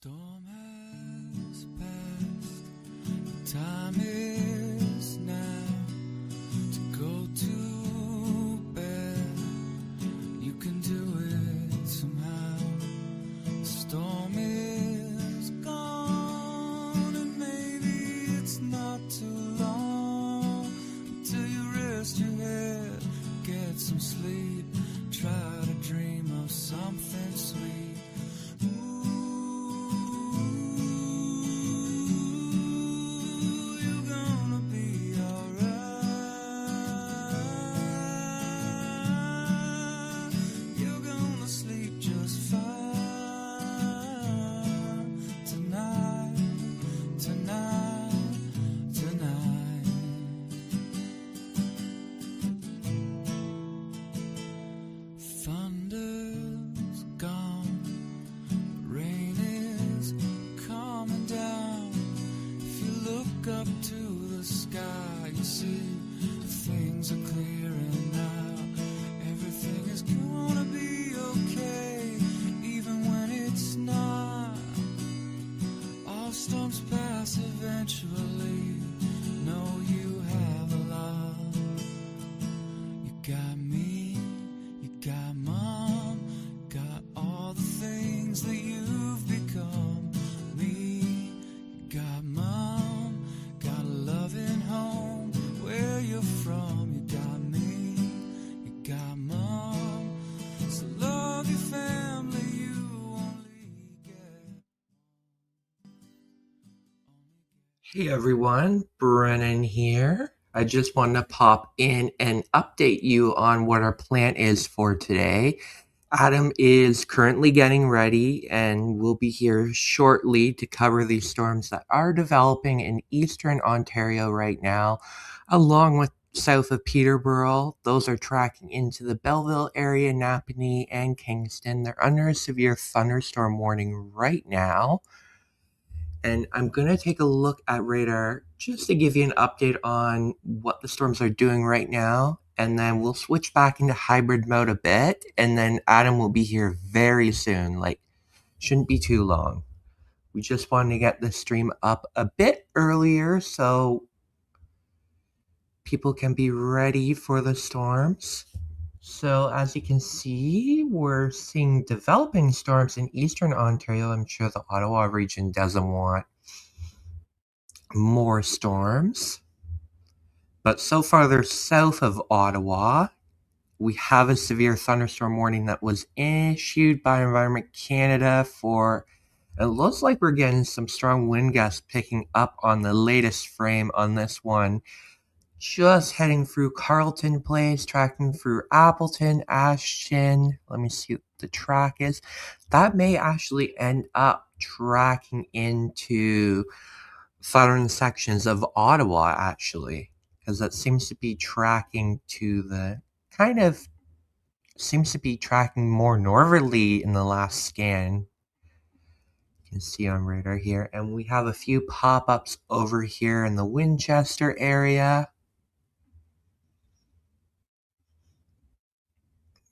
Storm has passed, the time is now to go to bed. You can do it somehow. The storm is gone, and maybe it's not too long until you rest your head, get some sleep, try to dream of something sweet. Thunder's gone, rain is coming down. If you look up to the sky, you see things are clearing now. Everything is gonna be okay, even when it's not. All storms pass eventually. Know you have a lot. You got me, you got mom, got all the things that you've become. Me, you got mom, got a loving home where you're from. You got me, you got mom, so love your family, you only get. Hey everyone, Brennan here. I just wanted to pop in and update you on what our plan is for today. Adam is currently getting ready and will be here shortly to cover these storms that are developing in eastern Ontario right now, along with south of Peterborough. Those are tracking into the Belleville area, Napanee, and Kingston. They're under a severe thunderstorm warning right now. And I'm going to take a look at radar just to give you an update on what the storms are doing right now. And then we'll switch back into hybrid mode a bit. And then Adam will be here very soon. Shouldn't be too long. We just wanted to get the stream up a bit earlier so people can be ready for the storms. So as you can see, we're seeing developing storms in eastern Ontario. I'm sure the Ottawa region doesn't want more storms. But so farther south of Ottawa, we have a severe thunderstorm warning that was issued by Environment Canada for, it looks like we're getting some strong wind gusts picking up on the latest frame on this one. Just heading through Carleton Place, tracking through Appleton, Ashton. Let me see what the track is. That may actually end up tracking into southern sections of Ottawa, actually, because that seems to be tracking to the seems to be tracking more northerly in the last scan. You can see on radar here, and we have a few pop-ups over here in the Winchester area.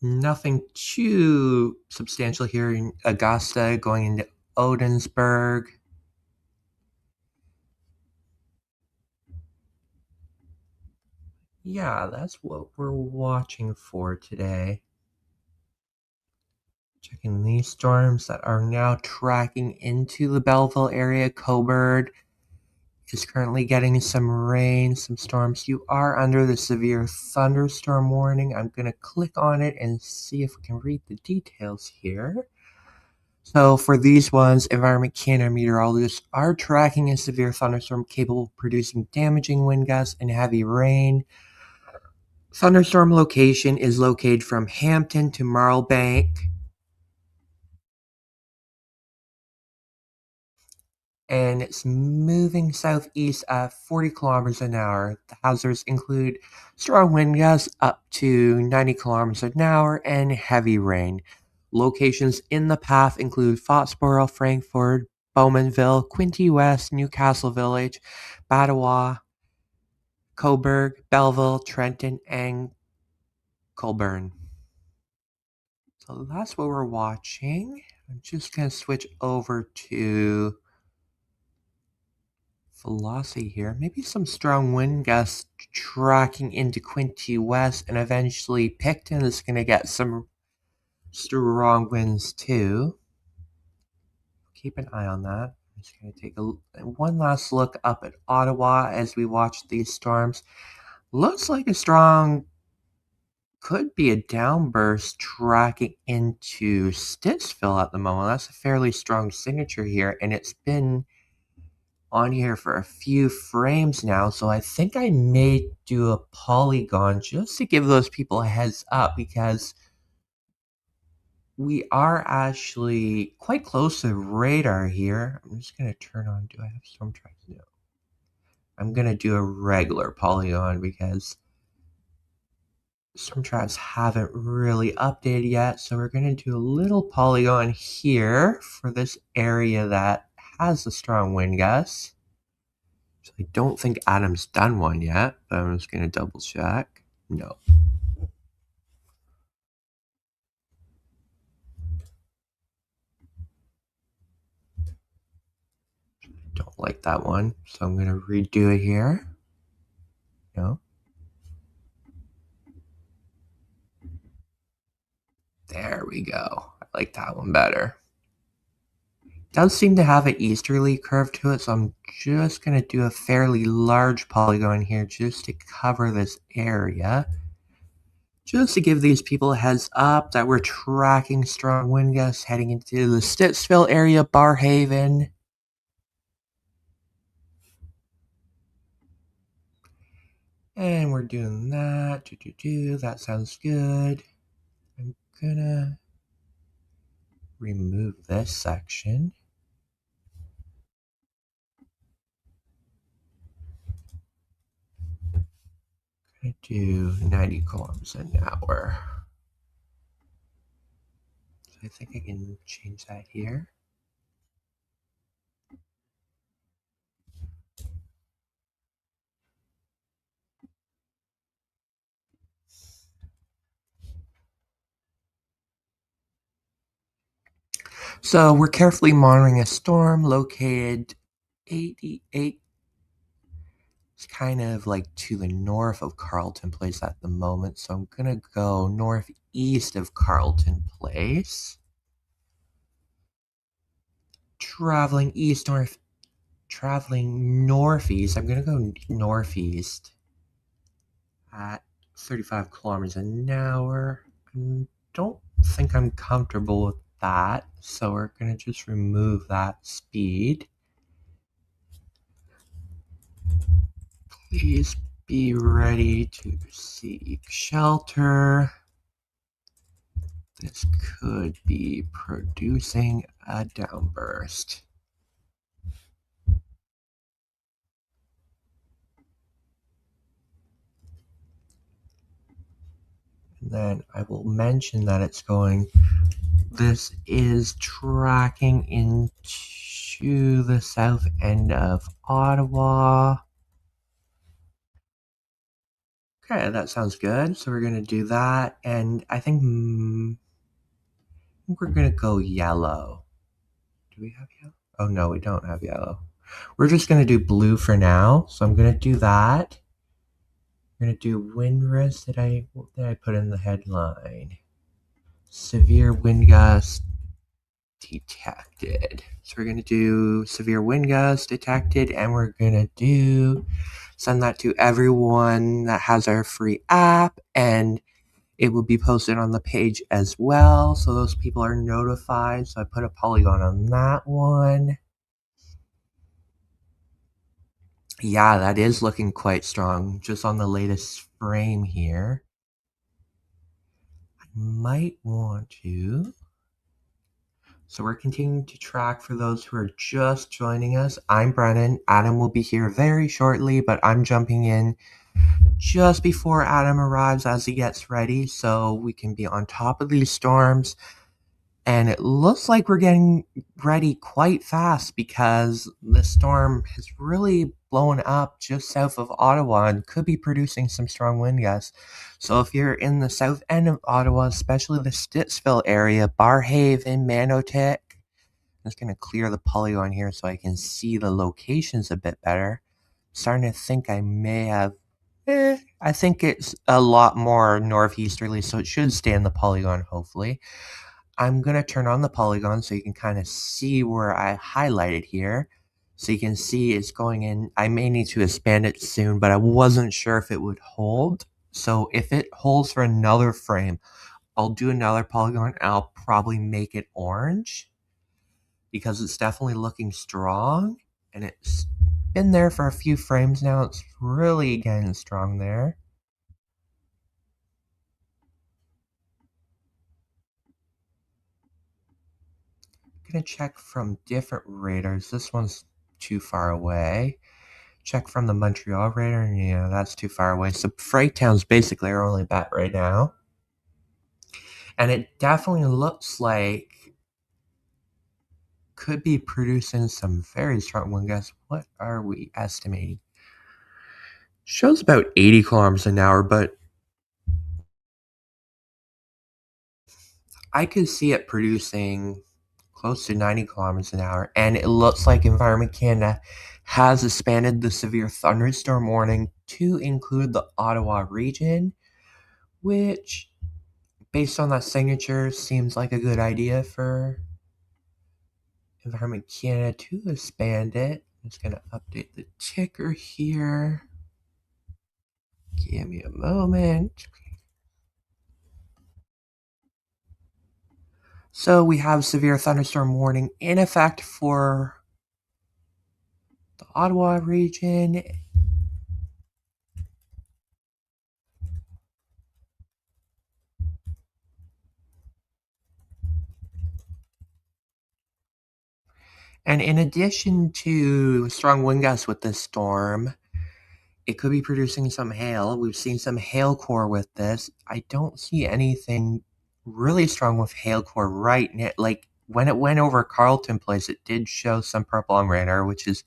Nothing too substantial here in Augusta, going into Odensburg. Yeah, that's what we're watching for today. Checking these storms that are now tracking into the Belleville area. Cobourg is currently getting some rain, some storms. You are under the severe thunderstorm warning. I'm going to click on it and see if we can read the details here. So for these ones, Environment Canada meteorologists are tracking a severe thunderstorm capable of producing damaging wind gusts and heavy rain. Thunderstorm location is located from Hampton to Marlbank. And it's moving southeast at 40 kilometers an hour. The hazards include strong wind gusts up to 90 kilometers an hour and heavy rain. Locations in the path include Foxborough, Frankfort, Bowmanville, Quinte West, Newcastle Village, Ottawa, Cobourg, Belleville, Trenton, and Colborne. So that's what we're watching. I'm just going to switch over to velocity here. Maybe some strong wind gusts tracking into Quinte West, and eventually Picton is going to get some strong winds too. Keep an eye on that. I'm just going to take one last look up at Ottawa as we watch these storms. Looks like a strong, could be a downburst tracking into Stittsville at the moment. That's a fairly strong signature here, and it's been on here for a few frames now, so I think I may do a polygon just to give those people a heads up, because we are actually quite close to radar here. I'm just going to turn on, do I have storm tracks? No. I'm going to do a regular polygon because storm traps haven't really updated yet, so we're going to do a little polygon here for this area that has a strong wind gust. So I don't think Adam's done one yet, but I'm just going to double check. No. Don't like that one, so I'm going to redo it here. No. There we go. I like that one better. It does seem to have an easterly curve to it, so I'm just going to do a fairly large polygon here just to cover this area. Just to give these people a heads up that we're tracking strong wind gusts heading into the Stittsville area, Barhaven. And we're doing that. That sounds good. I'm gonna remove this section. Gonna do 90 kilometers an hour. So I think I can change that here. So we're carefully monitoring a storm located 88. It's kind of like to the north of Carleton Place at the moment. So I'm going to go northeast of Carleton Place. Traveling northeast. I'm going to go northeast at 35 kilometers an hour. I don't think I'm comfortable with that, so we're going to just remove that speed. Please be ready to seek shelter. This could be producing a downburst. And then I will mention that it's going, this is tracking into the south end of Ottawa. Okay, that sounds good. So we're going to do that. And I think we're going to go yellow. Do we have yellow? Oh, no, we don't have yellow. We're just going to do blue for now. So I'm going to do that. We're going to do wind risk. What did I put in the headline? Severe wind gust detected. So we're going to do severe wind gust detected, and we're going to send that to everyone that has our free app, and it will be posted on the page as well, so those people are notified. So I put a polygon on that one. Yeah, that is looking quite strong, just on the latest frame here. I might want to. So we're continuing to track for those who are just joining us. I'm Brennan. Adam will be here very shortly, but I'm jumping in just before Adam arrives as he gets ready, so we can be on top of these storms. And it looks like we're getting ready quite fast because the storm has really blown up just south of Ottawa and could be producing some strong wind gusts. So if you're in the south end of Ottawa, especially the Stittsville area, Barhaven, Manotick, I'm just going to clear the polygon here so I can see the locations a bit better. I'm starting to think I may have... I think it's a lot more northeasterly, so it should stay in the polygon, hopefully. I'm going to turn on the polygon so you can kind of see where I highlighted here. So you can see it's going in. I may need to expand it soon, but I wasn't sure if it would hold. So if it holds for another frame, I'll do another polygon and I'll probably make it orange because it's definitely looking strong and it's been there for a few frames now. It's really getting strong there. I'm going to check from different radars. This one's too far away. Check from the Montreal radar, and yeah, that's too far away. So Freytown's basically our only bet right now. And it definitely looks like could be producing some very strong wind gusts. What are we estimating? Shows about 80 kilometers an hour, but I could see it producing close to 90 kilometers an hour. And it looks like Environment Canada has expanded the severe thunderstorm warning to include the Ottawa region, which, based on that signature, seems like a good idea for Environment Canada to expand it. I'm just going to update the ticker here. Give me a moment. So we have severe thunderstorm warning in effect for the Ottawa region. And in addition to strong wind gusts with this storm, it could be producing some hail. We've seen some hail core with this. I don't see anything really strong with hail core right now. Like when it went over Carleton Place, it did show some purple on radar, which is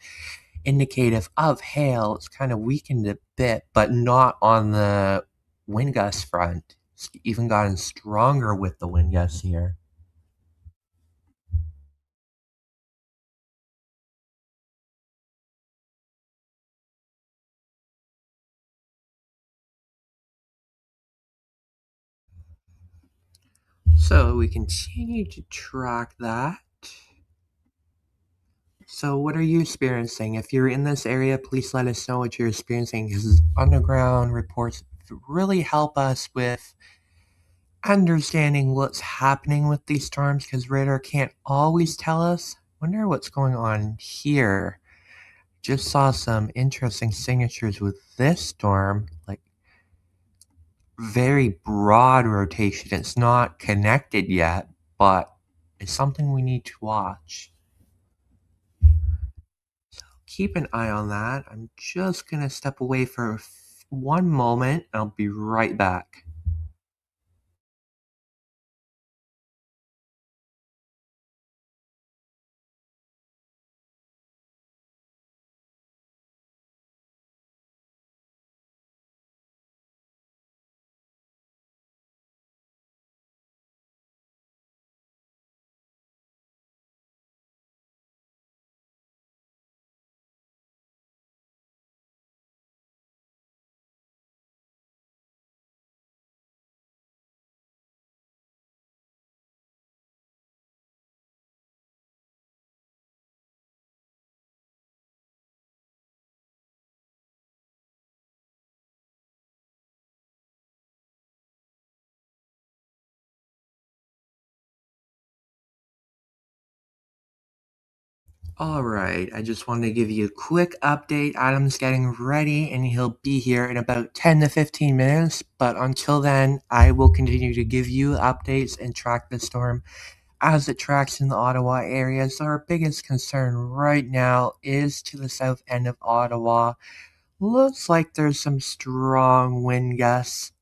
indicative of hail. It's kind of weakened a bit, but not on the wind gust front. It's even gotten stronger with the wind gusts here. So we continue to track that. So what are you experiencing? If you're in this area, please let us know what you're experiencing, because underground reports really help us with understanding what's happening with these storms, because radar can't always tell us. Wonder what's going on here. Just saw some interesting signatures with this storm, like very broad rotation. It's not connected yet, but it's something we need to watch. Keep an eye on that. I'm just gonna step away for one moment. I'll be right back. Alright, I just wanted to give you a quick update. Adam's getting ready and he'll be here in about 10 to 15 minutes. But until then, I will continue to give you updates and track the storm as it tracks in the Ottawa area. So our biggest concern right now is to the south end of Ottawa. Looks like there's some strong wind gusts.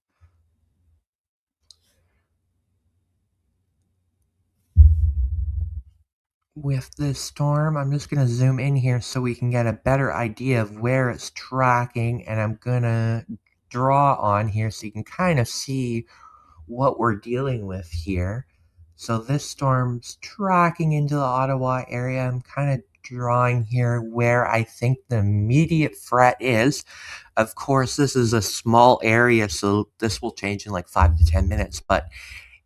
with this storm. I'm just going to zoom in here so we can get a better idea of where it's tracking, and I'm going to draw on here so you can kind of see what we're dealing with here. So this storm's tracking into the Ottawa area. I'm kind of drawing here where I think the immediate threat is. Of course, this is a small area, so this will change in like 5 to 10 minutes, but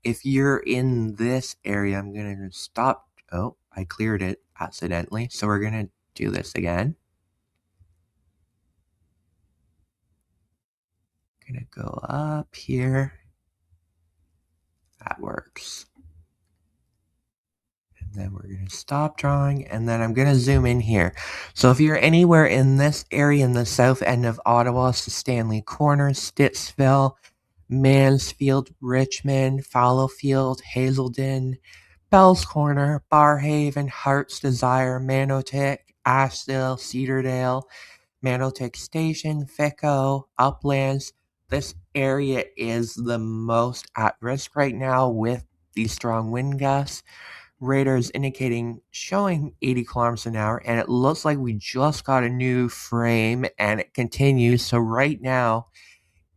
if you're in this area, I'm going to stop. Oh, I cleared it accidentally. So we're going to do this again. I'm going to go up here. That works. And then we're going to stop drawing, and then I'm going to zoom in here. So if you're anywhere in this area in the south end of Ottawa, so Stanley Corner, Stittsville, Mansfield, Richmond, Fallowfield, Hazelden, Bell's Corner, Barhaven, Heart's Desire, Manotick, Ashdale, Cedardale, Manotick Station, Fico, Uplands. This area is the most at risk right now with these strong wind gusts. Radars indicating showing 80 kilometers an hour, and it looks like we just got a new frame and it continues. So right now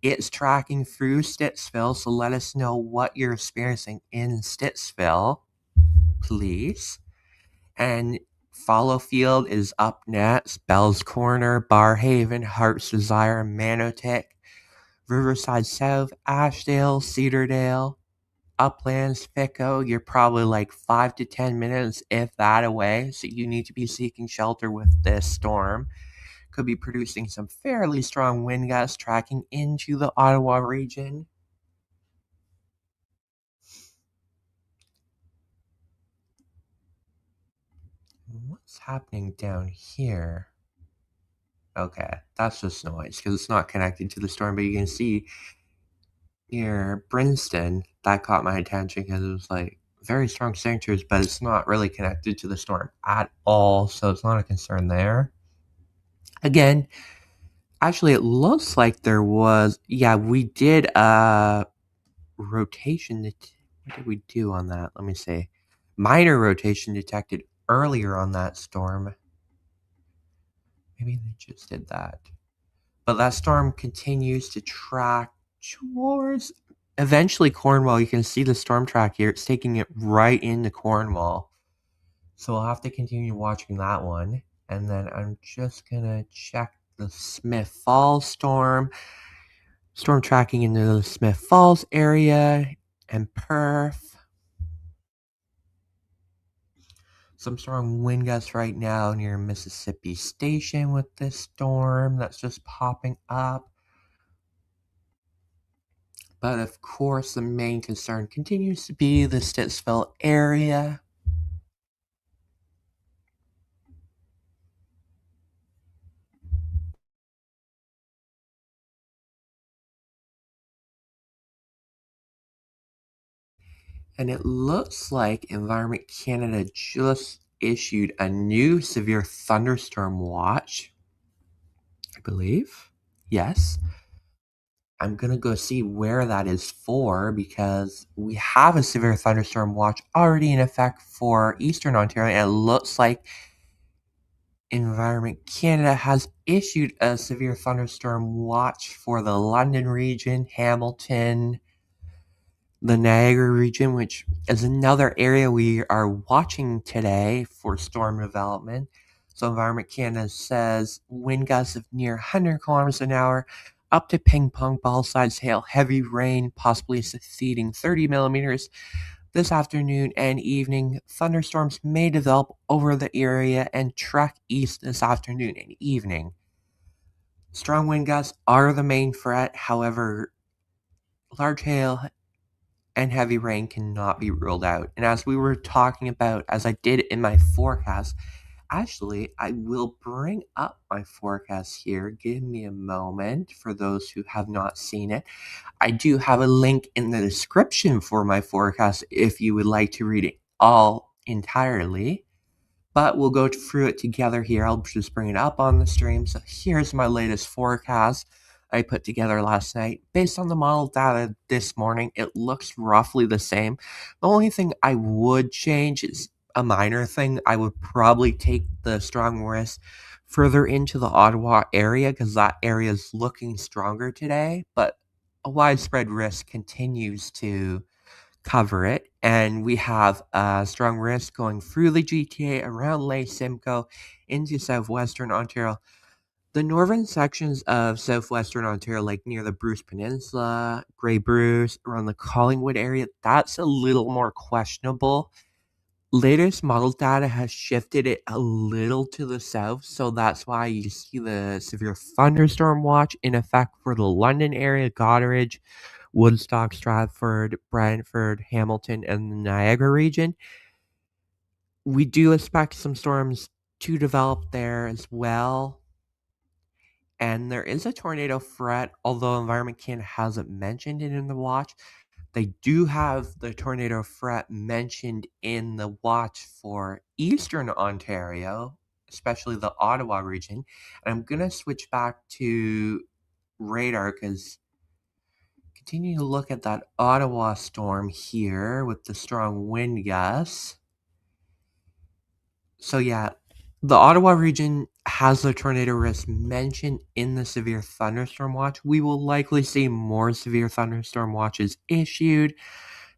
it's tracking through Stittsville. So let us know what you're experiencing in Stittsville, please. And Fallowfield is up next. Bell's Corner, Barhaven, Heart's Desire, Manotick, Riverside South, Ashdale, Cedardale, Uplands, Fico. You're probably like 5 to 10 minutes, if that, away. So you need to be seeking shelter with this storm. Could be producing some fairly strong wind gusts tracking into the Ottawa region. What's happening down here? Okay, that's just noise because it's not connected to the storm, but you can see near Princeton, that caught my attention because it was like very strong signatures, but it's not really connected to the storm at all, so it's not a concern there. Again, actually, it looks like there was, yeah, we did a rotation. What did we do on that? Let me see. Minor rotation detected earlier on that storm. Maybe they just did that. But that storm continues to track towards eventually Cornwall. You can see the storm track here. It's taking it right into Cornwall. So we'll have to continue watching that one. And then I'm just going to check the Smith Falls storm. Storm tracking into the Smith Falls area and Perth. Some strong wind gusts right now near Mississippi Station with this storm that's just popping up. But of course, the main concern continues to be the Stittsville area. And it looks like Environment Canada just issued a new severe thunderstorm watch, I believe. Yes. I'm going to go see where that is for because we have a severe thunderstorm watch already in effect for Eastern Ontario, and it looks like Environment Canada has issued a severe thunderstorm watch for the London region, Hamilton, the Niagara region, which is another area we are watching today for storm development. So Environment Canada says wind gusts of near 100 kilometers an hour, up to ping pong ball size hail, heavy rain, possibly exceeding 30 millimeters. This afternoon and evening, thunderstorms may develop over the area and track east this afternoon and evening. Strong wind gusts are the main threat. However, large hail and heavy rain cannot be ruled out. And as we were talking about, as I did in my forecast, actually, I will bring up my forecast here. Give me a moment for those who have not seen it. I do have a link in the description for my forecast if you would like to read it all entirely. But we'll go through it together here. I'll just bring it up on the stream. So here's my latest forecast I put together last night. Based on the model data this morning, it looks roughly the same. The only thing I would change is a minor thing. I would probably take the strong risk further into the Ottawa area because that area is looking stronger today, but a widespread risk continues to cover it. And we have a strong risk going through the GTA, around Lake Simcoe, into southwestern Ontario. The northern sections of southwestern Ontario, like near the Bruce Peninsula, Grey Bruce, around the Collingwood area, that's a little more questionable. Latest model data has shifted it a little to the south, so that's why you see the severe thunderstorm watch in effect for the London area, Goderich, Woodstock, Stratford, Brantford, Hamilton, and the Niagara region. We do expect some storms to develop there as well. And there is a tornado threat, although Environment Canada hasn't mentioned it in the watch. They do have the tornado threat mentioned in the watch for eastern Ontario, especially the Ottawa region. And I'm going to switch back to radar because continue to look at that Ottawa storm here with the strong wind gusts. So yeah, the Ottawa region has the tornado risk mentioned in the severe thunderstorm watch. We will likely see more severe thunderstorm watches issued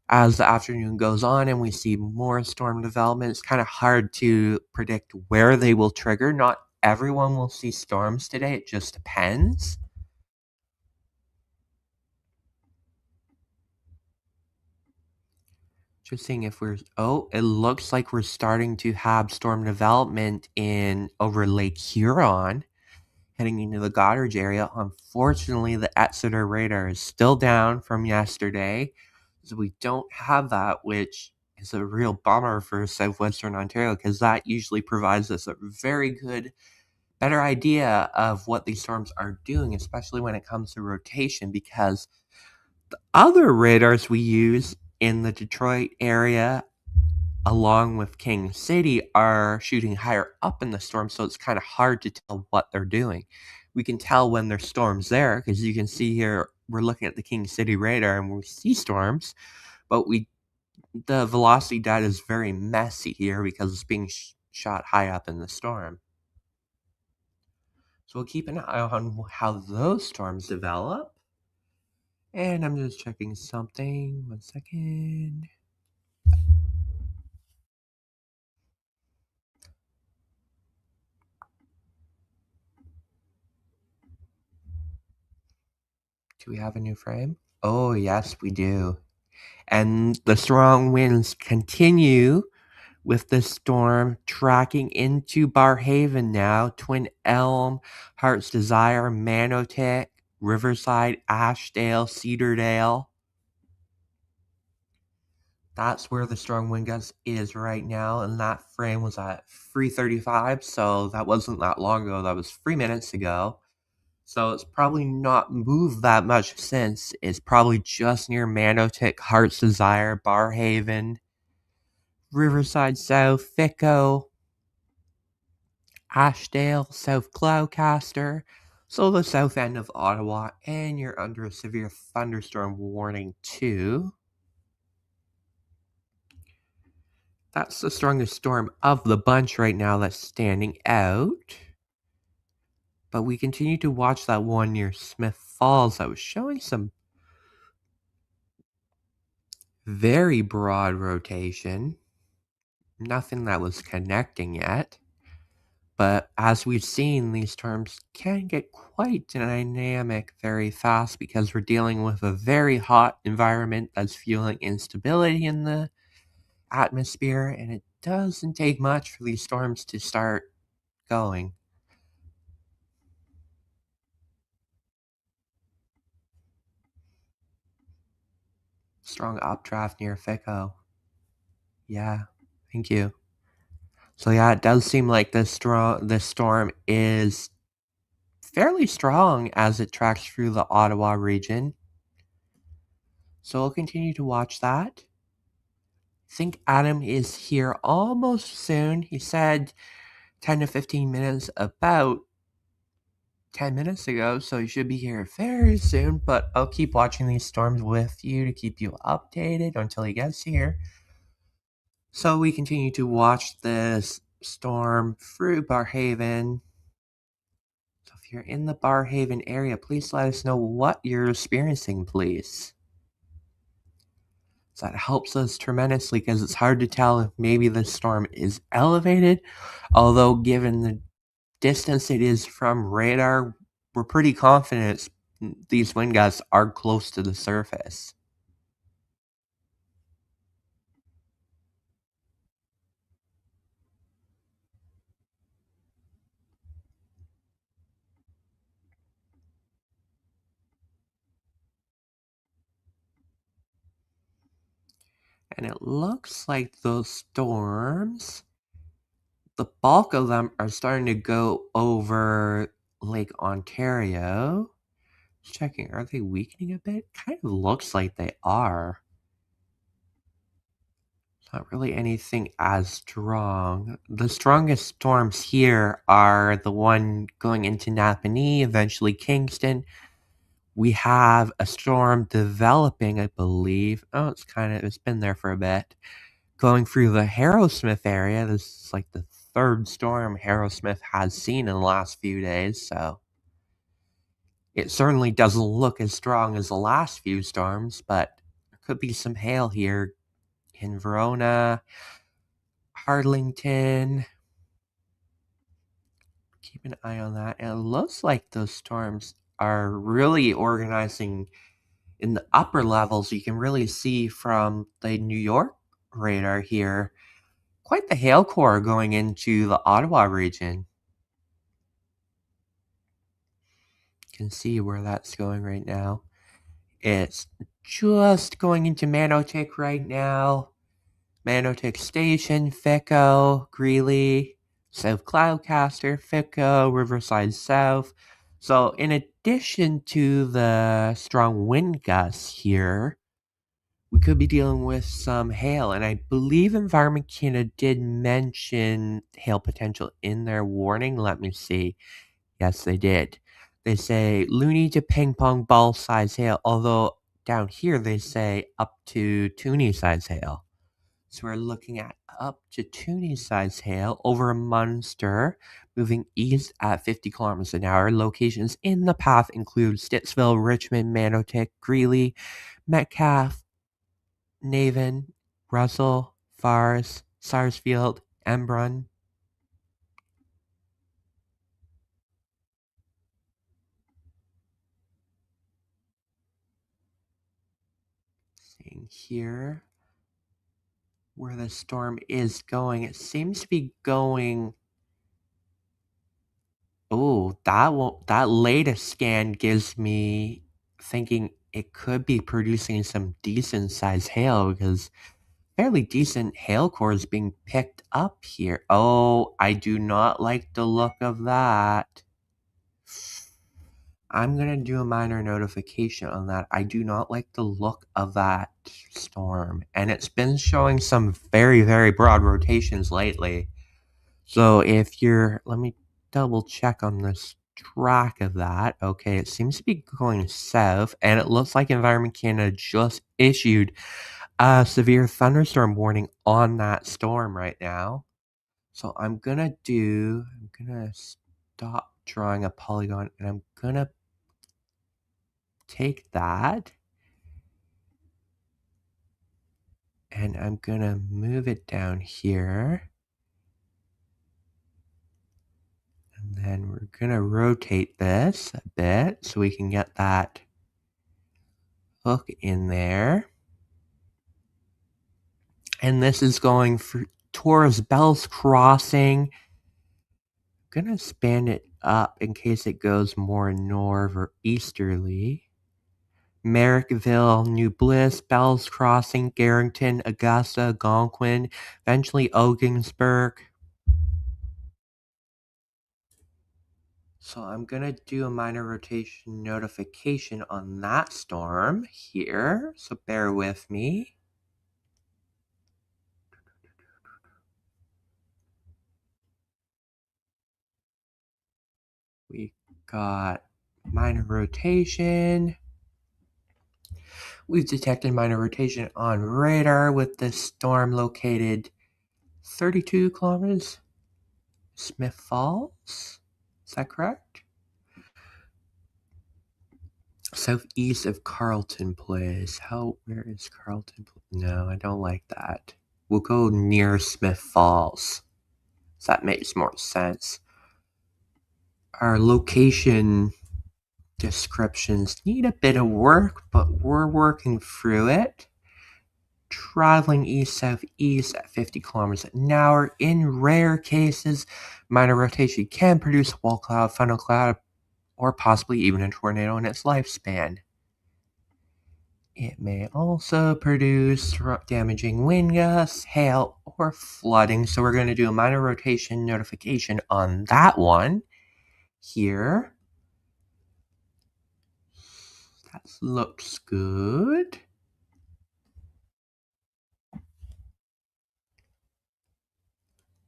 as the afternoon goes on and we see more storm development. It's kind of hard to predict where they will trigger. Not everyone will see storms today. It just depends. Just seeing if we're... Oh, it looks like we're starting to have storm development in over Lake Huron, heading into the Goderich area. Unfortunately, the Exeter radar is still down from yesterday, so we don't have that, which is a real bummer for southwestern Ontario, because that usually provides us a very good, better idea of what these storms are doing, especially when it comes to rotation, because the other radars we use in the Detroit area along with King City are shooting higher up in the storm, so it's kind of hard to tell what they're doing. We can tell when there's storms there because you can see here we're looking at the King City radar and we see storms, but the velocity data is very messy here because it's being shot high up in the storm. So we'll keep an eye on how those storms develop. And I'm just checking something. 1 second. Do we have a new frame? Oh, yes, we do. And the strong winds continue with the storm tracking into Barhaven now. Twin Elm, Heart's Desire, Manotick, Riverside, Ashdale, Cedardale. That's where the strong wind gust is right now, and that frame was at 3:35, so that wasn't that long ago. That was 3 minutes ago. So it's probably not moved that much since. It's probably just near Manotick, Heart's Desire, Barhaven, Riverside South, Thicko, Ashdale, South Gloucester, so the south end of Ottawa, and you're under a severe thunderstorm warning too. That's the strongest storm of the bunch right now that's standing out. But we continue to watch that one near Smith Falls that was showing some very broad rotation. Nothing that was connecting yet. But as we've seen, these storms can get quite dynamic very fast because we're dealing with a very hot environment that's fueling instability in the atmosphere, and it doesn't take much for these storms to start going. Strong updraft near Thicko. Yeah, thank you. So yeah, it does seem like this storm is fairly strong as it tracks through the Ottawa region. So we'll continue to watch that. I think Adam is here almost soon. He said 10 to 15 minutes, about 10 minutes ago, so he should be here very soon. But I'll keep watching these storms with you to keep you updated until he gets here. So we continue to watch this storm through Barhaven. So if you're in the Barhaven area, please let us know what you're experiencing, please. So that helps us tremendously because it's hard to tell if maybe the storm is elevated, although given the distance it is from radar, we're pretty confident these wind gusts are close to the surface. And it looks like those storms, the bulk of them are starting to go over Lake Ontario. Just checking, are they weakening a bit? Kind of looks like they are. Not really anything as strong. The strongest storms here are the one going into Napanee, eventually Kingston. We have a storm developing, I believe. Oh, it's been there for a bit. Going through the Harrowsmith area. This is like the third storm Harrowsmith has seen in the last few days, so it certainly doesn't look as strong as the last few storms, but there could be some hail here in Verona, Harlington. Keep an eye on that. And it looks like those storms are really organizing in the upper levels. You can really see from the New York radar here quite the hail core going into the Ottawa region. You can see where that's going right now. It's just going into Manotick right now. Manotick Station, Fico, Greeley, South Cloudcaster, Fico, Riverside South. So in addition to the strong wind gusts here, we could be dealing with some hail. And I believe Environment Canada did mention hail potential in their warning. Let me see. Yes, they did. They say loony to ping pong ball size hail, although down here they say up to toonie size hail. So we're looking at up to toonie size hail over Munster, moving east at 50 kilometers an hour. Locations in the path include Stittsville, Richmond, Manotick, Greeley, Metcalfe, Navan, Russell, Fars, Sarsfield, Embrun. Seeing here where the storm is going, it seems to be going. Oh, that latest scan gives me thinking it could be producing some decent sized hail because fairly decent hail core is being picked up here. Oh, I do not like the look of that. I'm gonna do a minor notification on that. I do not like the look of that storm, and it's been showing some very, very broad rotations lately. So if you're, let me double check on this track of that. Okay, it seems to be going south, and it looks like Environment Canada just issued a severe thunderstorm warning on that storm right now. So I'm gonna stop drawing a polygon, and I'm gonna take that, and I'm gonna move it down here. And then we're gonna rotate this a bit so we can get that hook in there. And this is going towards Bell's Crossing. I'm gonna span it up in case it goes more north or easterly. Merrickville, New Bliss, Bell's Crossing, Garrington, Augusta, Algonquin, eventually Ogdensburg. So I'm gonna do a minor rotation notification on that storm here, so bear with me. We got minor rotation. We've detected minor rotation on radar with this storm located 32 kilometers. Smith Falls? Is that correct? Southeast of Carlton Place. Where is Carlton Place? No, I don't like that. We'll go near Smith Falls. That makes more sense. Our location descriptions need a bit of work, but we're working through it. Traveling east-southeast at 50 kilometers an hour. In rare cases, minor rotation can produce a wall cloud, funnel cloud, or possibly even a tornado in its lifespan. It may also produce damaging wind gusts, hail, or flooding. So we're going to do a minor rotation notification on that one here. That looks good.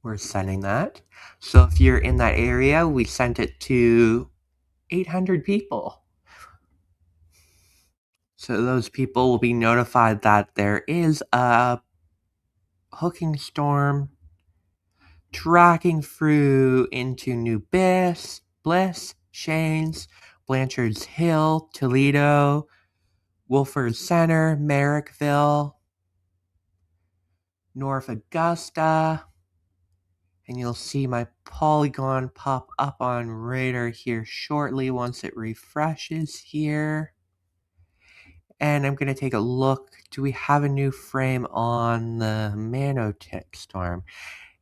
We're sending that. So if you're in that area, we sent it to 800 people. So those people will be notified that there is a hooking storm tracking through into New Bliss, Shanes, Blanchard's Hill, Toledo, Wolford Center, Merrickville, North Augusta, and you'll see my polygon pop up on radar here shortly once it refreshes here. And I'm going to take a look. Do we have a new frame on the Manotick storm?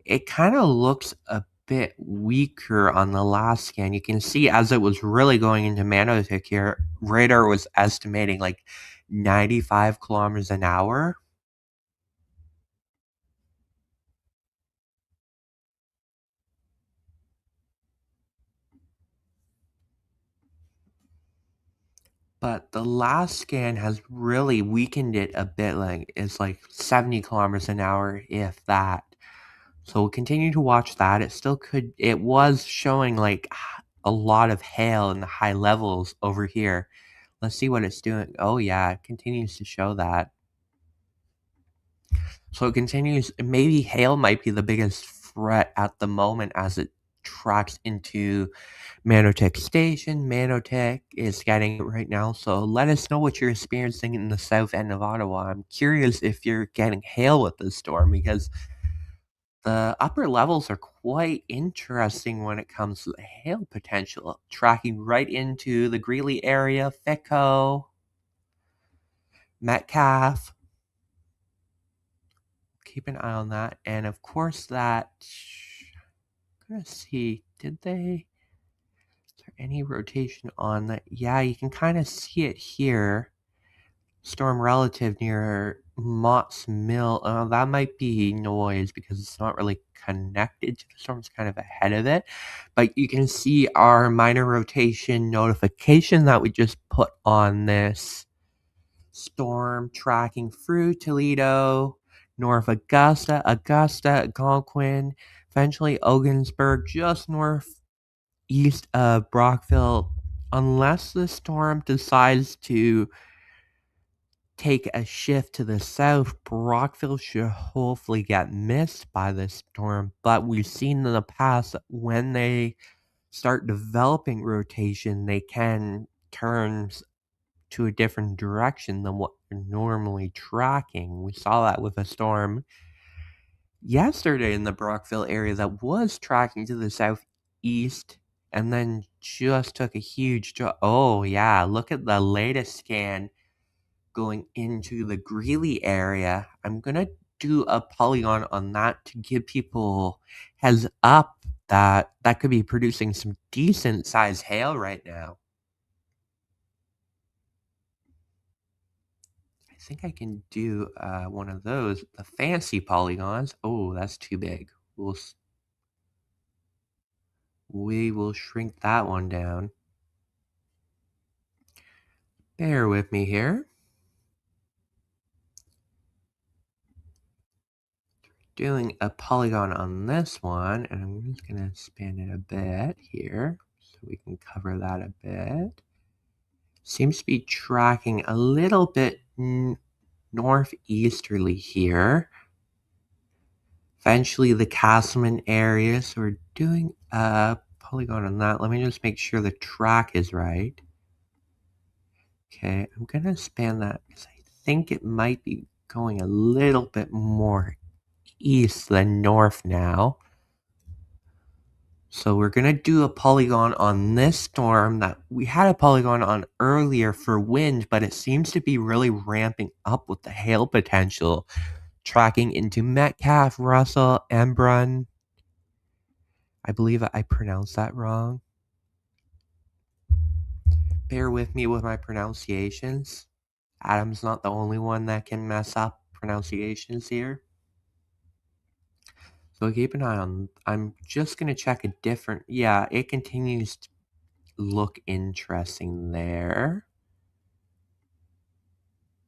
It kind of looks a bit weaker on the last scan. You can see as it was really going into Manotick here, radar was estimating like 95 kilometers an hour. But the last scan has really weakened it a bit. Like it's like 70 kilometers an hour, if that. So we'll continue to watch that. It was showing like a lot of hail in the high levels over here. Let's see what it's doing. Oh yeah, it continues to show that. So it continues. Maybe hail might be the biggest threat at the moment as it tracks into Manotick Station. Manotick is getting it right now. So let us know what you're experiencing in the south end of Ottawa. I'm curious if you're getting hail with this storm because the upper levels are quite interesting when it comes to the hail potential, tracking right into the Greeley area, Fico, Metcalf. Keep an eye on that. And of course I'm gonna see, is there any rotation on that? Yeah, you can kind of see it here. Storm relative near Mott's Mill. That might be noise because it's not really connected to the storm. It's kind of ahead of it. But you can see our minor rotation notification that we just put on this storm tracking through Toledo, North Augusta, Algonquin, eventually Ogdensburg, just northeast of Brockville. Unless the storm decides to take a shift to the south, Brockville should hopefully get missed by this storm. But we've seen in the past that when they start developing rotation, they can turn to a different direction than what they're normally tracking. We saw that with a storm yesterday in the Brockville area that was tracking to the southeast and then just took a huge drop. Oh yeah, look at the latest scan going into the Greeley area. I'm gonna do a polygon on that to give people heads up that could be producing some decent sized hail right now. I think I can do one of those, the fancy polygons. Oh, that's too big. We will shrink that one down. Bear with me here. Doing a polygon on this one, and I'm just going to expand it a bit here so we can cover that a bit. Seems to be tracking a little bit northeasterly here. Eventually the Castleman area, so we're doing a polygon on that. Let me just make sure the track is right. Okay, I'm gonna span that because I think it might be going a little bit more east than north now. So we're gonna do a polygon on this storm that we had a polygon on earlier for wind, but it seems to be really ramping up with the hail potential. Tracking into Metcalfe, Russell, Embrun. I believe I pronounced that wrong. Bear with me with my pronunciations. Adam's not the only one that can mess up pronunciations here. So keep an eye on. I'm just going to check a different. Yeah, it continues to look interesting there.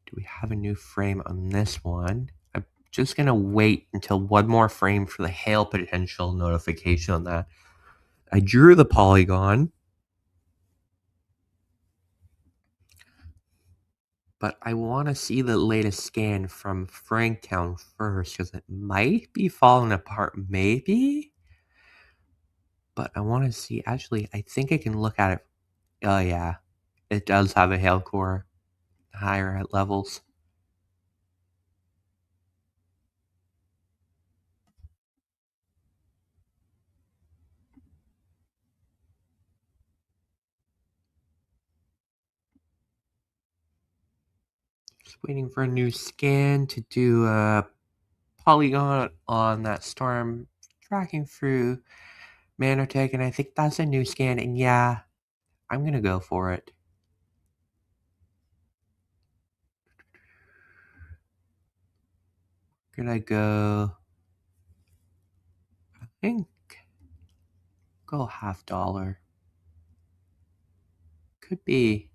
Do we have a new frame on this one? I'm just going to wait until one more frame for the hail potential notification on that. I drew the polygon, but I want to see the latest scan from Franktown first because it might be falling apart, maybe. But I want to see. Actually, I think I can look at it. Oh yeah, it does have a hail core higher at levels. Just waiting for a new scan to do a polygon on that storm tracking through Manotech, and I think that's a new scan. And yeah, I'm gonna go for it. Gonna go. I think go $50. Could be.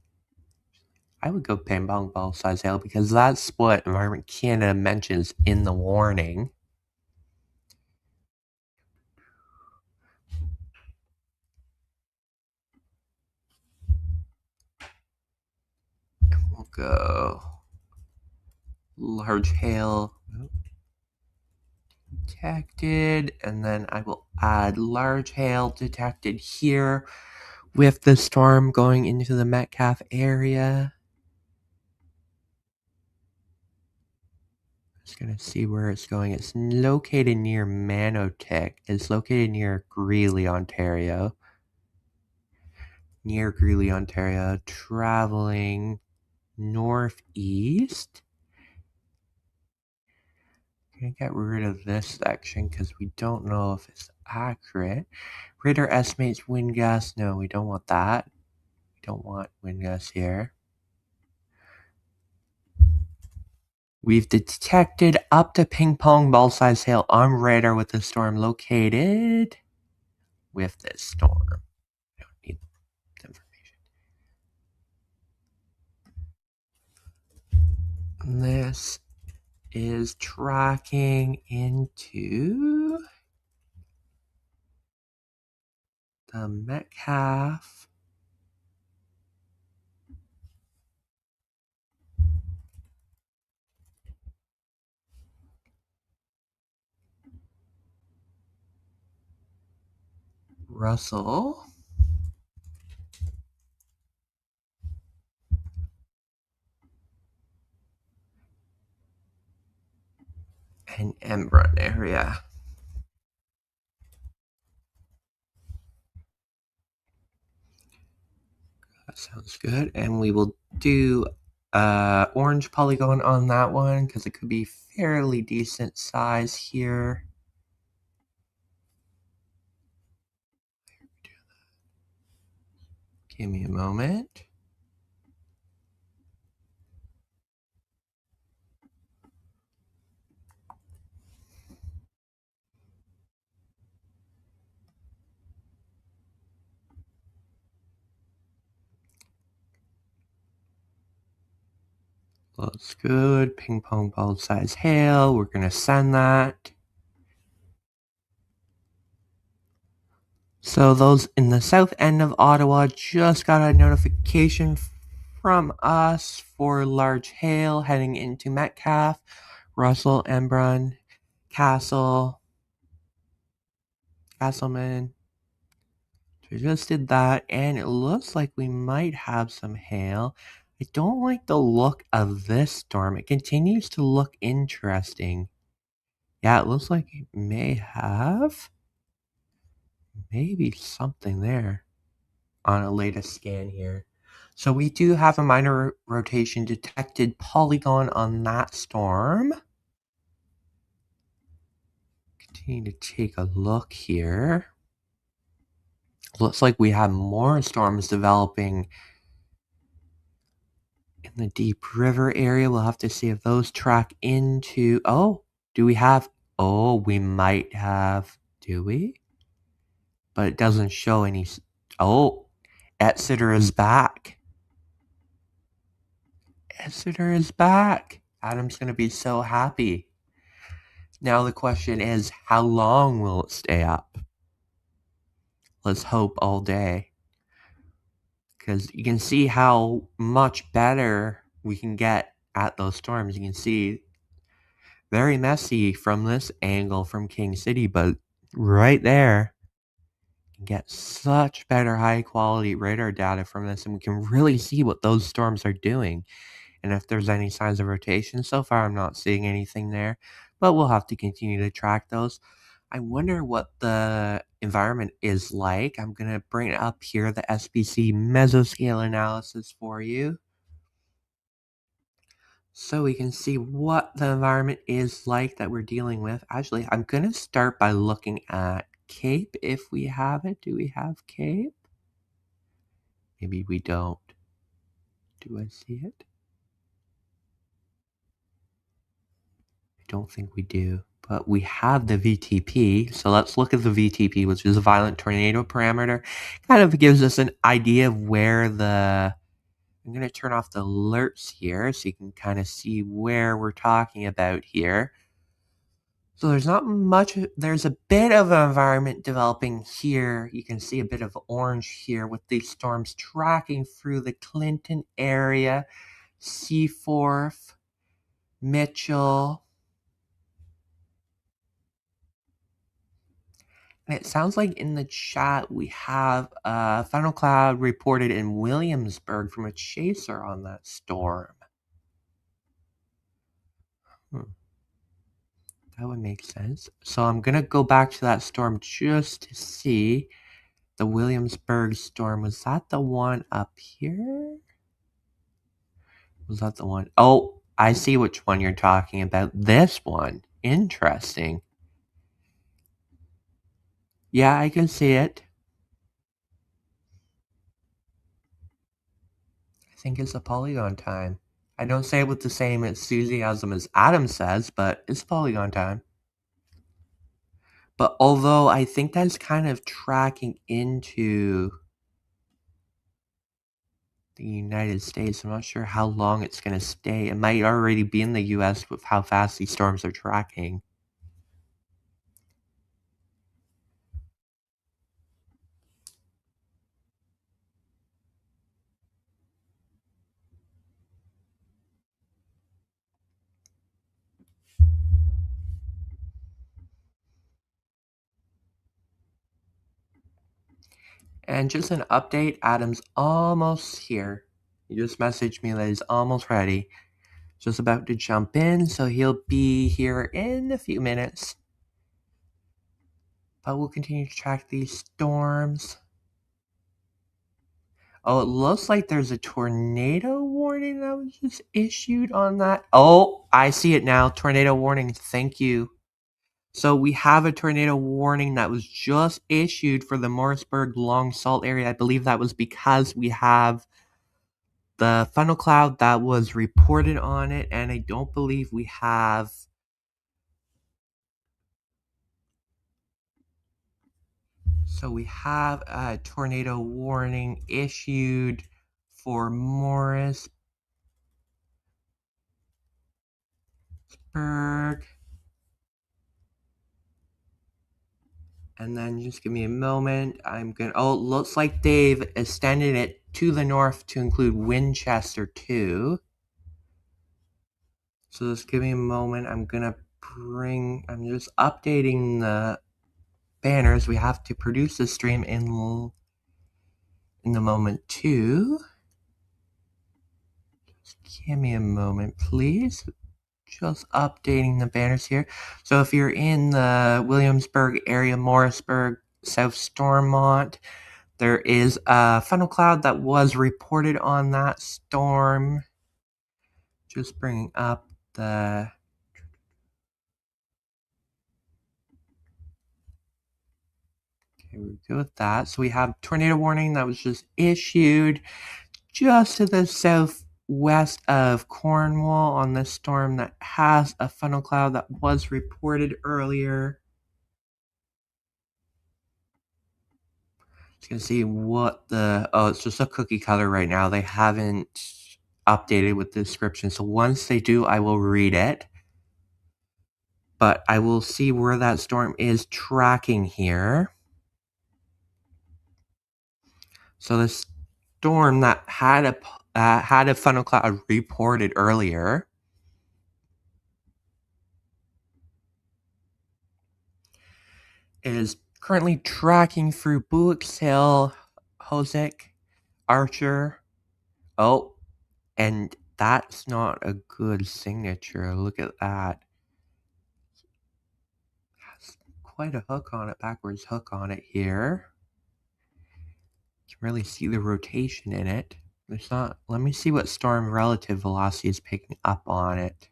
I would go ping pong ball size hail because that's what Environment Canada mentions in the warning. We'll go large hail detected, and then I will add large hail detected here with the storm going into the Metcalfe area. Just gonna see where it's going. It's located near Manotech. It's located near Greeley, Ontario. Near Greeley, Ontario, traveling northeast. I'm gonna get rid of this section because we don't know if it's accurate. Radar estimates wind gust. No, we don't want that. We don't want wind gusts here. We've detected up to ping pong ball size hail on radar with the storm located with this storm. I don't need information. This is tracking into the Metcalfe. Russell. And Embrun area. That sounds good. And we will do orange polygon on that one because it could be fairly decent size here. Give me a moment. Looks good. Ping pong ball size hail. We're going to send that. So those in the south end of Ottawa just got a notification from us for large hail heading into Metcalfe, Russell, Embrun, Castle. Castleman. We just did that, and it looks like we might have some hail. I don't like the look of this storm. It continues to look interesting. Yeah, it looks like it may have maybe something there on a latest scan here. So we do have a minor rotation detected polygon on that storm. Continue to take a look here. Looks like we have more storms developing in the Deep River area. We'll have to see if those track into... Oh, do we have... Oh, we might have... Do we? But it doesn't show any... Oh, Exeter is back. Exeter is back. Adam's going to be so happy. Now the question is, how long will it stay up? Let's hope all day. Because you can see how much better we can get at those storms. You can see very messy from this angle from King City, but right there, you can get such better high quality radar data from this, and we can really see what those storms are doing. And if there's any signs of rotation, so far I'm not seeing anything there, but we'll have to continue to track those. I wonder what the environment is like. I'm going to bring up here the SPC mesoscale analysis for you, so we can see what the environment is like that we're dealing with. Actually, I'm going to start by looking at CAPE if we have it. Do we have CAPE? Maybe we don't. Do I see it? I don't think we do. But we have the VTP, so let's look at the VTP, which is a violent tornado parameter. Kind of gives us an idea of where the... I'm going to turn off the alerts here so you can kind of see where we're talking about here. So there's not much, there's a bit of an environment developing here. You can see a bit of orange here with these storms tracking through the Clinton area, Seaforth, Mitchell. And it sounds like in the chat we have a funnel cloud reported in Williamsburg from a chaser on that storm. That would make sense. So I'm going to go back to that storm just to see. The Williamsburg storm, was that the one up here? Was that the one? Oh, I see which one you're talking about. This one. Interesting. Yeah, I can see it. I think it's a polygon time. I don't say it with the same enthusiasm as Adam says, but it's polygon time. But although I think that's kind of tracking into the United States, I'm not sure how long it's going to stay. It might already be in the US with how fast these storms are tracking. And just an update, Adam's almost here. He just messaged me that he's almost ready. Just about to jump in, so he'll be here in a few minutes. But we'll continue to track these storms. Oh, it looks like there's a tornado warning that was just issued on that. Oh, I see it now. Tornado warning. Thank you. So we have a tornado warning that was just issued for the Morrisburg Long Salt area. I believe that was because we have the funnel cloud that was reported on it, and I don't believe we have... So we have a tornado warning issued for Morrisburg. And then just give me a moment. I'm gonna... Oh, it looks like they've extended it to the north to include Winchester too. So just give me a moment. I'm just updating the banners. We have to produce the stream in the moment too. Just give me a moment, please. Just updating the banners here. So if you're in the Williamsburg area, Morrisburg, South Stormont, there is a funnel cloud that was reported on that storm. Just bringing up the... Okay, we go with that. So we have tornado warning that was just issued just to the southwest of Cornwall on this storm that has a funnel cloud that was reported earlier. Just gonna see what the... Oh, it's just a cookie cutter right now. They haven't updated with the description. So once they do, I will read it. But I will see where that storm is tracking here. So the storm that had a funnel cloud reported earlier is currently tracking through Bullock's Hill, Hosick, Archer. Oh, and that's not a good signature. Look at that. Has quite a hook on it, backwards hook on it here. You can really see the rotation in it. There's not... Let me see what storm relative velocity is picking up on it.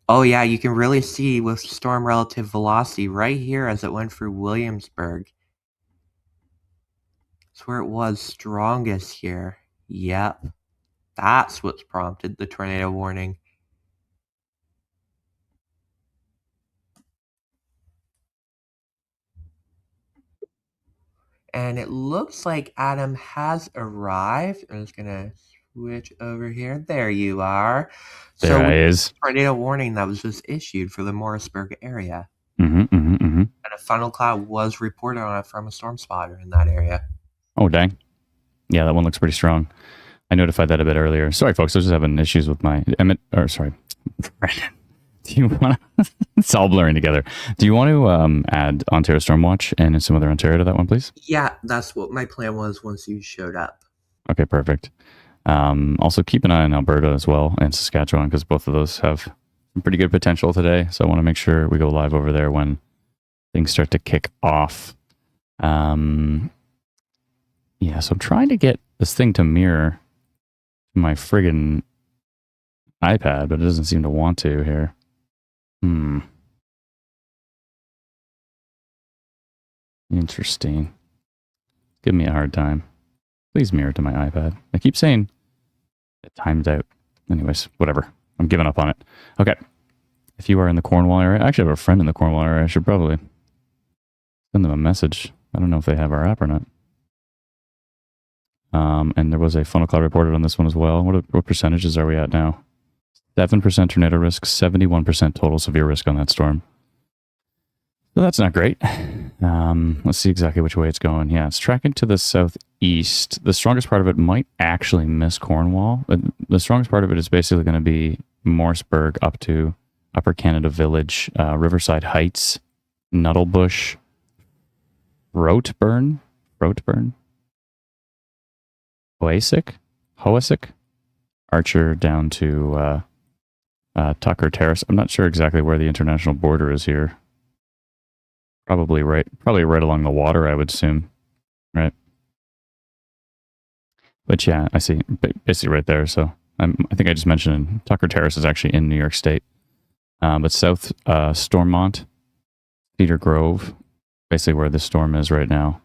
Oh yeah, you can really see with storm relative velocity right here as it went through Williamsburg. It's where it was strongest here. Yep. That's what's prompted the tornado warning. And it looks like Adam has arrived. I'm just gonna switch over here. There you are. There I is. Tornado warning that was just issued for the Morrisburg area. And a funnel cloud was reported on it from a storm spotter in that area. Oh, dang. Yeah, that one looks pretty strong. I notified that a bit earlier. Sorry, folks. I was just having issues with my... Brandon. Do you want to... It's all blurring together. Do you want to add Ontario Stormwatch and some other Ontario to that one, please? Yeah, that's what my plan was once you showed up. Okay, perfect. Also, keep an eye on Alberta as well and Saskatchewan, because both of those have some pretty good potential today. So I want to make sure we go live over there when things start to kick off. Yeah, so I'm trying to get this thing to mirror my friggin' iPad, but it doesn't seem to want to here. Interesting. Give me a hard time. Please mirror to my iPad. I keep saying it timed out. Anyways, whatever. I'm giving up on it. Okay. If you are in the Cornwall area, I actually have a friend in the Cornwall area. I should probably send them a message. I don't know if they have our app or not. And there was a funnel cloud reported on this one as well. What percentages are we at now? 7% tornado risk, 71% total severe risk on that storm. So that's not great. Let's see exactly which way it's going. Yeah, it's tracking to the southeast. The strongest part of it might actually miss Cornwall. But the strongest part of it is basically going to be Morrisburg up to Upper Canada Village, Riverside Heights, Nuttlebush, Roteburn, Hoasic, Archer down to Tucker Terrace. I'm not sure exactly where the international border is here. Probably right along the water, I would assume. Right. But yeah, I see. Basically right there. So I think I just mentioned Tucker Terrace is actually in New York State. But South Stormont, Cedar Grove, basically where the storm is right now.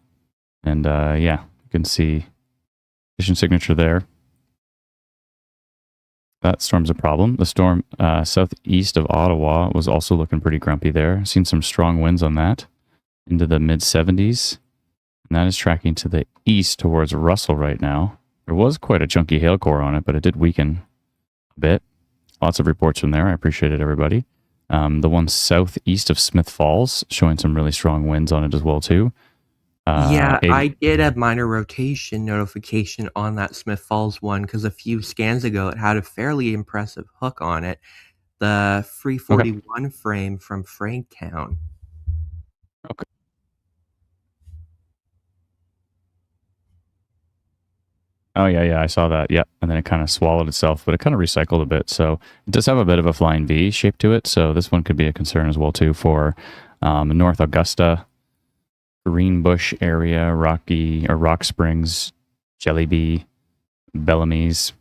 And yeah, you can see position signature there. That storm's a problem. The storm southeast of Ottawa was also looking pretty grumpy there. Seen some strong winds on that into the mid-70s. And that is tracking to the east towards Russell right now. There was quite a chunky hail core on it, but it did weaken a bit. Lots of reports from there. I appreciate it, everybody. The one southeast of Smith Falls showing some really strong winds on it as well, too. I did a minor rotation notification on that Smith Falls one because a few scans ago it had a fairly impressive hook on it. The 341 frame from Franktown. Okay. Oh, yeah, I saw that. Yeah. And then it kind of swallowed itself, but it kind of recycled a bit. So it does have a bit of a flying V shape to it. So this one could be a concern as well, too, for North Augusta, Greenbush area, Rock Springs, Jellyby, Bellamy's,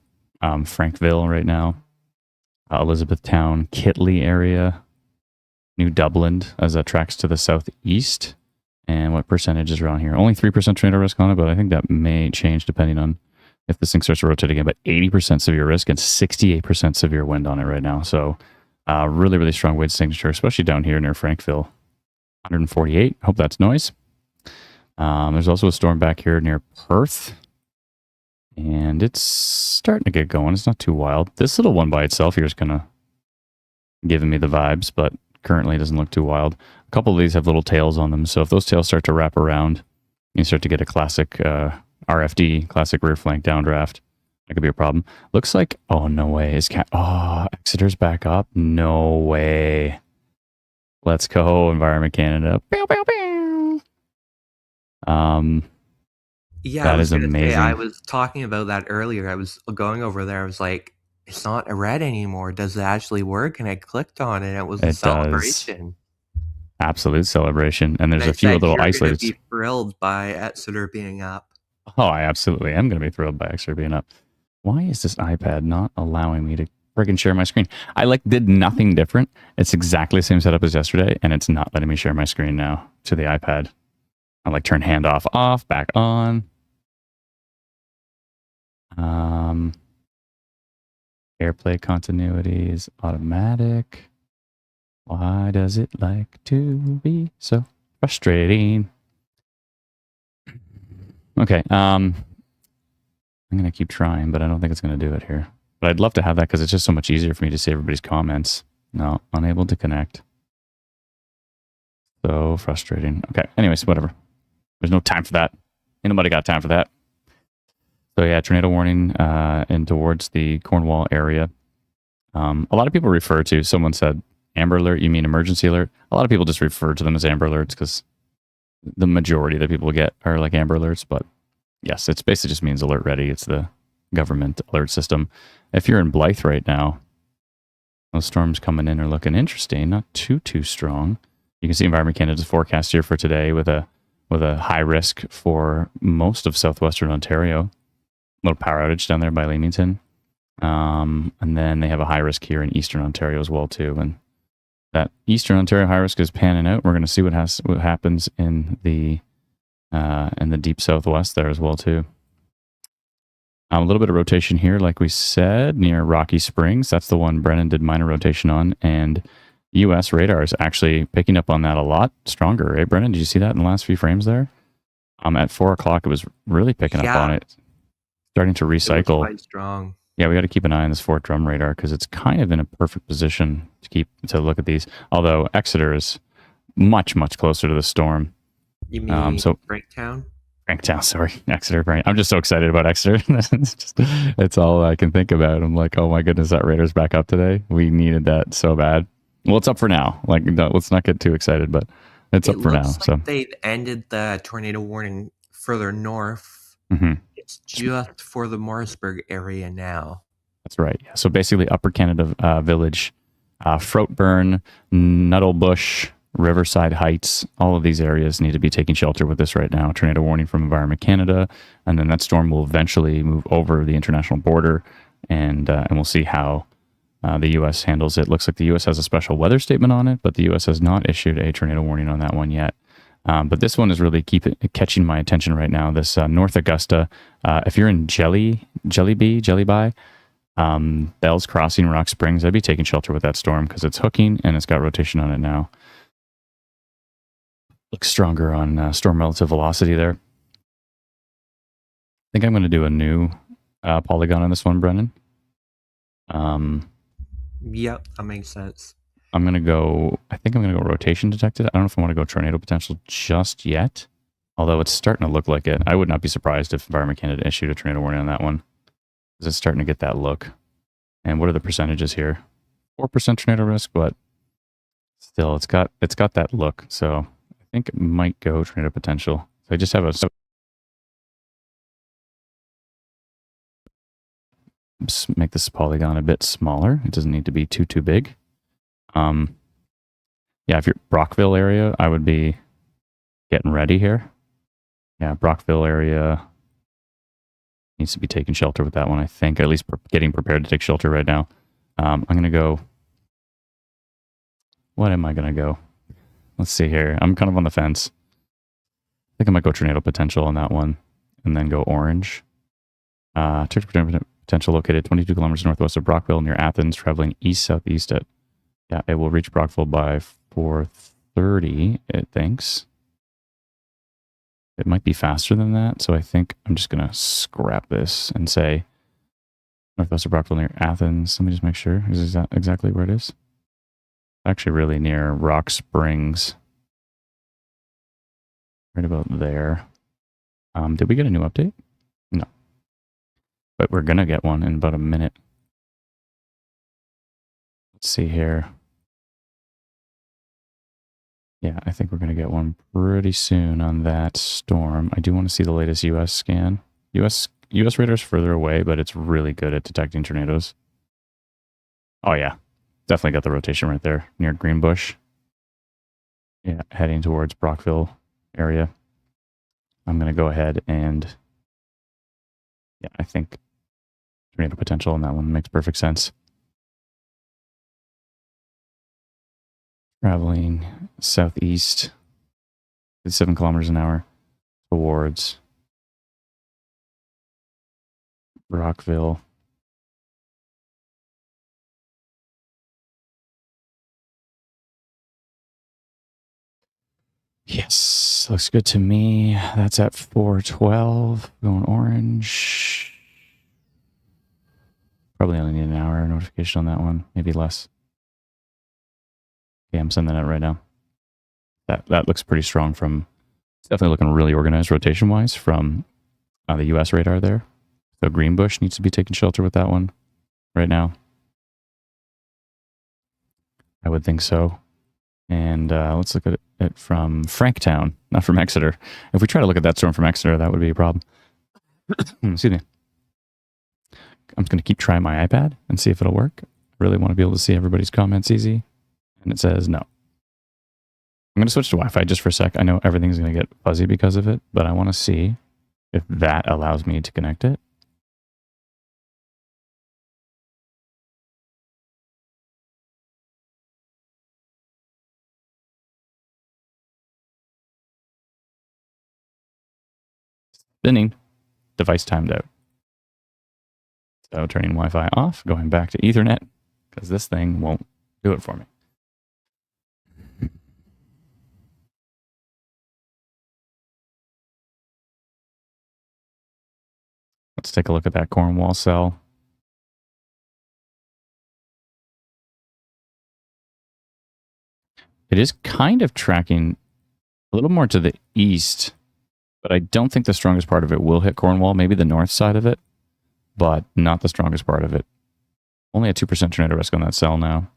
Frankville right now, Elizabethtown, Kitley area, New Dublin as that tracks to the southeast. And what percentage is around here? Only 3% tornado risk on it, but I think that may change depending on if this thing starts to rotate again. But 80% severe risk and 68% severe wind on it right now. So really, really strong wind signature, especially down here near Frankville. 148. Hope that's noise. There's also a storm back here near Perth. And it's starting to get going. It's not too wild. This little one by itself here is kind of giving me the vibes, but currently it doesn't look too wild. A couple of these have little tails on them. So if those tails start to wrap around, you start to get a classic RFD, classic rear flank downdraft. That could be a problem. Looks like, oh, no way. Exeter's back up? No way. Let's go, Environment Canada. Pew, pew, pew. Yeah, that is amazing. I was talking about that earlier. I was going over there. I was like, it's not a red anymore. Does it actually work? And I clicked on it. And it was a celebration. Absolute celebration. And there's a few little isolated. Be thrilled by Exeter being up. Oh, I absolutely am going to be thrilled by Exeter being up. Why is this iPad not allowing me to friggin' share my screen? I did nothing different. It's exactly the same setup as yesterday, and it's not letting me share my screen now to the iPad. I turn handoff off, back on. AirPlay continuity is automatic. Why does it like to be so frustrating? Okay, I'm going to keep trying, but I don't think it's going to do it here. But I'd love to have that because it's just so much easier for me to see everybody's comments. No, unable to connect. So frustrating. Okay, anyways, whatever. There's no time for that. Ain't nobody got time for that. So yeah, tornado warning in towards the Cornwall area. A lot of people refer to, someone said, Amber Alert, you mean emergency alert? A lot of people just refer to them as Amber Alerts because the majority that people get are like Amber Alerts. But yes, it basically just means alert ready. It's the government alert system. If you're in Blythe right now, those storms coming in are looking interesting. Not too strong. You can see Environment Canada's forecast here for today with a high risk for most of southwestern Ontario. Little power outage down there by Leamington. And then they have a high risk here in eastern Ontario as well too. And that eastern Ontario high risk is panning out. We're going to see what happens in the deep southwest there as well too. A little bit of rotation here, like we said, near Rocky Springs. That's the one Brennan did minor rotation on, and U.S. radar is actually picking up on that a lot stronger. Hey, Brennan, did you see that in the last few frames there? At 4 o'clock, it was really picking up on it. Starting to recycle. It was quite strong. Yeah, we got to keep an eye on this Fort Drum radar because it's kind of in a perfect position to look at these. Although Exeter is much closer to the storm. You mean Franktown? Franktown, sorry, Exeter. I'm just so excited about Exeter. It's all I can think about. I'm like, oh my goodness, that radar's back up today. We needed that so bad. Well, it's up for now. Let's not get too excited, but it's up for now. So they've ended the tornado warning further north. Mm-hmm. It's just for the Morrisburg area now. That's right. Yeah. So basically, Upper Canada Village, Froteburn, Nuttlebush, Riverside Heights, all of these areas need to be taking shelter with this right now. Tornado warning from Environment Canada, and then that storm will eventually move over the international border, and we'll see how the U.S. handles it. Looks like the U.S. has a special weather statement on it, but the U.S. has not issued a tornado warning on that one yet. But this one is really catching my attention right now. This North Augusta, if you're in Jellyby, Bell's Crossing, Rock Springs, I'd be taking shelter with that storm because it's hooking and it's got rotation on it now. Looks stronger on storm relative velocity there. I think I'm going to do a new polygon on this one, Brennan. Yep, that makes sense. I think I'm going to go rotation detected. I don't know if I want to go tornado potential just yet, although it's starting to look like it. I would not be surprised if Environment Canada issued a tornado warning on that one because it's starting to get that look. And what are the percentages here? 4% tornado risk, but still, it's got that look. So I think it might go tornado potential. So I just have a make this polygon a bit smaller. It doesn't need to be too big. Yeah, if you're Brockville area, I would be getting ready here. Yeah, Brockville area needs to be taking shelter with that one, I think. At least getting prepared to take shelter right now. I'm going to go... What am I going to go? Let's see here. I'm kind of on the fence. I think I might go tornado potential on that one and then go orange. Tornado potential located 22 kilometers northwest of Brockville near Athens, traveling east-southeast at... Yeah, it will reach Brockville by 4:30, it thinks. It might be faster than that, so I think I'm just going to scrap this and say northwest of Brockville near Athens. Let me just make sure. Is that exactly where it is? Actually really near Rock Springs. Right about there. Did we get a new update? No. But we're going to get one in about a minute. Let's see here. Yeah, I think we're going to get one pretty soon on that storm. I do want to see the latest US scan. US radar's further away, but it's really good at detecting tornadoes. Oh yeah, definitely got the rotation right there near Greenbush. Yeah, heading towards Brockville area. I'm going to go ahead and... Yeah, I think tornado potential on that one makes perfect sense. Traveling southeast, 7 kilometers an hour towards Brockville. Yes, looks good to me. That's at 4:12. Going orange. Probably only need an hour notification on that one, maybe less. Yeah, I'm sending that right now. That looks pretty strong from... It's definitely looking really organized rotation-wise from the US radar there. So Greenbush needs to be taking shelter with that one right now. I would think so. And let's look at it from Franktown, not from Exeter. If we try to look at that storm from Exeter, that would be a problem. Excuse me. I'm just going to keep trying my iPad and see if it'll work. I really want to be able to see everybody's comments easy. And it says no. I'm going to switch to Wi-Fi just for a sec. I know everything's going to get fuzzy because of it, but I want to see if that allows me to connect it. Spinning. Device timed out. So turning Wi-Fi off, going back to Ethernet, because this thing won't do it for me. Let's take a look at that Cornwall cell. It is kind of tracking a little more to the east, but I don't think the strongest part of it will hit Cornwall. Maybe the north side of it, but not the strongest part of it. Only a 2% tornado risk on that cell now.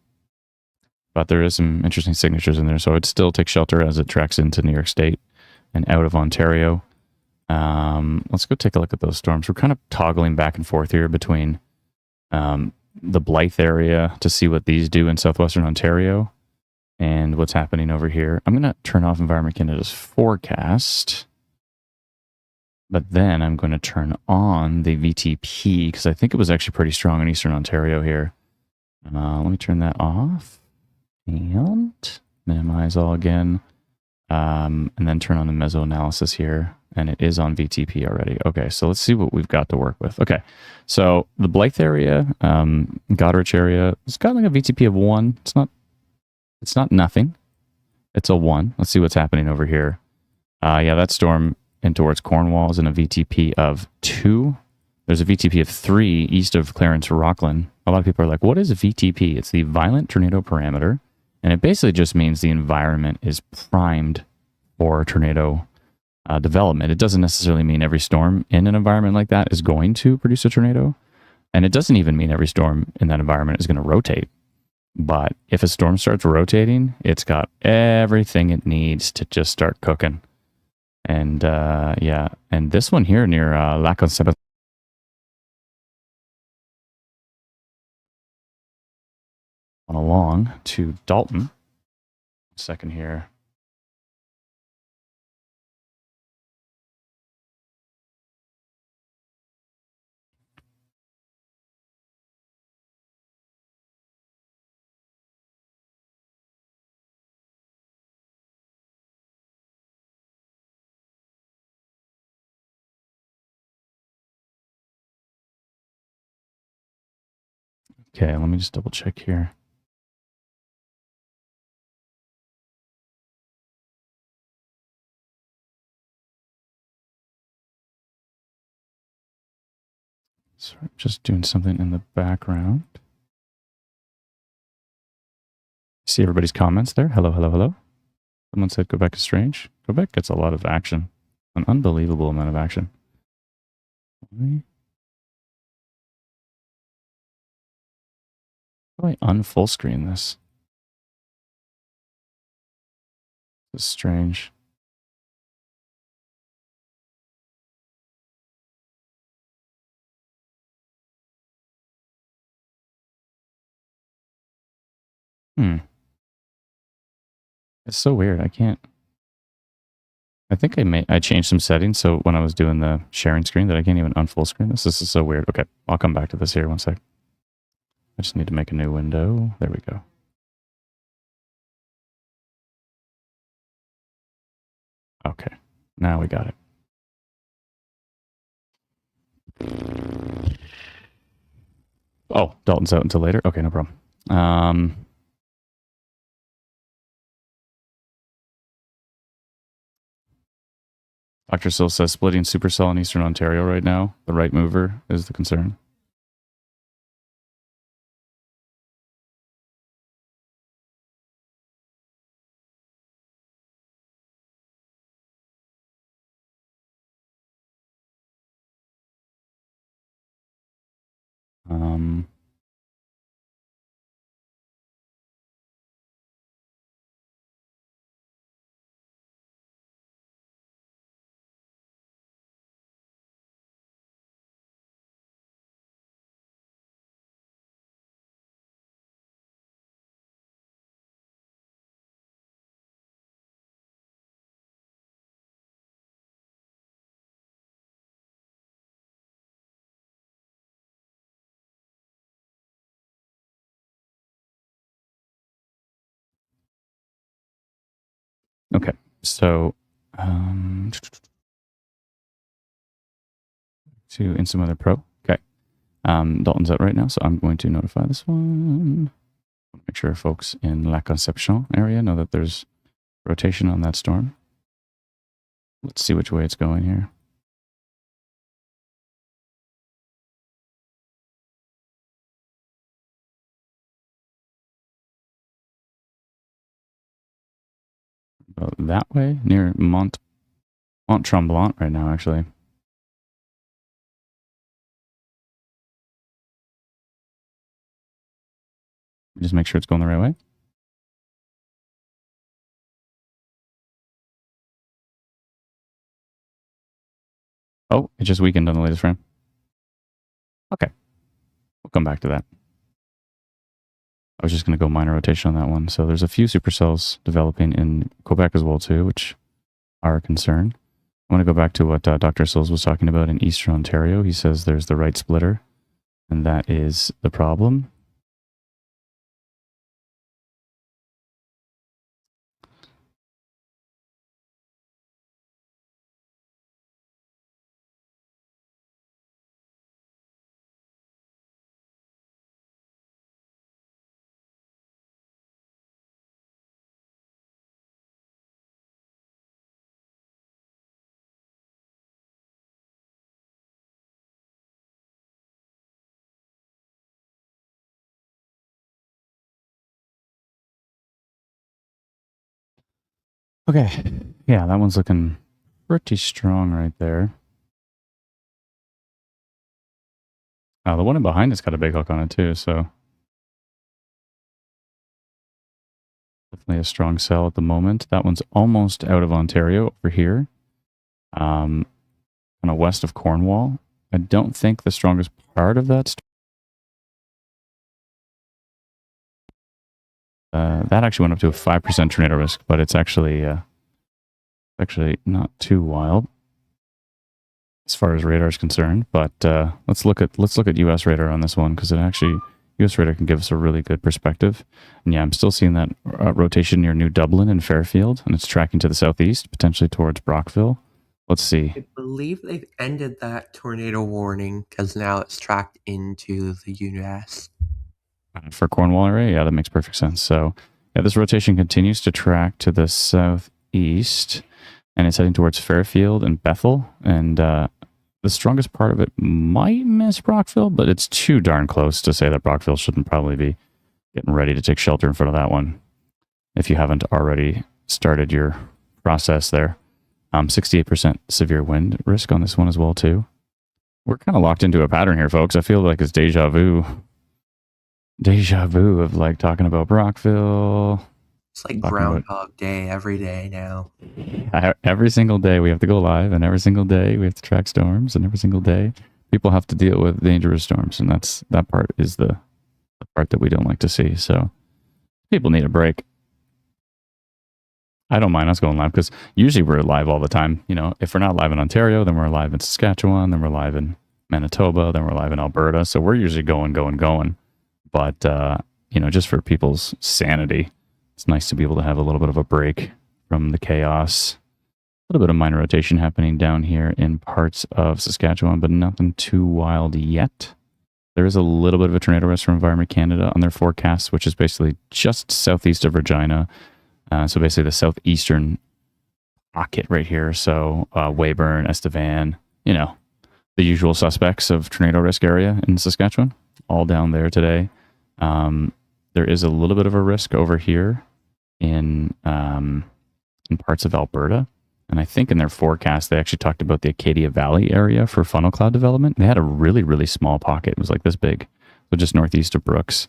But there is some interesting signatures in there, so I'd still take shelter as it tracks into New York State and out of Ontario. Let's go take a look at those storms. We're kind of toggling back and forth here between the Blythe area to see what these do in southwestern Ontario and what's happening over here. I'm going to turn off Environment Canada's forecast, but then I'm going to turn on the VTP because I think it was actually pretty strong in eastern Ontario here. Let me turn that off and minimize all again, and then turn on the meso analysis here. And it is on VTP already. Okay, so let's see what we've got to work with. Okay, so the Blythe area, Goderich area, it's got like a VTP of 1. It's not nothing. It's a 1. Let's see what's happening over here. Yeah, that storm in towards Cornwall is in a VTP of 2. There's a VTP of 3 east of Clarence Rockland. A lot of people are like, what is a VTP? It's the Violent Tornado Parameter, and it basically just means the environment is primed for tornado development. It doesn't necessarily mean every storm in an environment like that is going to produce a tornado. And it doesn't even mean every storm in that environment is going to rotate. But if a storm starts rotating, it's got everything it needs to just start cooking. And yeah, and this one here near La Concepcion along to Dalton. Second here. Okay, let me just double check here. Sorry, just doing something in the background. See everybody's comments there. Hello, hello, hello. Someone said Quebec is strange. Quebec gets a lot of action. An unbelievable amount of action. How do I unfull screen this? This is strange. It's so weird. I can't. I think I changed some settings so when I was doing the sharing screen that I can't even unfull screen this. This is so weird. Okay, I'll come back to this here one sec. I just need to make a new window. There we go. Okay, now we got it. Oh, Dalton's out until later. Okay, no problem. Dr. Sill says splitting Supercell in Eastern Ontario right now, the right mover is the concern. Okay, so to Instant Weather Pro. Okay, Dalton's out right now, so I'm going to notify this one. Make sure folks in La Concepcion area know that there's rotation on that storm. Let's see which way it's going here. About that way, near Mont Tremblant right now, actually. Just make sure it's going the right way. Oh, it just weakened on the latest frame. Okay. We'll come back to that. I was just going to go minor rotation on that one. So there's a few supercells developing in Quebec as well, too, which are a concern. I want to go back to what Dr. Sills was talking about in Eastern Ontario. He says there's the right splitter, and that is the problem. Okay. Yeah, that one's looking pretty strong right there. The one in behind has got a big hook on it too, so Definitely a strong sell at the moment. That one's almost out of Ontario over here. Kind of west of Cornwall. I don't think the strongest part of that that actually went up to a 5% tornado risk, but it's actually not too wild as far as radar is concerned. But let's look at US radar on this one, because it actually US radar can give us a really good perspective. And yeah, I'm still seeing that rotation near New Dublin and Fairfield, and it's tracking to the southeast, potentially towards Brockville. Let's see. I believe they've ended that tornado warning because now it's tracked into the US. For Cornwall area, yeah, that makes perfect sense. So yeah, this rotation continues to track to the southeast, and it's heading towards Fairfield and Bethel. And the strongest part of it might miss Brockville, but it's too darn close to say that Brockville shouldn't probably be getting ready to take shelter in front of that one, if you haven't already started your process there. 68% severe wind risk on this one as well, too. We're kind of locked into a pattern here, folks. I feel like it's deja vu of like talking about Brockville. It's like Groundhog Day every day now. Every single day we have to go live, and every single day we have to track storms, and every single day people have to deal with dangerous storms, and that part is the part that we don't like to see. So people need a break. I don't mind us going live, because usually we're live all the time. You know, if we're not live in Ontario, then we're live in Saskatchewan, then we're live in Manitoba, then we're live in Alberta. So we're usually going. But, you know, just for people's sanity, it's nice to be able to have a little bit of a break from the chaos. A little bit of minor rotation happening down here in parts of Saskatchewan, but nothing too wild yet. There is a little bit of a tornado risk from Environment Canada on their forecast, which is basically just southeast of Regina. So basically the southeastern pocket right here. So Weyburn, Estevan, you know, the usual suspects of tornado risk area in Saskatchewan, all down there today. There is a little bit of a risk over here in parts of Alberta. And I think in their forecast, they actually talked about the Acadia Valley area for funnel cloud development. They had a really, really small pocket. It was like this big. So just northeast of Brooks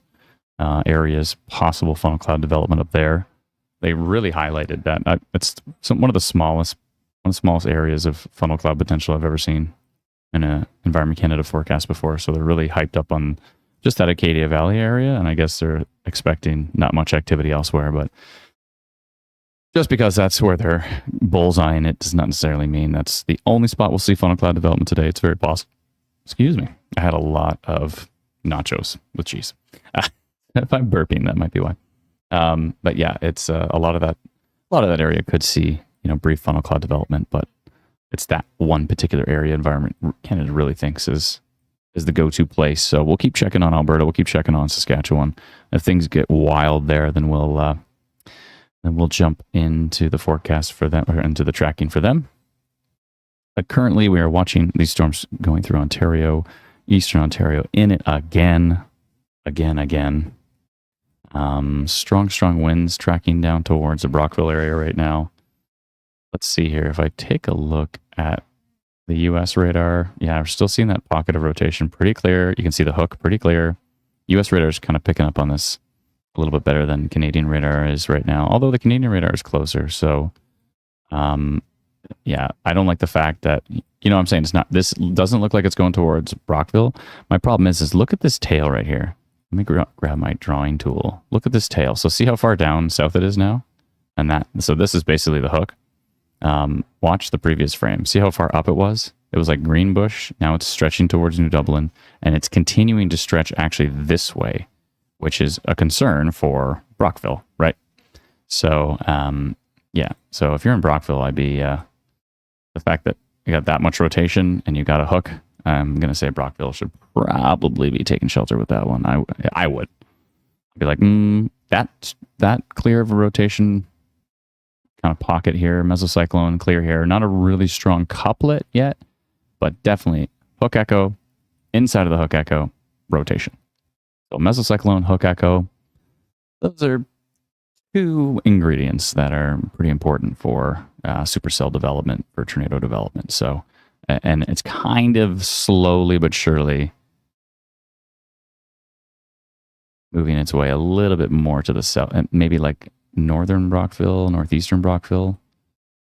areas, possible funnel cloud development up there. They really highlighted that. It's one of the smallest areas of funnel cloud potential I've ever seen in a Environment Canada forecast before. So they're really hyped up on just that Acadia Valley area, and I guess they're expecting not much activity elsewhere. But just because that's where they're bullseyeing it does not necessarily mean that's the only spot we'll see funnel cloud development today. It's very possible. Excuse me. I had a lot of nachos with cheese. If I'm burping, that might be why. But yeah, it's a lot of that area could see, you know, brief funnel cloud development, but it's that one particular area Environment Canada really thinks is the go-to place. So we'll keep checking on Alberta. We'll keep checking on Saskatchewan. If things get wild there, then we'll jump into the forecast for them, or into the tracking for them. But currently, we are watching these storms going through Ontario, Eastern Ontario, in it again. Strong winds tracking down towards the Brockville area right now. Let's see here. If I take a look at the US radar, yeah, we're still seeing that pocket of rotation pretty clear. You can see the hook pretty clear. US radar is kind of picking up on this a little bit better than Canadian radar is right now, although the Canadian radar is closer. So, yeah, I don't like the fact that, you know what I'm saying, this doesn't look like it's going towards Brockville. My problem is look at this tail right here. Let me grab my drawing tool. Look at this tail. So see how far down south it is now? So this is basically the hook. Watch the previous frame. See how far up it was? It was like Greenbush. Now it's stretching towards New Dublin, and it's continuing to stretch actually this way, which is a concern for Brockville, right? So, yeah. So if you're in Brockville, I'd be, the fact that you got that much rotation and you got a hook, I'm going to say Brockville should probably be taking shelter with that one. I would. I'd be like, that clear of a rotation kind of pocket here, mesocyclone clear here. Not a really strong couplet yet, but definitely hook echo, inside of the hook echo, rotation. So mesocyclone, hook echo, those are two ingredients that are pretty important for supercell development, for tornado development. So, and it's kind of slowly but surely moving its way a little bit more to the south, and maybe like northern Brockville, northeastern Brockville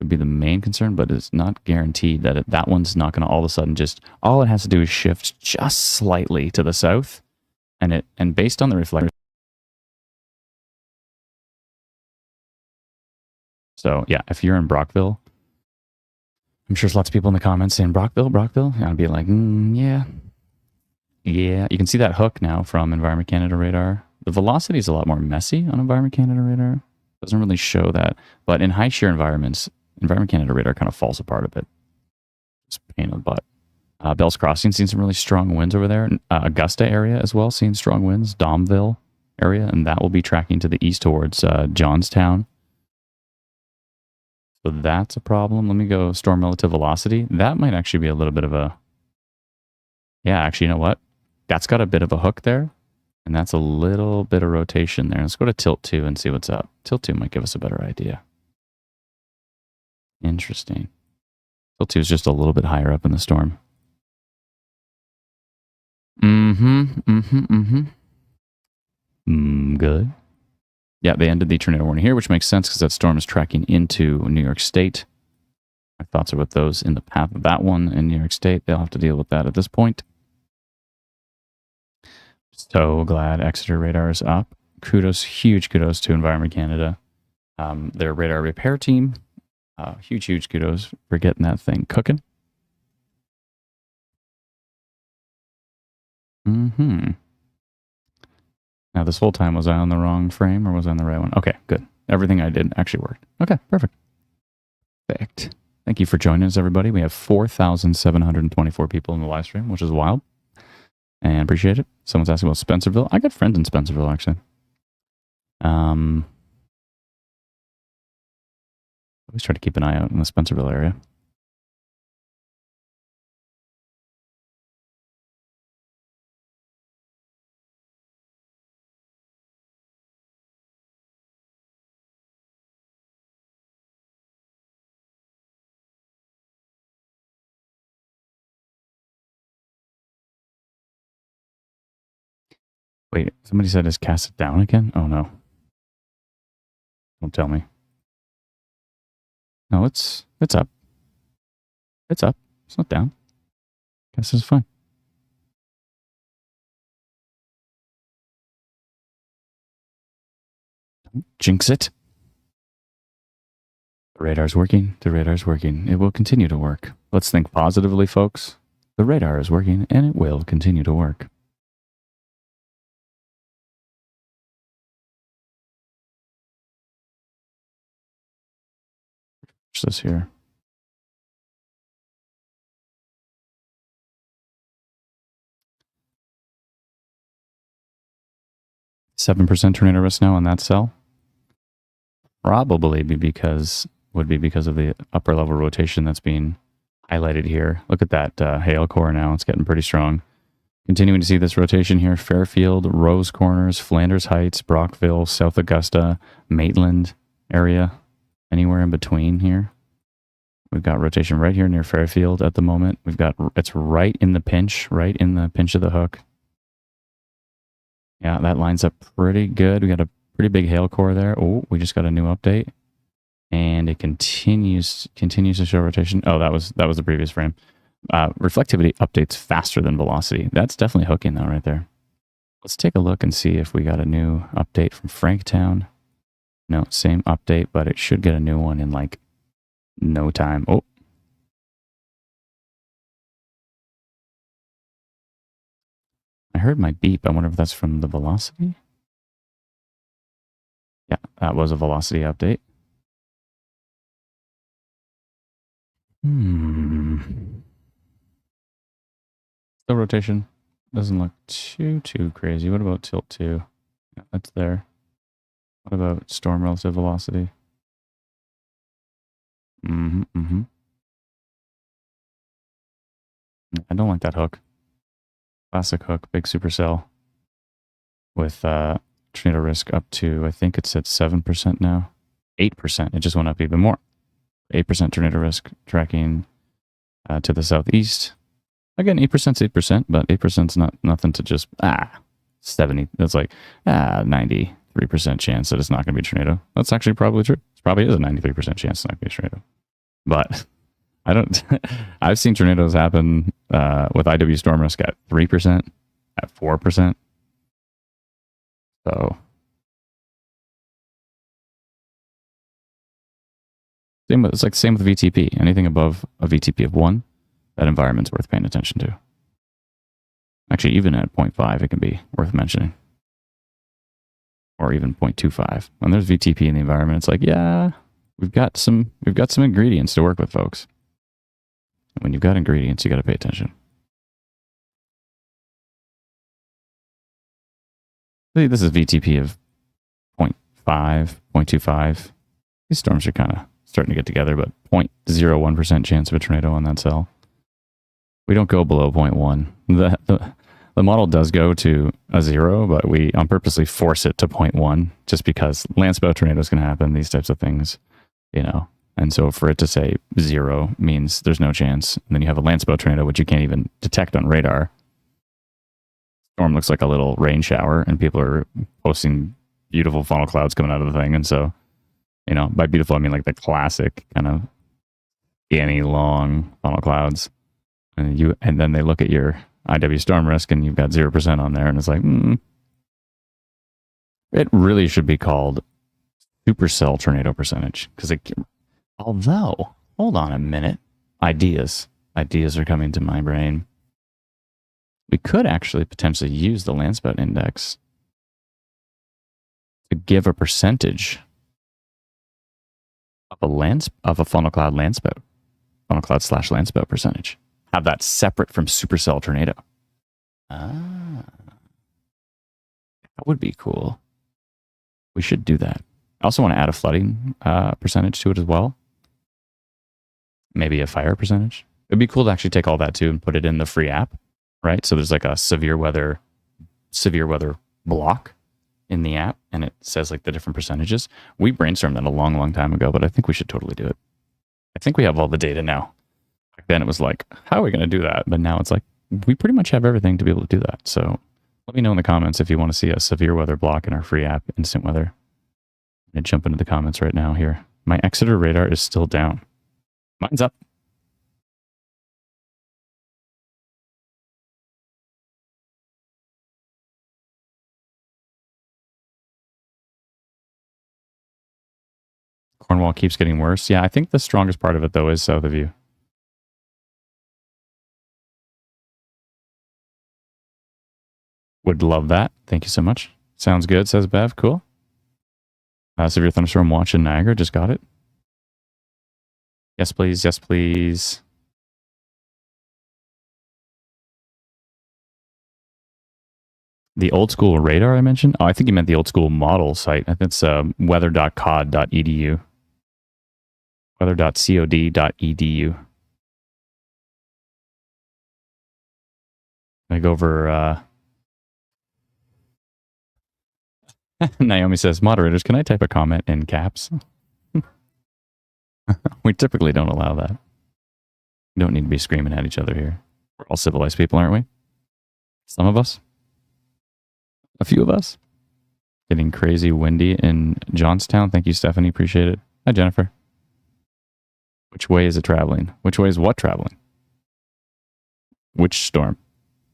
would be the main concern, but it's not guaranteed that that one's not going to all of a sudden just, all it has to do is shift just slightly to the south, and based on the reflectors. So yeah, if you're in Brockville, I'm sure there's lots of people in the comments saying Brockville. I'd be like, yeah. You can see that hook now from Environment Canada radar. The velocity is a lot more messy on Environment Canada radar. Doesn't really show that, but in high shear environments, Environment Canada radar kind of falls apart a bit. Just a pain in the butt. Bell's Crossing, seen some really strong winds over there. Augusta area as well, seeing strong winds. Domville area, and that will be tracking to the east towards Johnstown. So that's a problem. Let me go storm relative velocity. That might actually be a little bit of a... Yeah, actually, you know what? That's got a bit of a hook there, and that's a little bit of rotation there. Let's go to tilt 2 and see what's up. Tilt 2 might give us a better idea. Interesting. Tilt 2 is just a little bit higher up in the storm. Good. Yeah, they ended the tornado warning here, which makes sense because that storm is tracking into New York State. My thoughts are with those in the path of that one in New York State. They'll have to deal with that at this point. So glad Exeter radar is up. Kudos, huge kudos to Environment Canada. Their radar repair team. Huge kudos for getting that thing cooking. Now, this whole time, was I on the wrong frame or was I on the right one? Okay, good. Everything I did actually worked. Okay, perfect. Perfect. Thank you for joining us, everybody. We have 4,724 people in the live stream, which is wild. And appreciate it. Someone's asking about Spencerville. I got friends in Spencerville, actually. Always try to keep an eye out in the Spencerville area. Wait, somebody said, is cast it down again? Oh, no. Don't tell me. No, it's up. It's up. It's not down. Cast is fine. Don't jinx it. The radar's working. The radar's working. It will continue to work. Let's think positively, folks. The radar is working, and it will continue to work. This here. %7 tornado risk now on that cell. Probably would be because of the upper level rotation that's being highlighted here. Look at that hail core now. It's getting pretty strong. Continuing to see this rotation here. Fairfield, Rose Corners, Flanders Heights, Brockville, South Augusta, Maitland area. Anywhere in between here. We've got rotation right here near Fairfield at the moment. It's right in the pinch of the hook. Yeah, that lines up pretty good. We got a pretty big hail core there. Oh, we just got a new update. And it continues to show rotation. Oh, that was the previous frame. Reflectivity updates faster than velocity. That's definitely hooking though right there. Let's take a look and see if we got a new update from Franktown. No, same update, but it should get a new one in like no time. Oh. I heard my beep. I wonder if that's from the velocity. Yeah, that was a velocity update. The rotation doesn't look too crazy. What about tilt 2? Yeah, that's there. What about storm relative velocity? I don't like that hook. Classic hook, big supercell with tornado risk up to, I think it's at 7% now. 8%. It just went up even more. 8% tornado risk tracking to the southeast. Again, 8% is 8%, but 8% is not nothing to just 70. That's like 93%, 93% chance that it's not going to be a tornado. That's actually probably true. It probably is a 93% chance it's not going to be a tornado. But I don't, I've seen tornadoes happen with IW storm risk at 3%, at 4%. So it's like same with VTP. Anything above a VTP of 1, that environment's worth paying attention to. Actually, even at 0.5, it can be worth mentioning. Or even 0.25. When there's VTP in the environment, it's like, yeah, we've got some ingredients to work with, folks. And when you've got ingredients, you got to pay attention. See, this is VTP of 0.5, 0.25. These storms are kind of starting to get together, but 0.01% chance of a tornado on that cell. We don't go below 0.1. The model does go to a 0, but we purposely force it to 0.1 just because landspell tornadoes can happen, these types of things, you know. And so for it to say 0 means there's no chance. And then you have a landspell tornado, which you can't even detect on radar. Storm looks like a little rain shower, and people are posting beautiful funnel clouds coming out of the thing. And so, you know, by beautiful, I mean like the classic kind of skinny, long funnel clouds. And then they look at your IW storm risk and you've got 0% on there, and it's like, it really should be called supercell tornado percentage. Although, hold on a minute, ideas are coming to my brain. We could actually potentially use the Landspout index to give a percentage of a funnel cloud landspout, funnel cloud / landspout percentage. Have that separate from supercell tornado. That would be cool. We should do that. I also want to add a flooding percentage to it as well. Maybe a fire percentage. It'd be cool to actually take all that too and put it in the free app, right? So there's like a severe weather block in the app, and it says like the different percentages. We brainstormed that a long, long time ago, but I think we should totally do it. I think we have all the data now. Back then it was like, how are we going to do that? But now it's like, we pretty much have everything to be able to do that. So let me know in the comments if you want to see a severe weather block in our free app, Instant Weather. I'm going to jump into the comments right now here. My Exeter radar is still down. Mine's up. Cornwall keeps getting worse. Yeah, I think the strongest part of it, though, is south of you. Would love that. Thank you so much. Sounds good, says Bev. Cool. Severe thunderstorm watch in Niagara. Just got it. Yes, please. Yes, please. The old school radar I mentioned? Oh, I think you meant the old school model site. I think it's weather.cod.edu. Weather.cod.edu. I go over... Naomi says, moderators, can I type a comment in caps? We typically don't allow that. We don't need to be screaming at each other here. We're all civilized people, aren't we? Some of us. A few of us. Getting crazy windy in Johnstown. Thank you, Stephanie. Appreciate it. Hi, Jennifer. Which way is it traveling? Which way is what traveling? Which storm?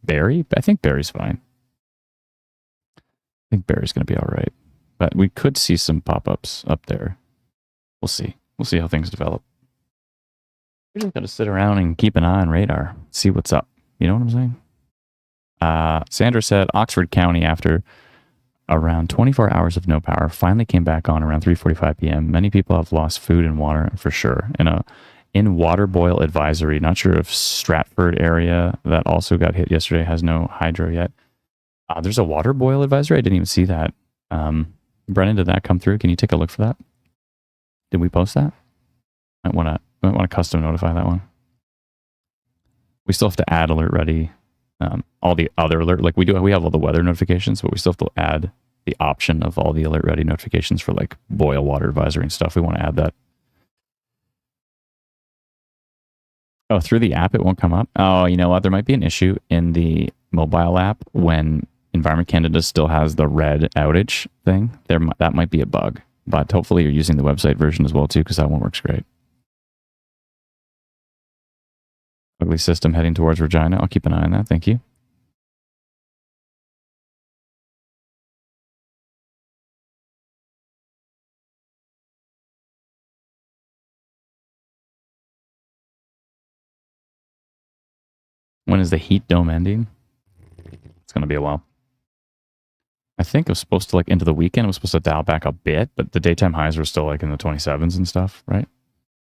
Barry? I think Barry's fine. I think Barry's going to be all right. But we could see some pop-ups up there. We'll see. We'll see how things develop. We just got to sit around and keep an eye on radar. See what's up. You know what I'm saying? Sandra said Oxford County, after around 24 hours of no power, finally came back on around 3:45 p.m. Many people have lost food and water for sure. In water boil advisory, not sure if Stratford area that also got hit yesterday has no hydro yet. There's a water boil advisory. I didn't even see that. Brennan, did that come through? Can you take a look for that? Did we post that? Might want to custom notify that one. We still have to add alert ready. All the other alert, like we have all the weather notifications, but we still have to add the option of all the alert ready notifications for like boil water advisory and stuff. We want to add that. Oh, through the app, it won't come up. Oh, you know what? There might be an issue in the mobile app when Environment Canada still has the red outage thing. That might be a bug, but hopefully you're using the website version as well too, because that one works great. Ugly system heading towards Regina. I'll keep an eye on that. Thank you. When is the heat dome ending? It's going to be a while. I think it was supposed to, like, into the weekend, it was supposed to dial back a bit, but the daytime highs were still, like, in the 27s and stuff, right?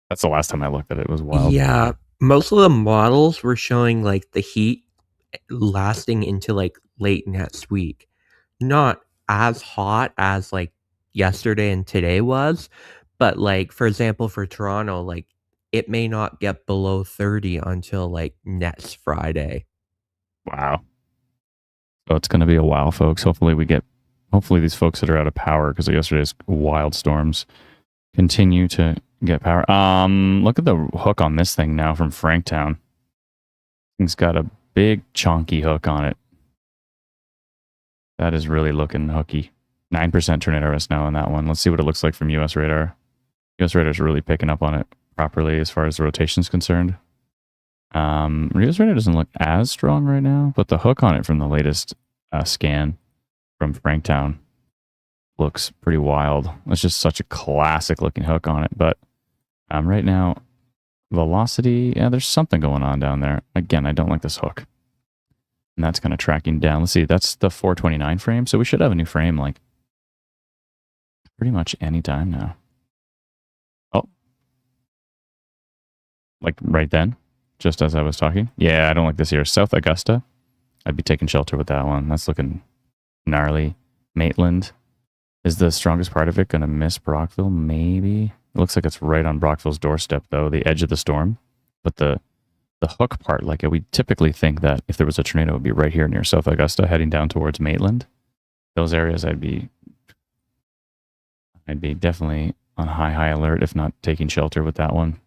That's the last time I looked at it. It was wild. Yeah, most of the models were showing, like, the heat lasting into, like, late next week. Not as hot as, like, yesterday and today was, but, like, for example, for Toronto, like, it may not get below 30 until, like, next Friday. Wow. So it's going to be a while, folks. Hopefully these folks that are out of power because of yesterday's wild storms continue to get power. Look at the hook on this thing now from Franktown. It's got a big chonky hook on it. That is really looking hooky. 9% tornado risk now on that one. Let's see what it looks like from US radar. US radar is really picking up on it properly as far as the rotation is concerned. US radar doesn't look as strong right now, but the hook on it from the latest scan from Franktown looks pretty wild. It's just such a classic looking hook on it. But right now, velocity, yeah, there's something going on down there. Again, I don't like this hook. And that's kind of tracking down. Let's see, that's the 429 frame. So we should have a new frame like pretty much any time now. Oh. Like right then, just as I was talking. Yeah, I don't like this here. South Augusta. I'd be taking shelter with that one. That's looking gnarly. Maitland. Is the strongest part of it going to miss Brockville? Maybe. It looks like it's right on Brockville's doorstep, though, the edge of the storm. But the hook part, like we typically think that if there was a tornado, it would be right here near South Augusta, heading down towards Maitland. Those areas, I'd be definitely on high alert, if not taking shelter with that one.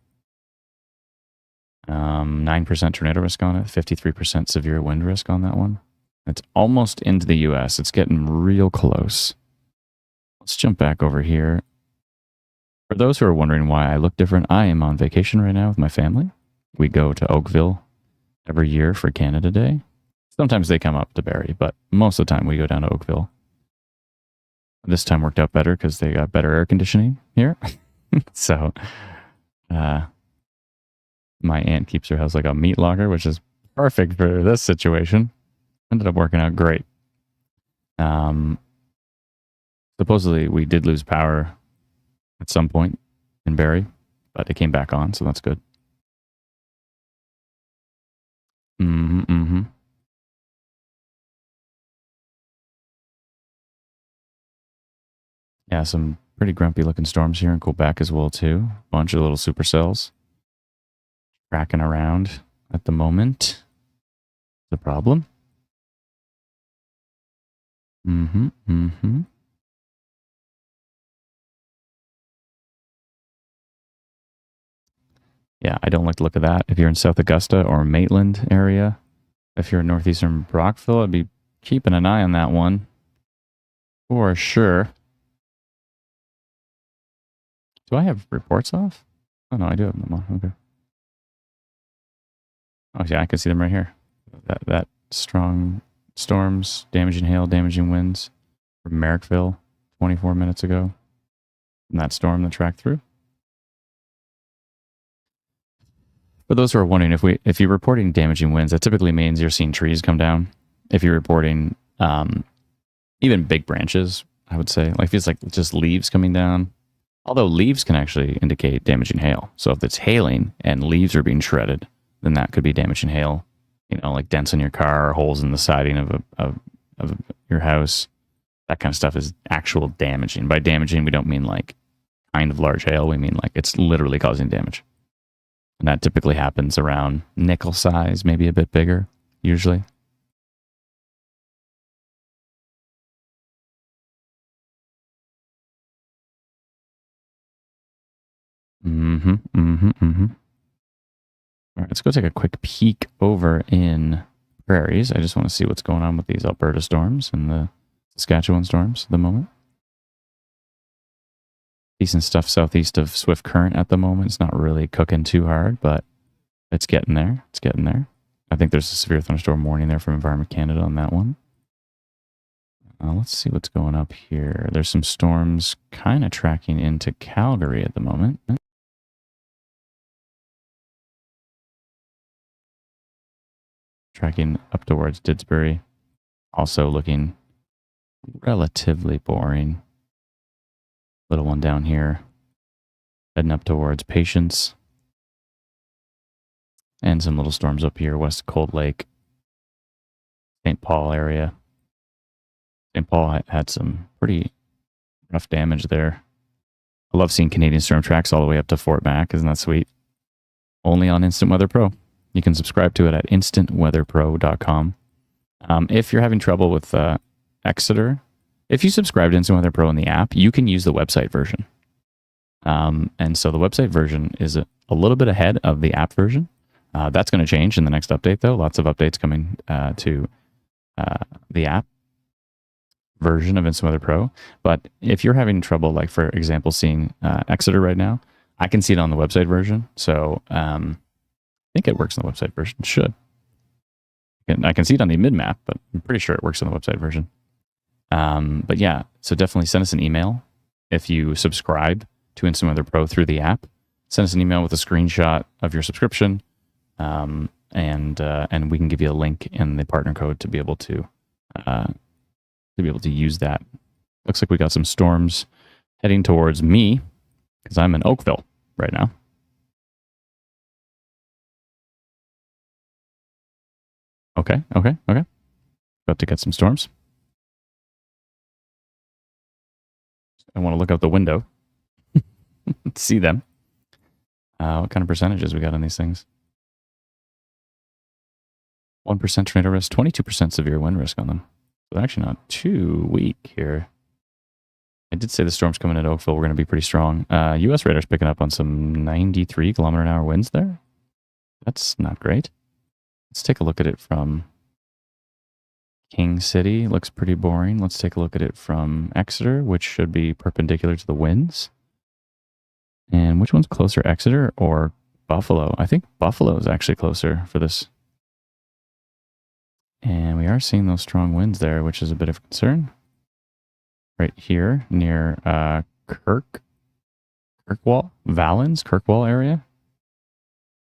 9% tornado risk on it, 53% severe wind risk on that one. It's almost into the U.S. It's getting real close. Let's jump back over here. For those who are wondering why I look different, I am on vacation right now with my family. We go to Oakville every year for Canada Day. Sometimes they come up to Barrie, but most of the time we go down to Oakville. This time worked out better because they got better air conditioning here. So, my aunt keeps her house like a meat locker, which is perfect for this situation. Ended up working out great. Supposedly we did lose power at some point in Barrie, but it came back on, so that's good. Yeah, some pretty grumpy looking storms here in Quebec as well too. Bunch of little supercells cracking around at the moment. The problem. Yeah, I don't like the look of that. If you're in South Augusta or Maitland area, if you're in northeastern Brockville, I'd be keeping an eye on that one for sure. Do I have reports off? Oh no, I do have them on. Okay. Oh yeah, I can see them right here. That strong storms, damaging hail, damaging winds from Merrickville 24 minutes ago. And that storm that tracked through. For those who are wondering, if you're reporting damaging winds, that typically means you're seeing trees come down. If you're reporting even big branches, I would say, like if it's like just leaves coming down, although leaves can actually indicate damaging hail. So if it's hailing and leaves are being shredded, then that could be damaging hail. You know, like dents in your car, or holes in the siding of your house. That kind of stuff is actual damaging. By damaging, we don't mean like kind of large hail. We mean like it's literally causing damage. And that typically happens around nickel size, maybe a bit bigger, usually. All right, let's go take a quick peek over in prairies. I just want to see what's going on with these Alberta storms and the Saskatchewan storms at the moment. Decent stuff southeast of Swift Current at the moment. It's not really cooking too hard, but it's getting there. It's getting there. I think there's a severe thunderstorm warning there from Environment Canada on that one. Let's see what's going up here. There's some storms kind of tracking into Calgary at the moment. Tracking up towards Didsbury. Also looking relatively boring. Little one down here. Heading up towards Patience. And some little storms up here west of Cold Lake. St. Paul area. St. Paul had some pretty rough damage there. I love seeing Canadian storm tracks all the way up to Fort Mac. Isn't that sweet? Only on Instant Weather Pro. You can subscribe to it at instantweatherpro.com. If you're having trouble with Exeter, if you subscribe to Instant Weather Pro in the app, you can use the website version. And so the website version is a little bit ahead of the app version. That's going to change in the next update, though. Lots of updates coming to the app version of Instant Weather Pro. But if you're having trouble, like for example, seeing Exeter right now, I can see it on the website version. So I think it works on the website version. It should. I can see it on the mid-map, but I'm pretty sure it works on the website version. But yeah, so definitely send us an email if you subscribe to Instant Weather Pro through the app. Send us an email with a screenshot of your subscription, and we can give you a link in the partner code to be able to use that. Looks like we got some storms heading towards me because I'm in Oakville right now. Okay. About to get some storms. I want to look out the window, see them. What kind of percentages we got on these things? 1% tornado risk, 22% severe wind risk on them. So they're actually not too weak here. I did say the storms coming into Oakville were going to be pretty strong. U.S. radar's picking up on some 93 kilometer an hour winds there. That's not great. Let's take a look at it from King City. Looks pretty boring. Let's take a look at it from Exeter, which should be perpendicular to the winds. And which one's closer, Exeter or Buffalo? I think Buffalo is actually closer for this. And we are seeing those strong winds there, which is a bit of concern. Right here near Kirkwall area.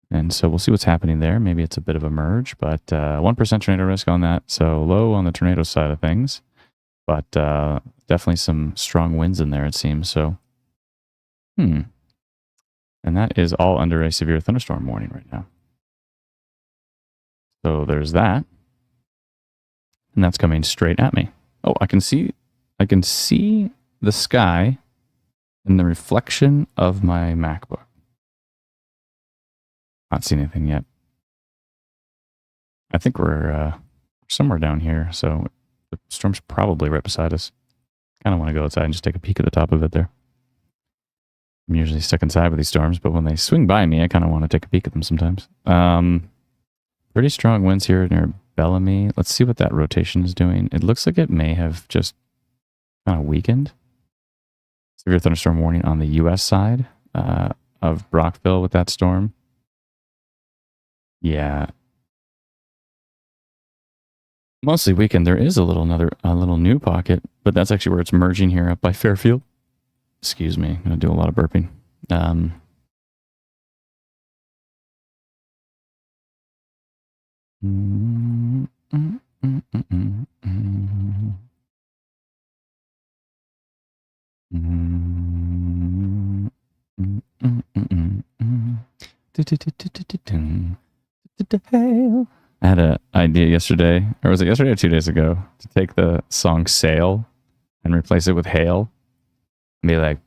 And so we'll see what's happening there. Maybe it's a bit of a merge, but 1% tornado risk on that. So low on the tornado side of things, but definitely some strong winds in there, it seems. So, and that is all under a severe thunderstorm warning right now. So there's that. And that's coming straight at me. Oh, I can see the sky in the reflection of my MacBook. Not seen anything yet. I think we're somewhere down here, so the storm's probably right beside us. Kind of want to go outside and just take a peek at the top of it there. I'm usually stuck inside with these storms, but when they swing by me, I kind of want to take a peek at them sometimes. Pretty strong winds here near Bellamy. Let's see what that rotation is doing. It looks like it may have just kind of weakened. Severe thunderstorm warning on the U.S. side of Brockville with that storm. Yeah. Mostly weakened. There is a little new pocket, but that's actually where it's merging here up by Fairfield. Excuse me. I'm going to do a lot of burping. I had an idea yesterday, or was it yesterday or 2 days ago, to take the song Sail and replace it with Hail and be like,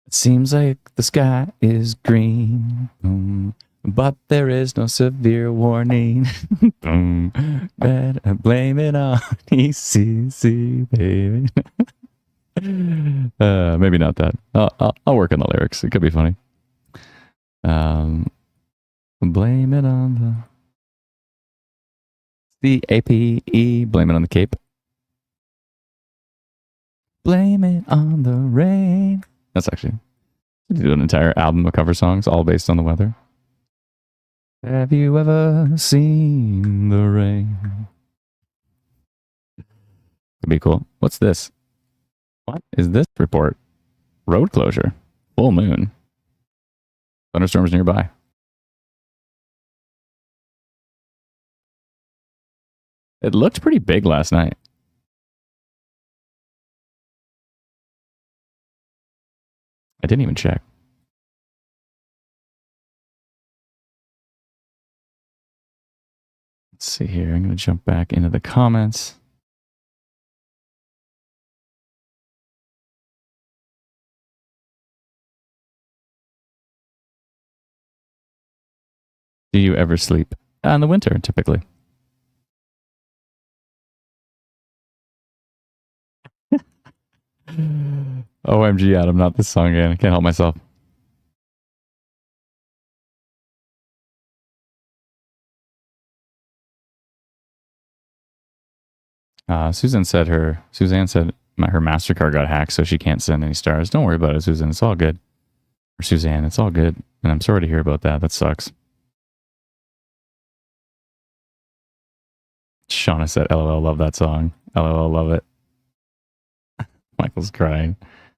it seems like the sky is green, but there is no severe warning. Better blame it on ECC, baby. Maybe not that. I'll work on the lyrics. It could be funny. Blame it on The APE, blame it on the Cape. Blame it on the rain. That's actually, we do an entire album of cover songs, all based on the weather. Have you ever seen the rain? Could be cool. What's this? What is this report? Road closure. Full moon. Thunderstorms nearby. It looked pretty big last night. I didn't even check. Let's see here. I'm going to jump back into the comments. Do you ever sleep? In the winter, typically. OMG, Adam, not this song again. I can't help myself. Suzanne said her MasterCard got hacked, so she can't send any stars. Don't worry about it, Susan. It's all good. Or Suzanne, it's all good. And I'm sorry to hear about that. That sucks. Shauna said, LOL, love that song. LOL, love it. Michael's crying.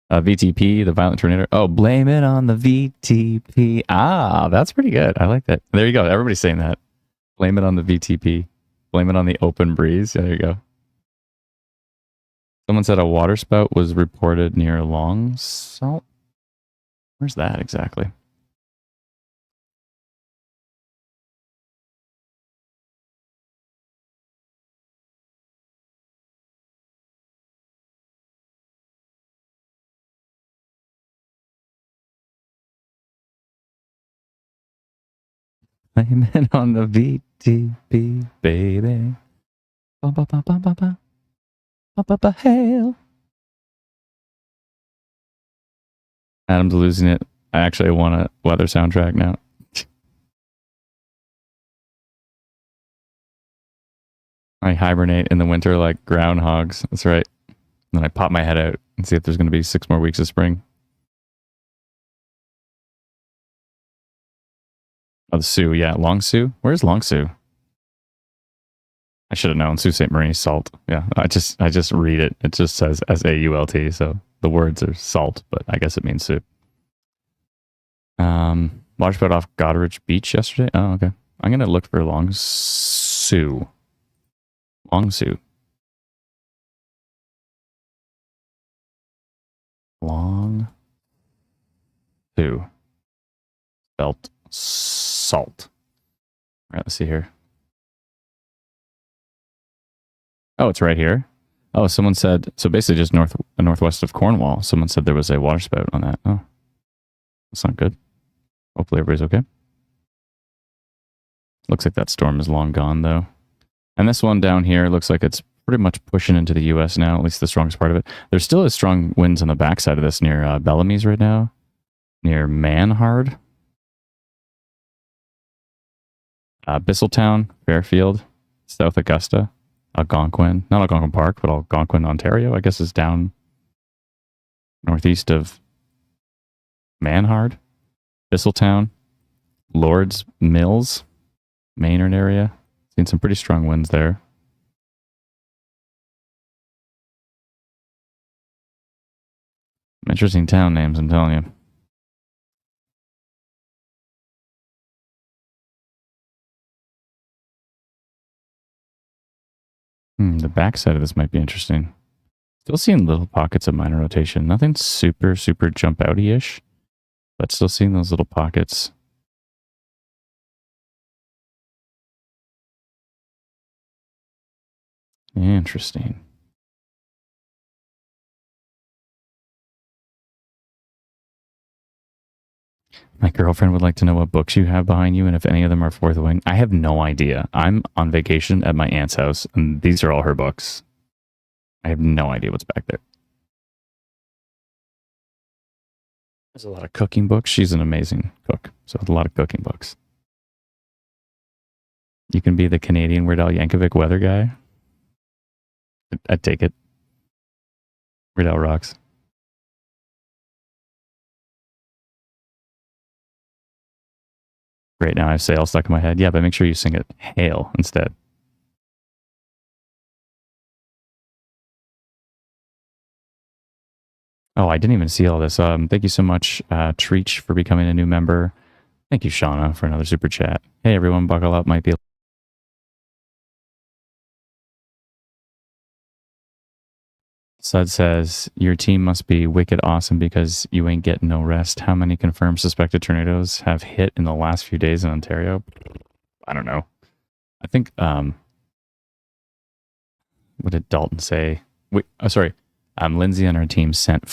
VTP, the violent tornado. Oh, blame it on the VTP. Ah, that's pretty good. I like that. There you go. Everybody's saying that. Blame it on the VTP. Blame it on the open breeze. Yeah, there you go. Someone said a water spout was reported near Long Salt. Where's that exactly? Blame it on the VTP, baby. Ba ba ba ba ba ba. Ba ba ba hail. Adam's losing it. I actually want a weather soundtrack now. I hibernate in the winter like groundhogs. That's right. Then I pop my head out and see if there's going to be 6 more weeks of spring. Oh, the Sioux. Yeah, Long Sioux. Where's Long Sioux? I should have known. Sault Ste. Marie, salt. Yeah, I just read it. It just says SAULT. So the words are salt, but I guess it means Sioux. Waterspout off Goderich Beach yesterday. Oh, okay. I'm going to look for Long Sioux. Long Sioux. Long Sioux. Spelt salt. All right, let's see here. Oh, it's right here. Oh, someone said, so basically just northwest of Cornwall, someone said there was a waterspout on that. Oh, that's not good. Hopefully everybody's okay. Looks like that storm is long gone, though. And this one down here looks like it's pretty much pushing into the U.S. now, at least the strongest part of it. There still is strong winds on the backside of this near Bellamy's right now, near Manhard, Bisseltown, Fairfield, South Augusta, Algonquin. Not Algonquin Park, but Algonquin, Ontario, I guess is down northeast of Manhard, Bisseltown, Lord's Mills, Maynard area. Seen some pretty strong winds there. Interesting town names, I'm telling you. The backside of this might be interesting. Still seeing little pockets of minor rotation. Nothing super, super jump outy-ish, but still seeing those little pockets. Interesting. My girlfriend would like to know what books you have behind you and if any of them are Fourth Wing. I have no idea. I'm on vacation at my aunt's house, and these are all her books. I have no idea what's back there. There's a lot of cooking books. She's an amazing cook, so a lot of cooking books. You can be the Canadian Weird Al Yankovic weather guy. I'd take it. Weird Al rocks. Great, now I have Sail stuck in my head. Yeah, but make sure you sing it Hail instead. Oh, I didn't even see all this. Thank you so much, Treach, for becoming a new member. Thank you, Shauna, for another super chat. Hey, everyone, buckle up. Might be. Sud says, your team must be wicked awesome because you ain't getting no rest. How many confirmed suspected tornadoes have hit in the last few days in Ontario? I don't know. I think, what did Dalton say? Wait, sorry. Lindsay and her team sent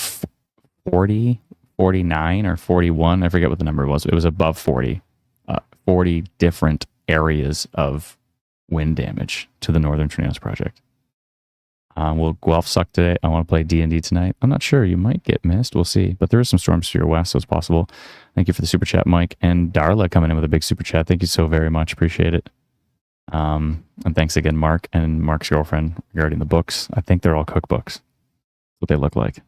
40, 49, or 41. I forget what the number was. It was above 40. 40 different areas of wind damage to the Northern Tornadoes Project. Will Guelph suck today? I want to play D&D tonight. I'm not sure. You might get missed. We'll see. But there is some storms to your west, so it's possible. Thank you for the super chat, Mike. And Darla coming in with a big super chat. Thank you so very much. Appreciate it. And thanks again, Mark and Mark's girlfriend regarding the books. I think they're all cookbooks. What they look like.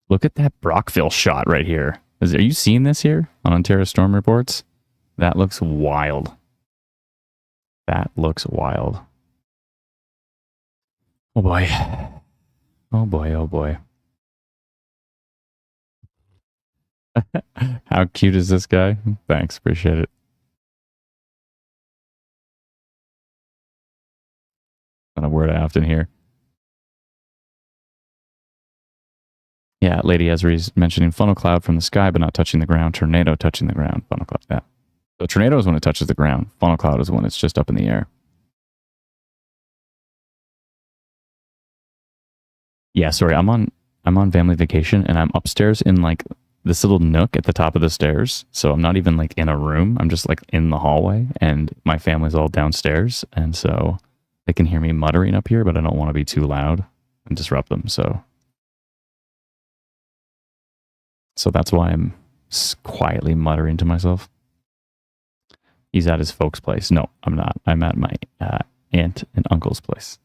Look at that Brockville shot right here. Are you seeing this here on Ontario Storm Reports? That looks wild. That looks wild. Oh boy. Oh boy, oh boy. How cute is this guy? Thanks, appreciate it. Not a word I often hear. Yeah, Lady Esri's mentioning funnel cloud from the sky, but not touching the ground. Tornado touching the ground. Funnel cloud, yeah. So tornado is when it touches the ground. Funnel cloud is when it's just up in the air. Yeah, sorry, I'm on family vacation and I'm upstairs in like this little nook at the top of the stairs. So I'm not even like in a room. I'm just like in the hallway and my family's all downstairs. And so they can hear me muttering up here, but I don't want to be too loud and disrupt them. So that's why I'm quietly muttering to myself. He's at his folks' place. No, I'm not. I'm at my aunt and uncle's place.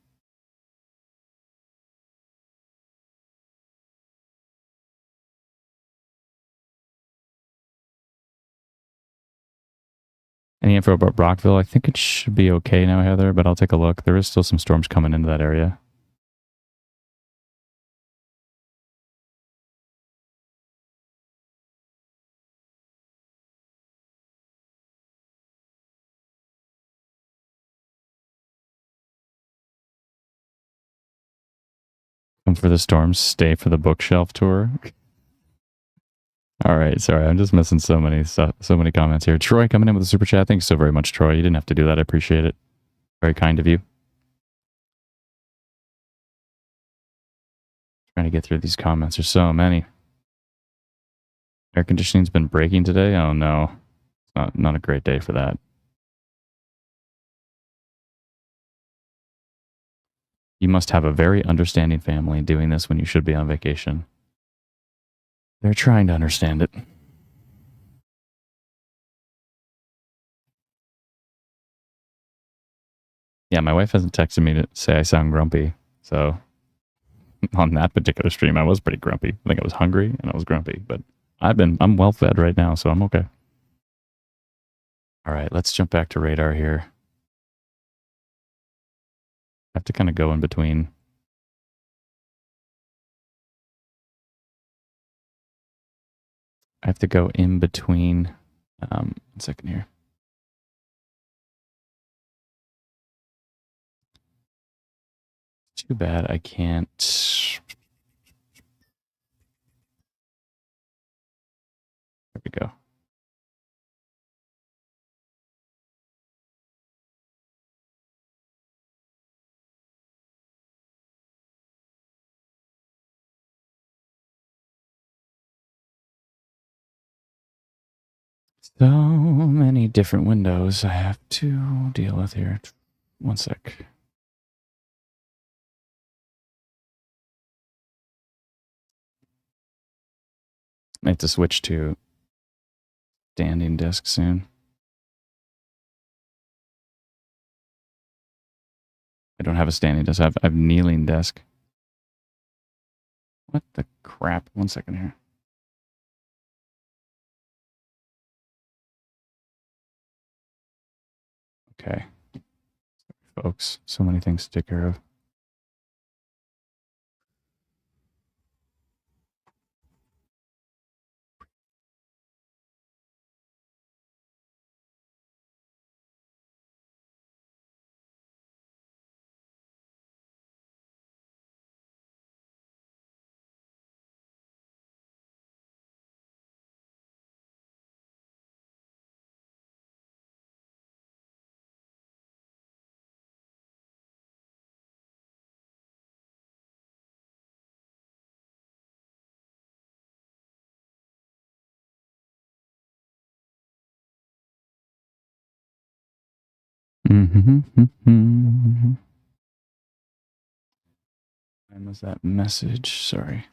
Any info about Brockville? I think it should be okay now, Heather, but I'll take a look. There is still some storms coming into that area. Come for the storms, stay for the bookshelf tour. All right, sorry, I'm just missing so many comments here. Troy coming in with a super chat. Thanks so very much, Troy. You didn't have to do that. I appreciate it. Very kind of you. Trying to get through these comments. There's so many. Air conditioning's been breaking today. Oh no, it's not a great day for that. You must have a very understanding family doing this when you should be on vacation. They're trying to understand it. Yeah, my wife hasn't texted me to say I sound grumpy. So on that particular stream, I was pretty grumpy. I think I was hungry and I was grumpy, but I'm well fed right now, so I'm okay. All right, let's jump back to radar here. I have to kind of go in between. I have to go in between. 1 second here. Too bad I can't. There we go. So many different windows I have to deal with here. 1 sec. I have to switch to standing desk soon. don't have a standing desk. I have kneeling desk. What the crap? 1 second here. Okay. Folks, so many things to take care of. When was that message? Sorry.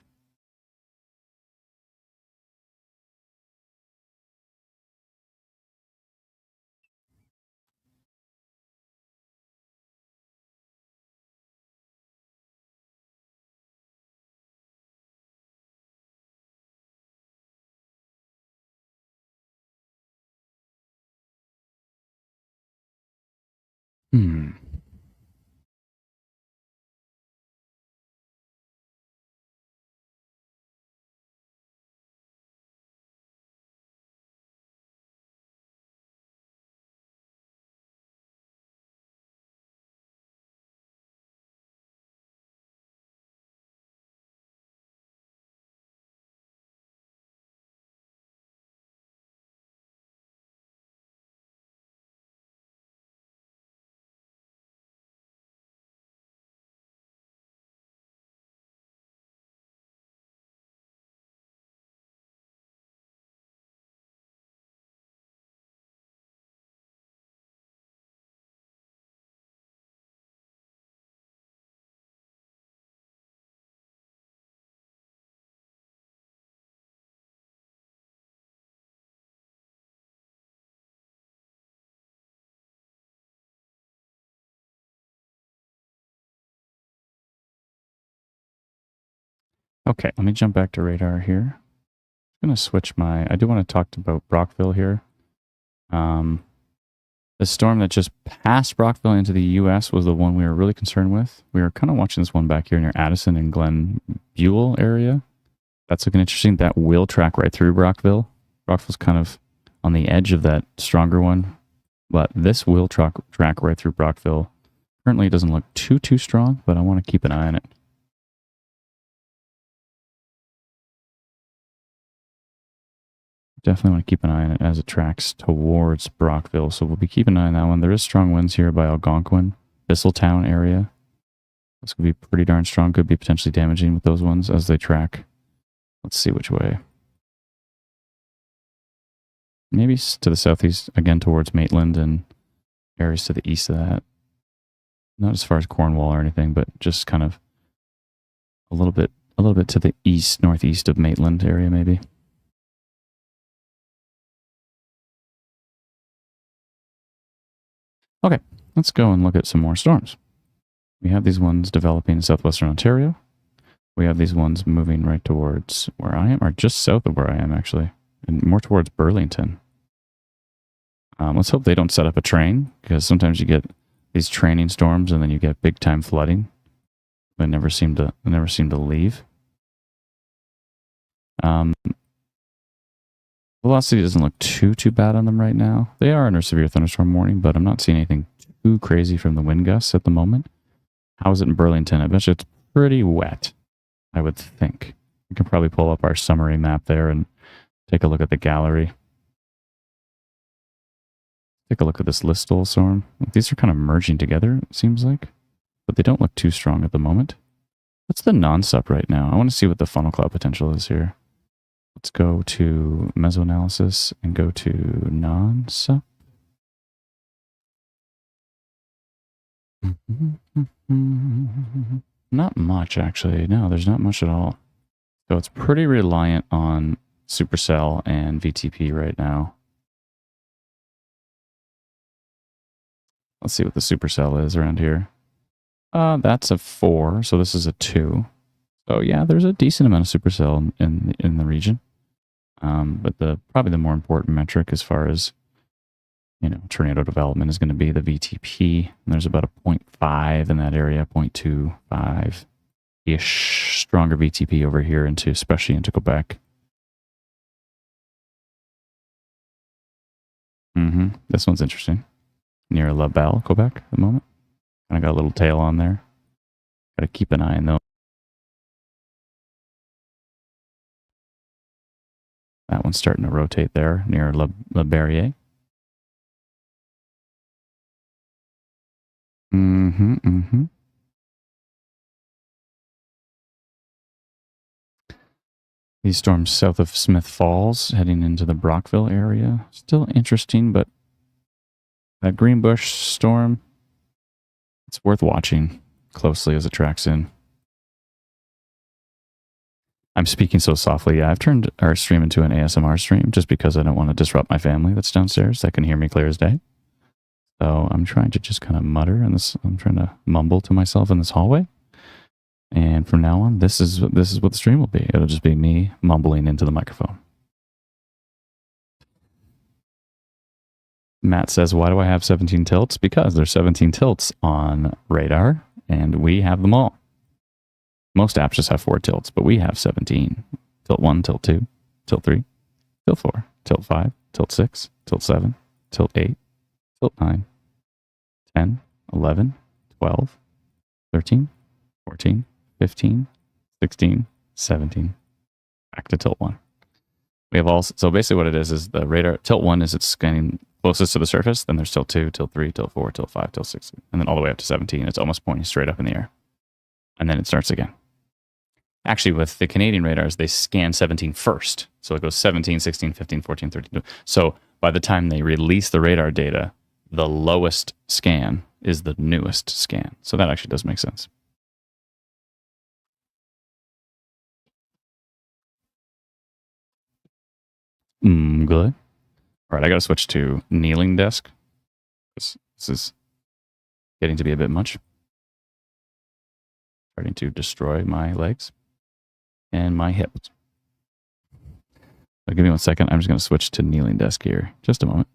Okay, let me jump back to radar here. I'm going to switch my... I do want to talk about Brockville here. The storm that just passed Brockville into the U.S. was the one we were really concerned with. We were kind of watching this one back here near Addison and Glen Buell area. That's looking interesting. That will track right through Brockville. Brockville's kind of on the edge of that stronger one, but this will track right through Brockville. Currently, it doesn't look too strong, but I want to keep an eye on it. Definitely want to keep an eye on it as it tracks towards Brockville. So we'll be keeping an eye on that one. There is strong winds here by Algonquin, Thistletown area. This could be pretty darn strong. Could be potentially damaging with those ones as they track. Let's see which way. Maybe to the southeast, again towards Maitland and areas to the east of that. Not as far as Cornwall or anything, but just kind of a little bit to the east, northeast of Maitland area maybe. Okay, let's go and look at some more storms. We have these ones developing in southwestern Ontario. We have these ones moving right towards where I am, or just south of where I am, actually, and more towards Burlington. Let's hope they don't set up a train, because sometimes you get these training storms and then you get big time flooding. They never seem to leave. Velocity doesn't look too bad on them right now. They are under severe thunderstorm warning, but I'm not seeing anything too crazy from the wind gusts at the moment. How is it in Burlington? I bet you it's pretty wet, I would think. We can probably pull up our summary map there and take a look at the gallery. Take a look at this Listowel storm. These are kind of merging together, it seems like, but they don't look too strong at the moment. What's the non-sup right now? I want to see what the funnel cloud potential is here. Let's go to mesoanalysis and go to non-sup. Not much, actually. No, there's not much at all. So it's pretty reliant on supercell and VTP right now. Let's see what the supercell is around here. That's a 4, so this is a 2. So yeah, there's a decent amount of supercell in the region. But probably the more important metric as far as tornado development is going to be the VTP. And there's about a 0.5 in that area, 0.25-ish stronger VTP over here especially into Quebec. This one's interesting. Near La Belle, Quebec at the moment. Kind of got a little tail on there. Got to keep an eye on those. That one's starting to rotate there near La Barriere. These storms south of Smith Falls, heading into the Brockville area. Still interesting, but that Greenbush storm, it's worth watching closely as it tracks in. I'm speaking so softly. Yeah, I've turned our stream into an ASMR stream just because I don't want to disrupt my family that's downstairs that can hear me clear as day. So I'm trying to just kind of mutter in this. I'm trying to mumble to myself in this hallway. And from now on, this is what the stream will be. It'll just be me mumbling into the microphone. Matt says, why do I have 17 tilts? Because there's 17 tilts on radar, and we have them all. Most apps just have 4 tilts, but we have 17. Tilt 1, tilt 2, tilt 3, tilt 4, tilt 5, tilt 6, tilt 7, tilt 8, tilt 9, 10, 11, 12, 13, 14, 15, 16, 17. Back to tilt 1. We have all, so basically what it is the radar, tilt 1 is it's scanning closest to the surface, then there's tilt 2, tilt 3, tilt 4, tilt 5, tilt 6, and then all the way up to 17. It's almost pointing straight up in the air. And then it starts again. Actually, with the Canadian radars, they scan 17 first. So it goes 17, 16, 15, 14, 13. So by the time they release the radar data, the lowest scan is the newest scan. So that actually does make sense. Good. All right, I got to switch to kneeling desk. This is getting to be a bit much. Starting to destroy my legs and my hips. So give me 1 second. I'm just going to switch to kneeling desk here. Just a moment.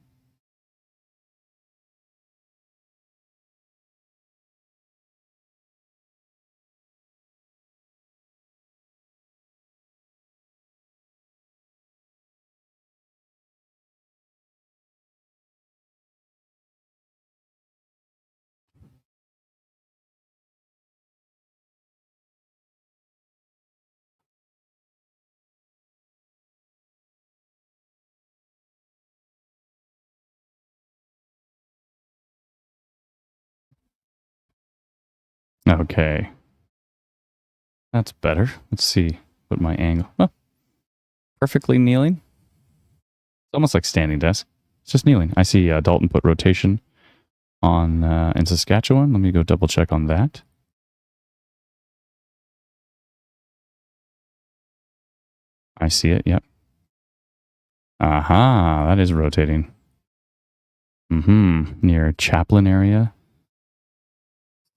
Okay. That's better. Let's see what my angle. Oh, perfectly kneeling. It's almost like standing desk. It's just kneeling. I see Dalton put rotation on in Saskatchewan. Let me go double check on that. I see it. Yep. Aha, that is rotating. Near Chaplin area.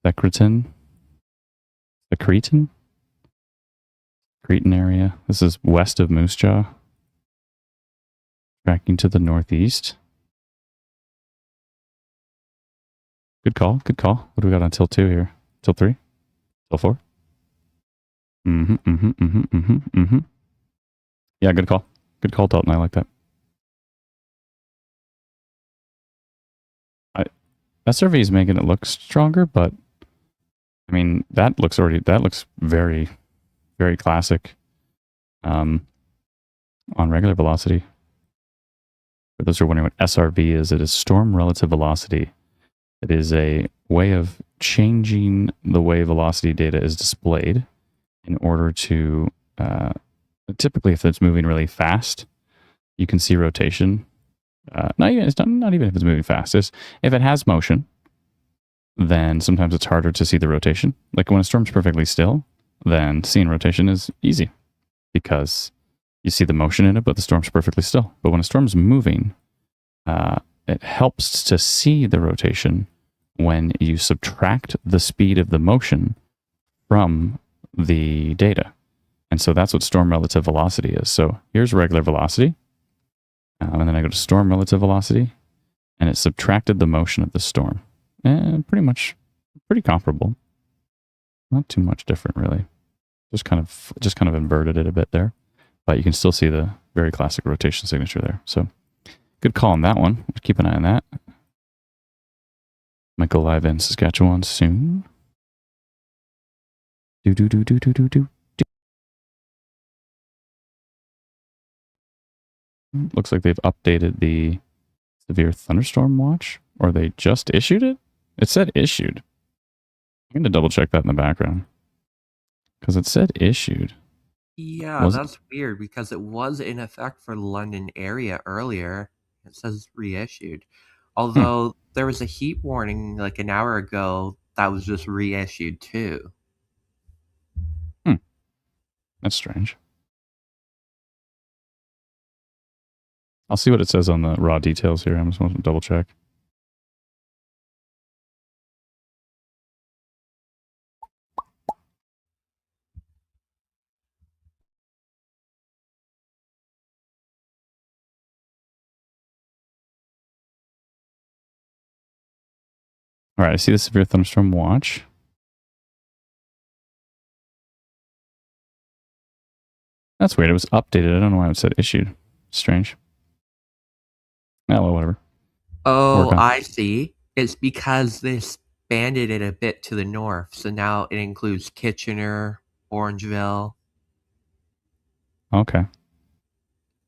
Secreton Cretan area. This is west of Moose Jaw. Tracking to the northeast. Good call. Good call. What do we got on tilt 2 here? Tilt 3? Tilt 4? Yeah, good call. Good call, Dalton. I like that. SRV is making it look stronger, but I mean, that looks very, very classic on regular velocity. For those who are wondering what SRV is, it is storm relative velocity. It is a way of changing the way velocity data is displayed in order to, typically if it's moving really fast, you can see rotation. Not even if it's moving fast. If it has motion, then sometimes it's harder to see the rotation. Like when a storm's perfectly still, then seeing rotation is easy because you see the motion in it, but the storm's perfectly still. But when a storm's moving, it helps to see the rotation when you subtract the speed of the motion from the data. And so that's what storm relative velocity is. So here's regular velocity. And then I go to storm relative velocity, and it subtracted the motion of the storm. And pretty comparable. Not too much different, really. Just kind of inverted it a bit there. But you can still see the very classic rotation signature there. So good call on that one. Keep an eye on that. Might go live in Saskatchewan soon. Do. Looks like they've updated the severe thunderstorm watch, or they just issued it? It said issued. I'm going to double check that in the background because it said issued. Yeah, that's weird because it was in effect for the London area earlier. It says reissued. Although there was a heat warning like an hour ago that was just reissued too. That's strange. I'll see what it says on the raw details here. I'm just going to double check. All right, I see the severe thunderstorm watch. That's weird. It was updated. I don't know why it said issued. Strange. Oh, well, whatever. Oh, I see. It's because they expanded it a bit to the north. So now it includes Kitchener, Orangeville. Okay.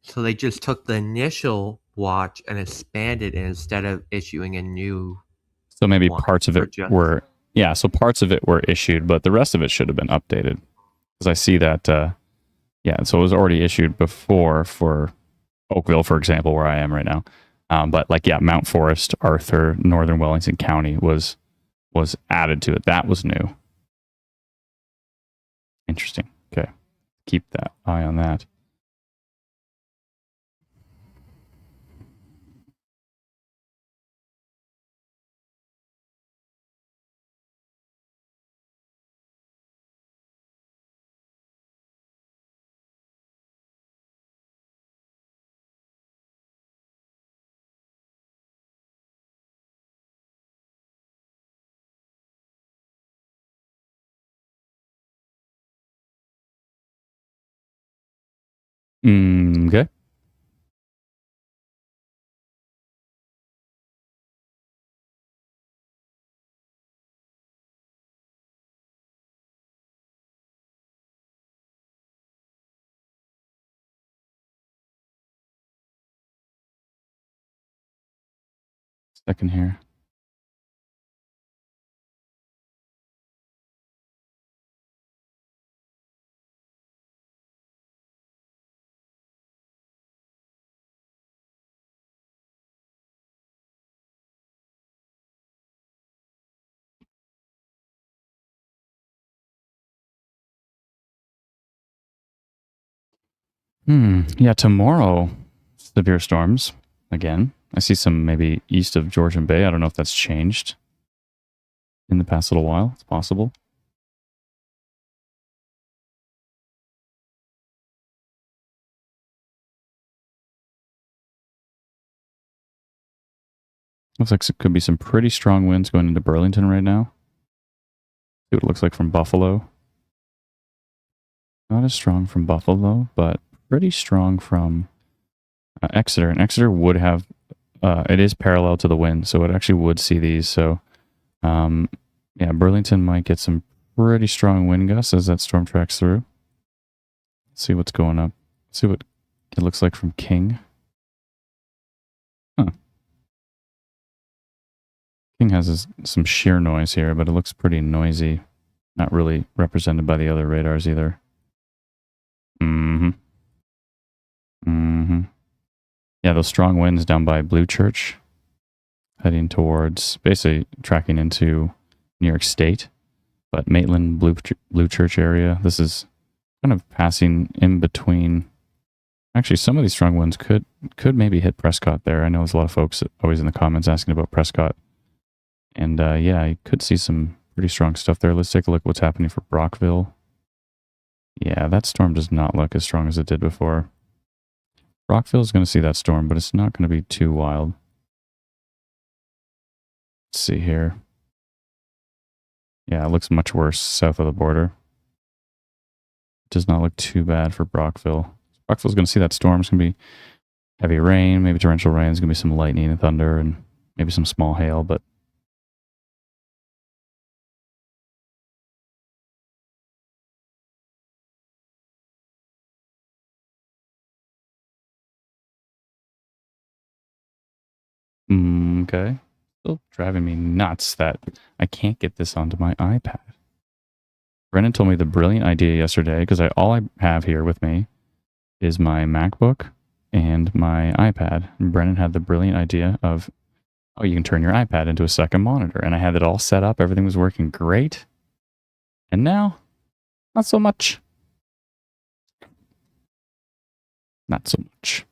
So they just took the initial watch and expanded it instead of issuing a new. So maybe parts of it were, so parts of it were issued, but the rest of it should have been updated. Because I see that, so it was already issued before for Oakville, for example, where I am right now. But Mount Forest, Arthur, Northern Wellington County was added to it. That was new. Interesting. Okay. Keep that eye on that. Okay. Second here. Yeah, tomorrow, severe storms again. I see some maybe east of Georgian Bay. I don't know if that's changed in the past little while. It's possible. Looks like it could be some pretty strong winds going into Burlington right now. See what it looks like from Buffalo. Not as strong from Buffalo, but pretty strong from Exeter. And Exeter would have, it is parallel to the wind, so it actually would see these. So, Burlington might get some pretty strong wind gusts as that storm tracks through. Let's see what's going up. Let's see what it looks like from King. King has some shear noise here, but it looks pretty noisy. Not really represented by the other radars either. Yeah, those strong winds down by Blue Church, heading towards, basically tracking into New York State, but Maitland, Blue Church area. This is kind of passing in between. Actually, some of these strong winds could maybe hit Prescott there. I know there's a lot of folks always in the comments asking about Prescott And yeah, you could see some pretty strong stuff there. Let's take a look at what's happening for Brockville. Yeah, that storm does not look as strong as it did before. Brockville is going to see that storm, but it's not going to be too wild. Let's see here. Yeah, it looks much worse south of the border. It does not look too bad for Brockville. Brockville's going to see that storm. It's going to be heavy rain, maybe torrential rain. There's going to be some lightning and thunder and maybe some small hail, but okay. Still driving me nuts that I can't get this onto my iPad. Brennan told me the brilliant idea yesterday, because all I have here with me is my MacBook and my iPad. And Brennan had the brilliant idea of, oh, you can turn your iPad into a second monitor. And I had it all set up. Everything was working great. And now, not so much. Not so much.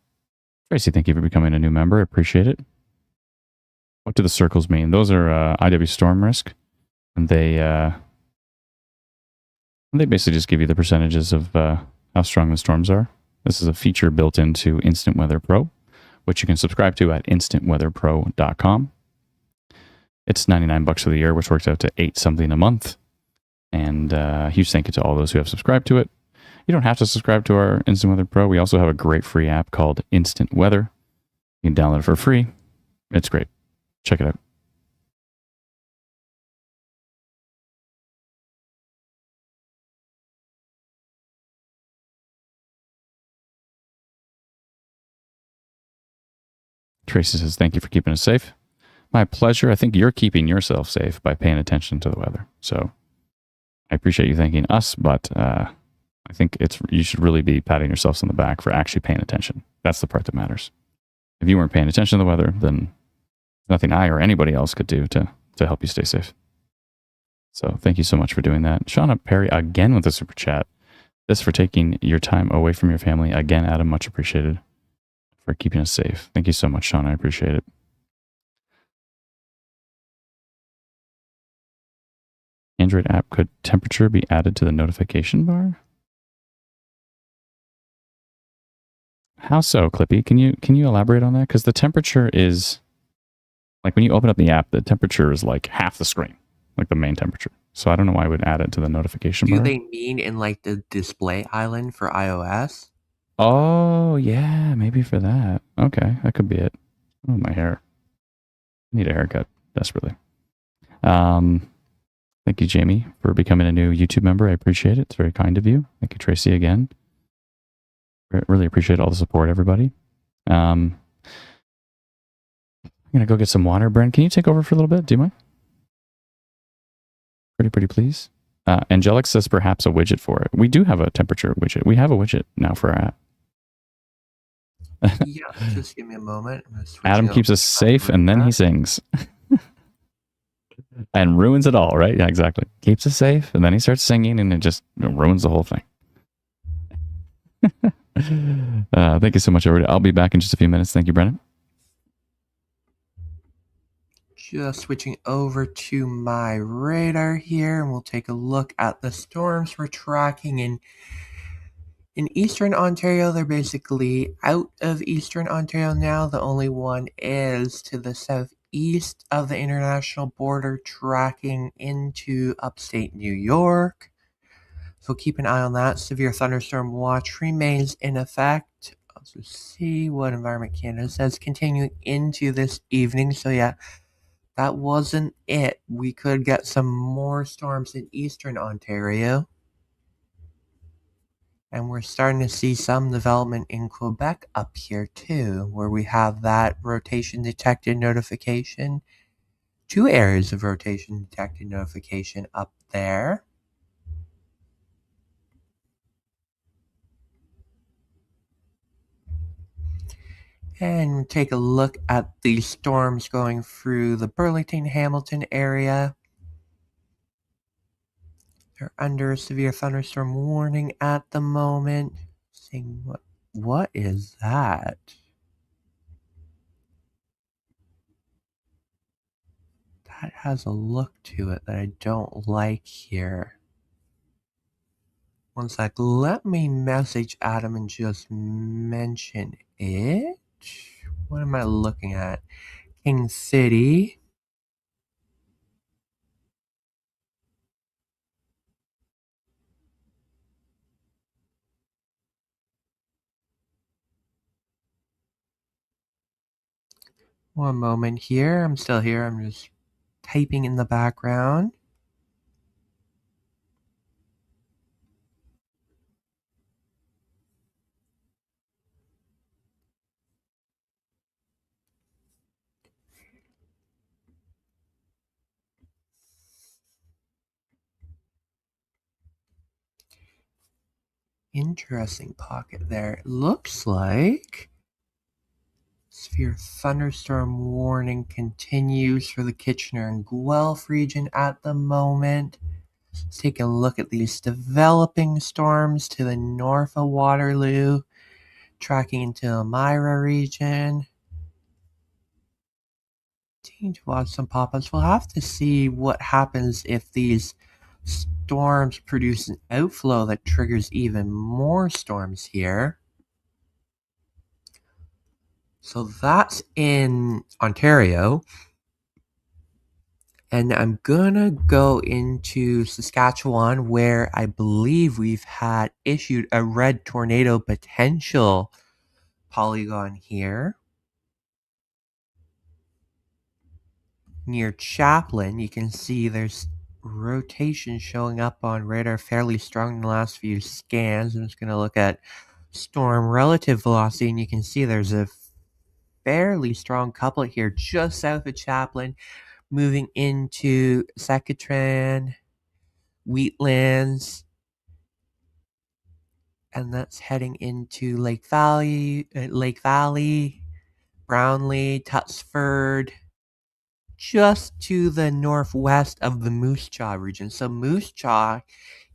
Tracy, thank you for becoming a new member. I appreciate it. What do the circles mean? Those are IW storm risk. And they basically just give you the percentages of how strong the storms are. This is a feature built into Instant Weather Pro, which you can subscribe to at instantweatherpro.com. It's $99 for the year, which works out to $8 something a month. And a huge thank you to all those who have subscribed to it. You don't have to subscribe to our Instant Weather Pro. We also have a great free app called Instant Weather. You can download it for free. It's great. Check it out. Tracy says, thank you for keeping us safe. My pleasure. I think you're keeping yourself safe by paying attention to the weather. So I appreciate you thanking us, but I think you should really be patting yourselves on the back for actually paying attention. That's the part that matters. If you weren't paying attention to the weather, then nothing I or anybody else could do to help you stay safe. So thank you so much for doing that. Shauna Perry again with a super chat. This for taking your time away from your family. Again, Adam, much appreciated for keeping us safe. Thank you so much, Shauna. I appreciate it. Android app, could temperature be added to the notification bar? How so, Clippy? Can you elaborate on that? Because the temperature is, like when you open up the app, the temperature is like half the screen, like the main temperature. So I don't know why I would add it to the notification bar. Do they mean in like the display island for iOS? Oh, yeah, maybe for that. Okay, that could be it. Oh, my hair. I need a haircut, desperately. Thank you, Jamie, for becoming a new YouTube member. I appreciate it. It's very kind of you. Thank you, Tracy, again. Really appreciate all the support, everybody. I'm going to go get some water. Brent, can you take over for a little bit? Do you mind? Pretty please. Angelic says perhaps a widget for it. We do have a temperature widget. We have a widget now for our app. Yeah, just give me a moment. Adam keeps us safe and then he sings. And ruins it all, right? Yeah, exactly. Keeps us safe and then he starts singing and it just ruins the whole thing. Thank you so much, everybody. I'll be back in just a few minutes. Thank you, Brennan. Just switching over to my radar here, and we'll take a look at the storms we're tracking in Eastern Ontario. They're basically out of Eastern Ontario now. The only one is to the southeast of the international border, tracking into upstate New York. So keep an eye on that. Severe thunderstorm watch remains in effect. I'll just see what Environment Canada says continuing into this evening. So yeah, that wasn't it. We could get some more storms in Eastern Ontario. And we're starting to see some development in Quebec up here too, where we have that rotation detected notification. 2 areas of rotation detected notification up there. And take a look at the storms going through the Burlington-Hamilton area. They're under a severe thunderstorm warning at the moment. Seeing what is that? That has a look to it that I don't like here. One sec, let me message Adam and just mention it. What am I looking at? King City. One moment here. I'm still here. I'm just typing in the background. Interesting pocket there. It looks like severe thunderstorm warning continues for the Kitchener and Guelph region at the moment. Let's take a look at these developing storms to the north of Waterloo, tracking into the Elmira region. Continue to watch some pop-ups. We'll have to see what happens if these storms produce an outflow that triggers even more storms here. So that's in Ontario. And I'm gonna go into Saskatchewan, where I believe we've had issued a red tornado potential polygon here. Near Chaplin, you can see there's rotation showing up on radar fairly strong in the last few scans. I'm just gonna look at storm relative velocity, and you can see there's a fairly strong couplet here just south of Chaplin, moving into Saskatchewan, Wheatlands, and that's heading into Lake Valley, Brownlee, Tutsford, just to the northwest of the Moose Jaw region. So Moose Jaw,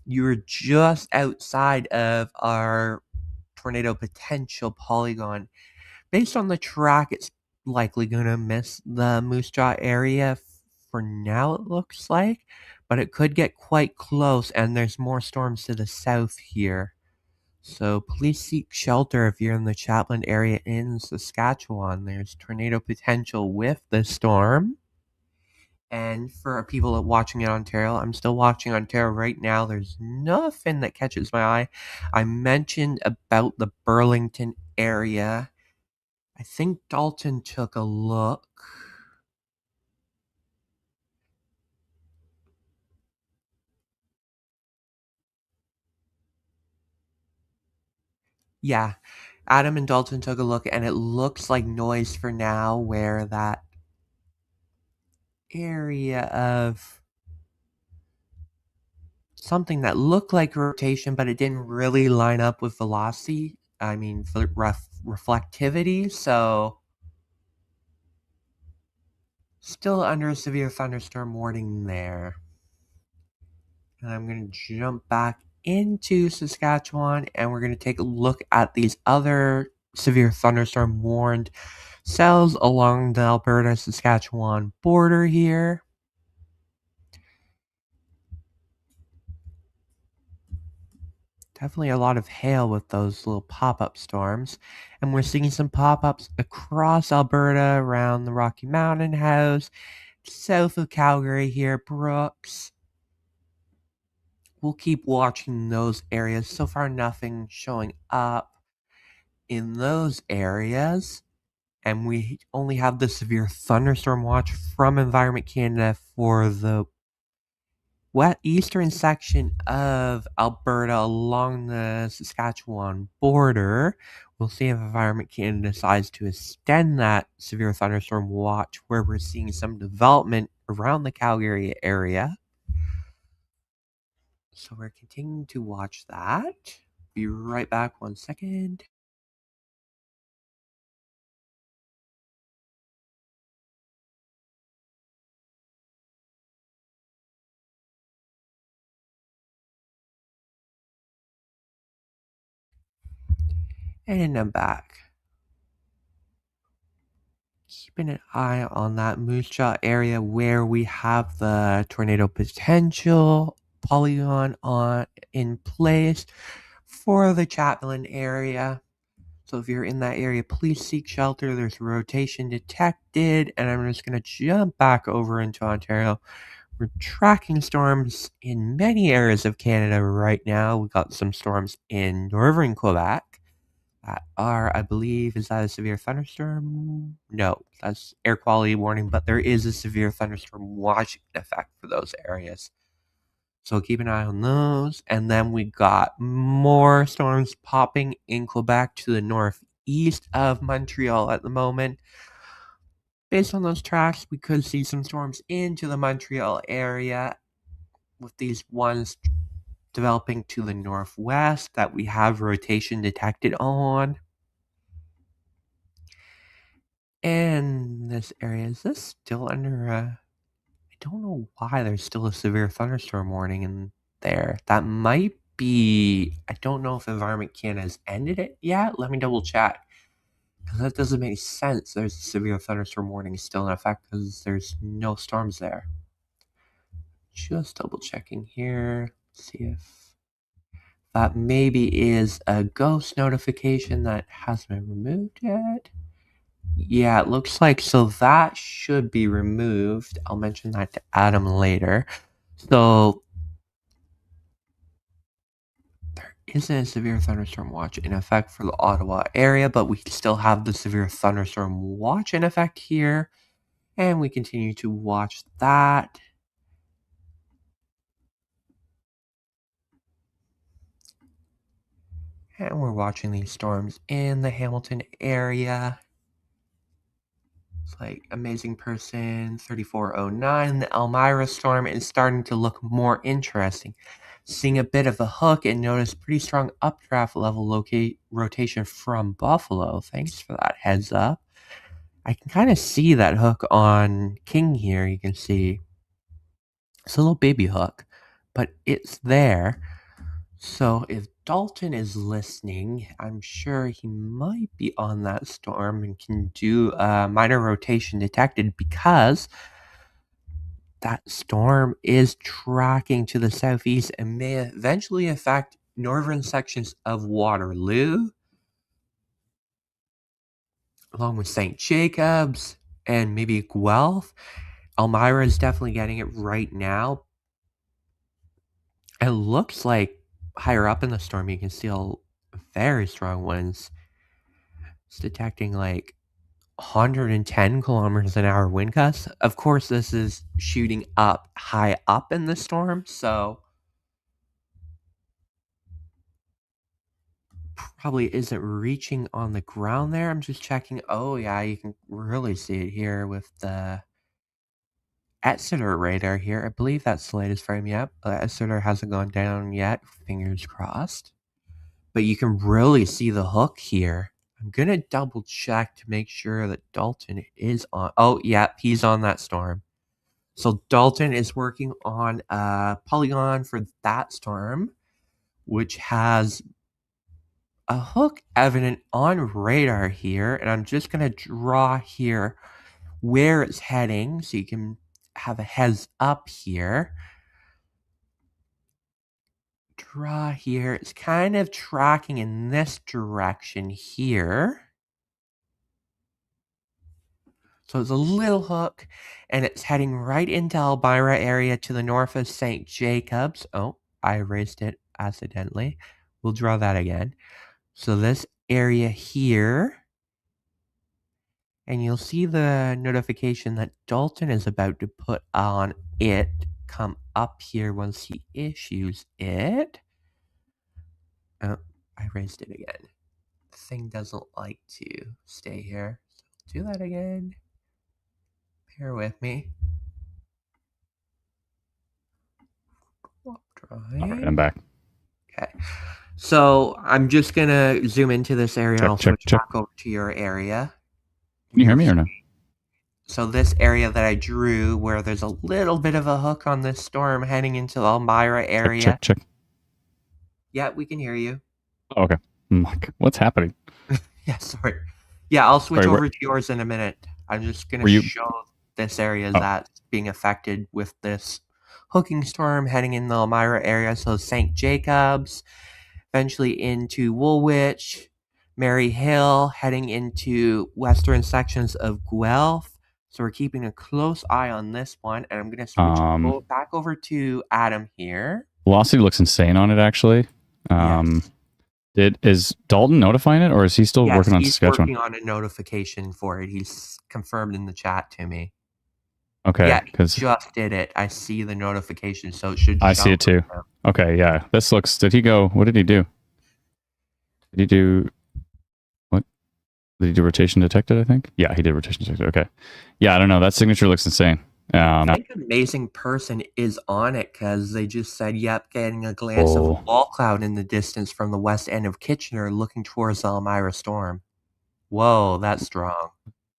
you're just outside of our tornado potential polygon. Based on the track, it's likely going to miss the Moose Jaw area for now, it looks like, but it could get quite close, and there's more storms to the south here. So please seek shelter if you're in the Chaplin area in Saskatchewan. There's tornado potential with the storm. And for people watching in Ontario, I'm still watching Ontario right now. There's nothing that catches my eye. I mentioned about the Burlington area. I think Dalton took a look. Yeah, Adam and Dalton took a look, and it looks like noise for now, where that area of something that looked like rotation, but it didn't really line up with velocity. I mean, reflectivity. So still under a severe thunderstorm warning there. And I'm going to jump back into Saskatchewan, and we're going to take a look at these other severe thunderstorm warned cells along the Alberta-Saskatchewan border here. Definitely a lot of hail with those little pop-up storms. And we're seeing some pop-ups across Alberta, around the Rocky Mountain House, south of Calgary here, Brooks. We'll keep watching those areas. So far, nothing showing up in those areas. And we only have the severe thunderstorm watch from Environment Canada for the eastern section of Alberta along the Saskatchewan border. We'll see if Environment Canada decides to extend that severe thunderstorm watch, where we're seeing some development around the Calgary area. So we're continuing to watch that. Be right back 1 second. And I'm back. Keep keeping an eye on that Moose Jaw area where we have the tornado potential polygon in place for the Chatelain area. So if you're in that area, please seek shelter. There's rotation detected, and I'm just going to jump back over into Ontario. We're tracking storms in many areas of Canada right now. We've got some storms in northern Quebec that are, I believe, is that a severe thunderstorm? No, that's air quality warning, but there is a severe thunderstorm watch in effect for those areas. So keep an eye on those. And then we got more storms popping in Quebec to the northeast of Montreal at the moment. Based on those tracks, we could see some storms into the Montreal area with these ones developing to the northwest that we have rotation detected on. And this area, is this still under I don't know why there's still a severe thunderstorm warning in there. That might be, I don't know if Environment Canada has ended it yet. Let me double check. Because that doesn't make sense. There's a severe thunderstorm warning still in effect because there's no storms there. Just double checking here. See if that maybe is a ghost notification that hasn't been removed yet. Yeah, it looks like so that should be removed. I'll mention that to Adam later. So there isn't a severe thunderstorm watch in effect for the Ottawa area, but we still have the severe thunderstorm watch in effect here, and we continue to watch that. And we're watching these storms in the Hamilton area. It's like Amazing Person 3409. The Elmira storm is starting to look more interesting. Seeing a bit of a hook and notice pretty strong updraft level rotation from Buffalo. Thanks for that heads up. I can kind of see that hook on King here. You can see it's a little baby hook, but it's there. So if Dalton is listening, I'm sure he might be on that storm and can do a minor rotation detected because that storm is tracking to the southeast and may eventually affect northern sections of Waterloo, along with St. Jacobs and maybe Guelph. Elmira is definitely getting it right now. It looks like higher up in the storm you can see very strong winds. It's detecting like 110 kilometers an hour wind gusts. Of course, this is shooting up high up in the storm, so probably isn't reaching on the ground there. I'm just checking. Oh, yeah, you can really see it here with the Exeter radar here. I believe that's the latest frame yet. Exeter hasn't gone down yet. Fingers crossed. But you can really see the hook here. I'm going to double check to make sure that Dalton is on. Oh, yeah, he's on that storm. So Dalton is working on a polygon for that storm, which has a hook evident on radar here. And I'm just going to draw here where it's heading so you can have a heads up here. Draw here. It's kind of tracking in this direction here. So it's a little hook, and it's heading right into Elmira area to the north of St. Jacobs. Oh, I erased it accidentally. We'll draw that again. So this area here, and you'll see the notification that Dalton is about to put on it come up here once he issues it. Oh, I erased it again. The thing doesn't like to stay here. So do that again. Bear with me. All right, I'm back. Okay. So I'm just going to zoom into this area and I'll switch check. back over to your area. Can you hear me or no? So this area that I drew where there's a little bit of a hook on this storm heading into the Elmira area. Check. Yeah, we can hear you. Oh, okay. What's happening? Yeah, sorry. Yeah, I'll switch over to yours in a minute. I'm just going Were to you? show this area Oh, that's being affected with this hooking storm heading in the Elmira area. So St. Jacobs, eventually into Woolwich, Mary Hill, heading into western sections of Guelph. So we're keeping a close eye on this one, and I'm going to switch back over to Adam here. velocity looks insane on it, actually. Yes. Is Dalton notifying it, or is he still Yes, working on he's Saskatchewan? working on a notification for it. He's confirmed in the chat to me. Okay, Yeah, he because just did it. I see the notification, so it should show. I see it too. Okay, yeah. This looks... Did he go... What did he do? Did he do... What? Did he do rotation detected, I think? Yeah, he did rotation detected. Okay. Yeah, I don't know. That signature looks insane. I think Amazing Person is on it because they just said, yep, getting a glance of a wall cloud in the distance from the west end of Kitchener looking towards the Elmira storm. Whoa, that's strong.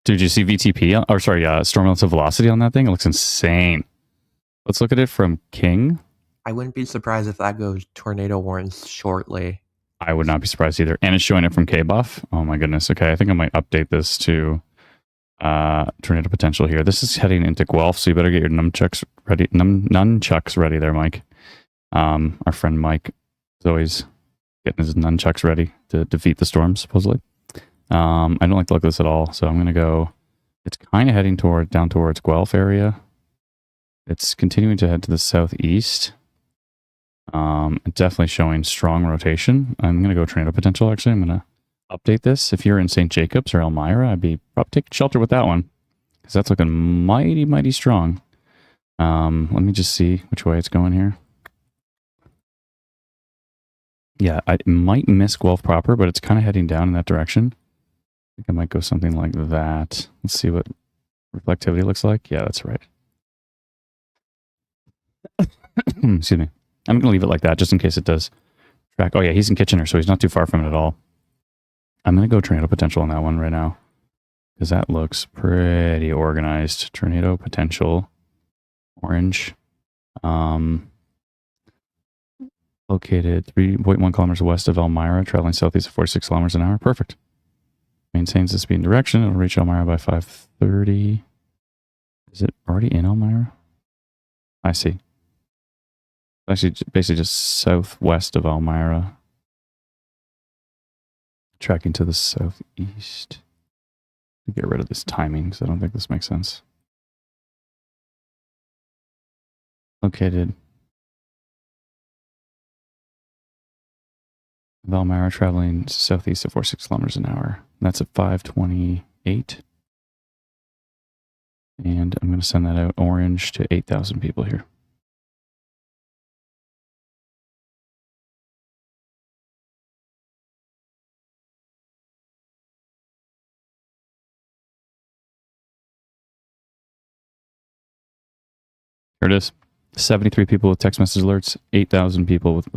Did you see VTP? Or sorry, storm relative velocity on that thing? It looks insane. Let's look at it from King. I wouldn't be surprised if that goes tornado warnings shortly. I would not be surprised either. And it's showing it from K-Buff. Oh my goodness. Okay, I think I might update this to tornado potential here. This is heading into Guelph, so you better get your nunchucks ready there, Mike. Our friend Mike is always getting his nunchucks ready to defeat the storm, supposedly. I don't like the look of this at all, so I'm going to go... It's kind of heading down towards Guelph area. It's continuing to head to the southeast. Definitely showing strong rotation. I'm going to go tornado potential, actually. I'm going to update this. If you're in St. Jacobs or Elmira, I'd be probably taking shelter with that one, because that's looking mighty, mighty strong. Let me just see which way it's going here. Yeah, I might miss Guelph proper, but it's kind of heading down in that direction. I think I might go something like that. Let's see what reflectivity looks like. Yeah, that's right. Excuse me. I'm going to leave it like that just in case it does track. Oh yeah, he's in Kitchener, so he's not too far from it at all. I'm going to go tornado potential on that one right now, because that looks pretty organized. Tornado potential, orange. Located 3.1 kilometers west of Elmira, traveling southeast at 46 kilometers an hour. Perfect. Maintains the speed and direction. It'll reach Elmira by 5:30. Is it already in Elmira? I see. Actually, basically just southwest of Elmira. Tracking to the southeast. Get rid of this timing, because I don't think this makes sense. Located Elmira, traveling southeast at 46 kilometers an hour. That's at 5:28. And I'm going to send that out orange to 8,000 people here. Here it is. 73 people with text message alerts, 8,000 people with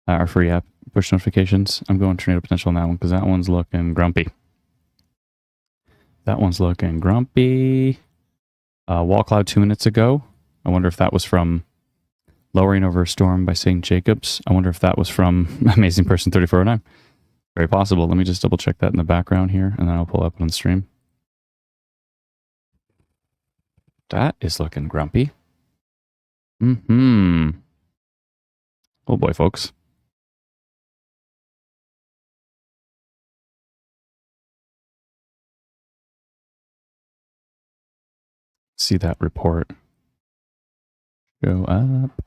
our free app push notifications. I'm going tornado potential on that one because that one's looking grumpy. That one's looking grumpy. Wall cloud 2 minutes ago. I wonder if that was from lowering over a storm by St. Jacobs. I wonder if that was from Amazing Person 3409. Very possible. Let me just double check that in the background here, and then I'll pull up on the stream. That is looking grumpy. Oh boy, folks. See that report go up.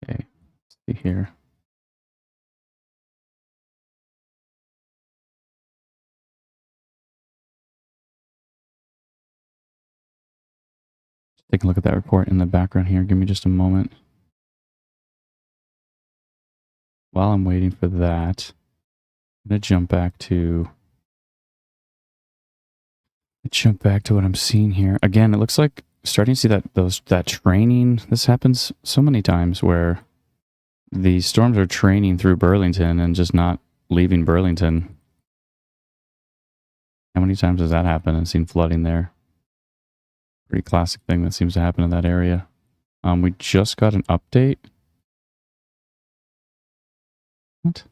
Okay, let's see here. Take a look at that report in the background here. Give me just a moment. While I'm waiting for that, I'm going to jump back to what I'm seeing here. Again, it looks like starting to see that training. This happens so many times where the storms are training through Burlington and just not leaving Burlington. How many times does that happen? I've seen flooding there. Pretty classic thing that seems to happen in that area. We just got an update. What?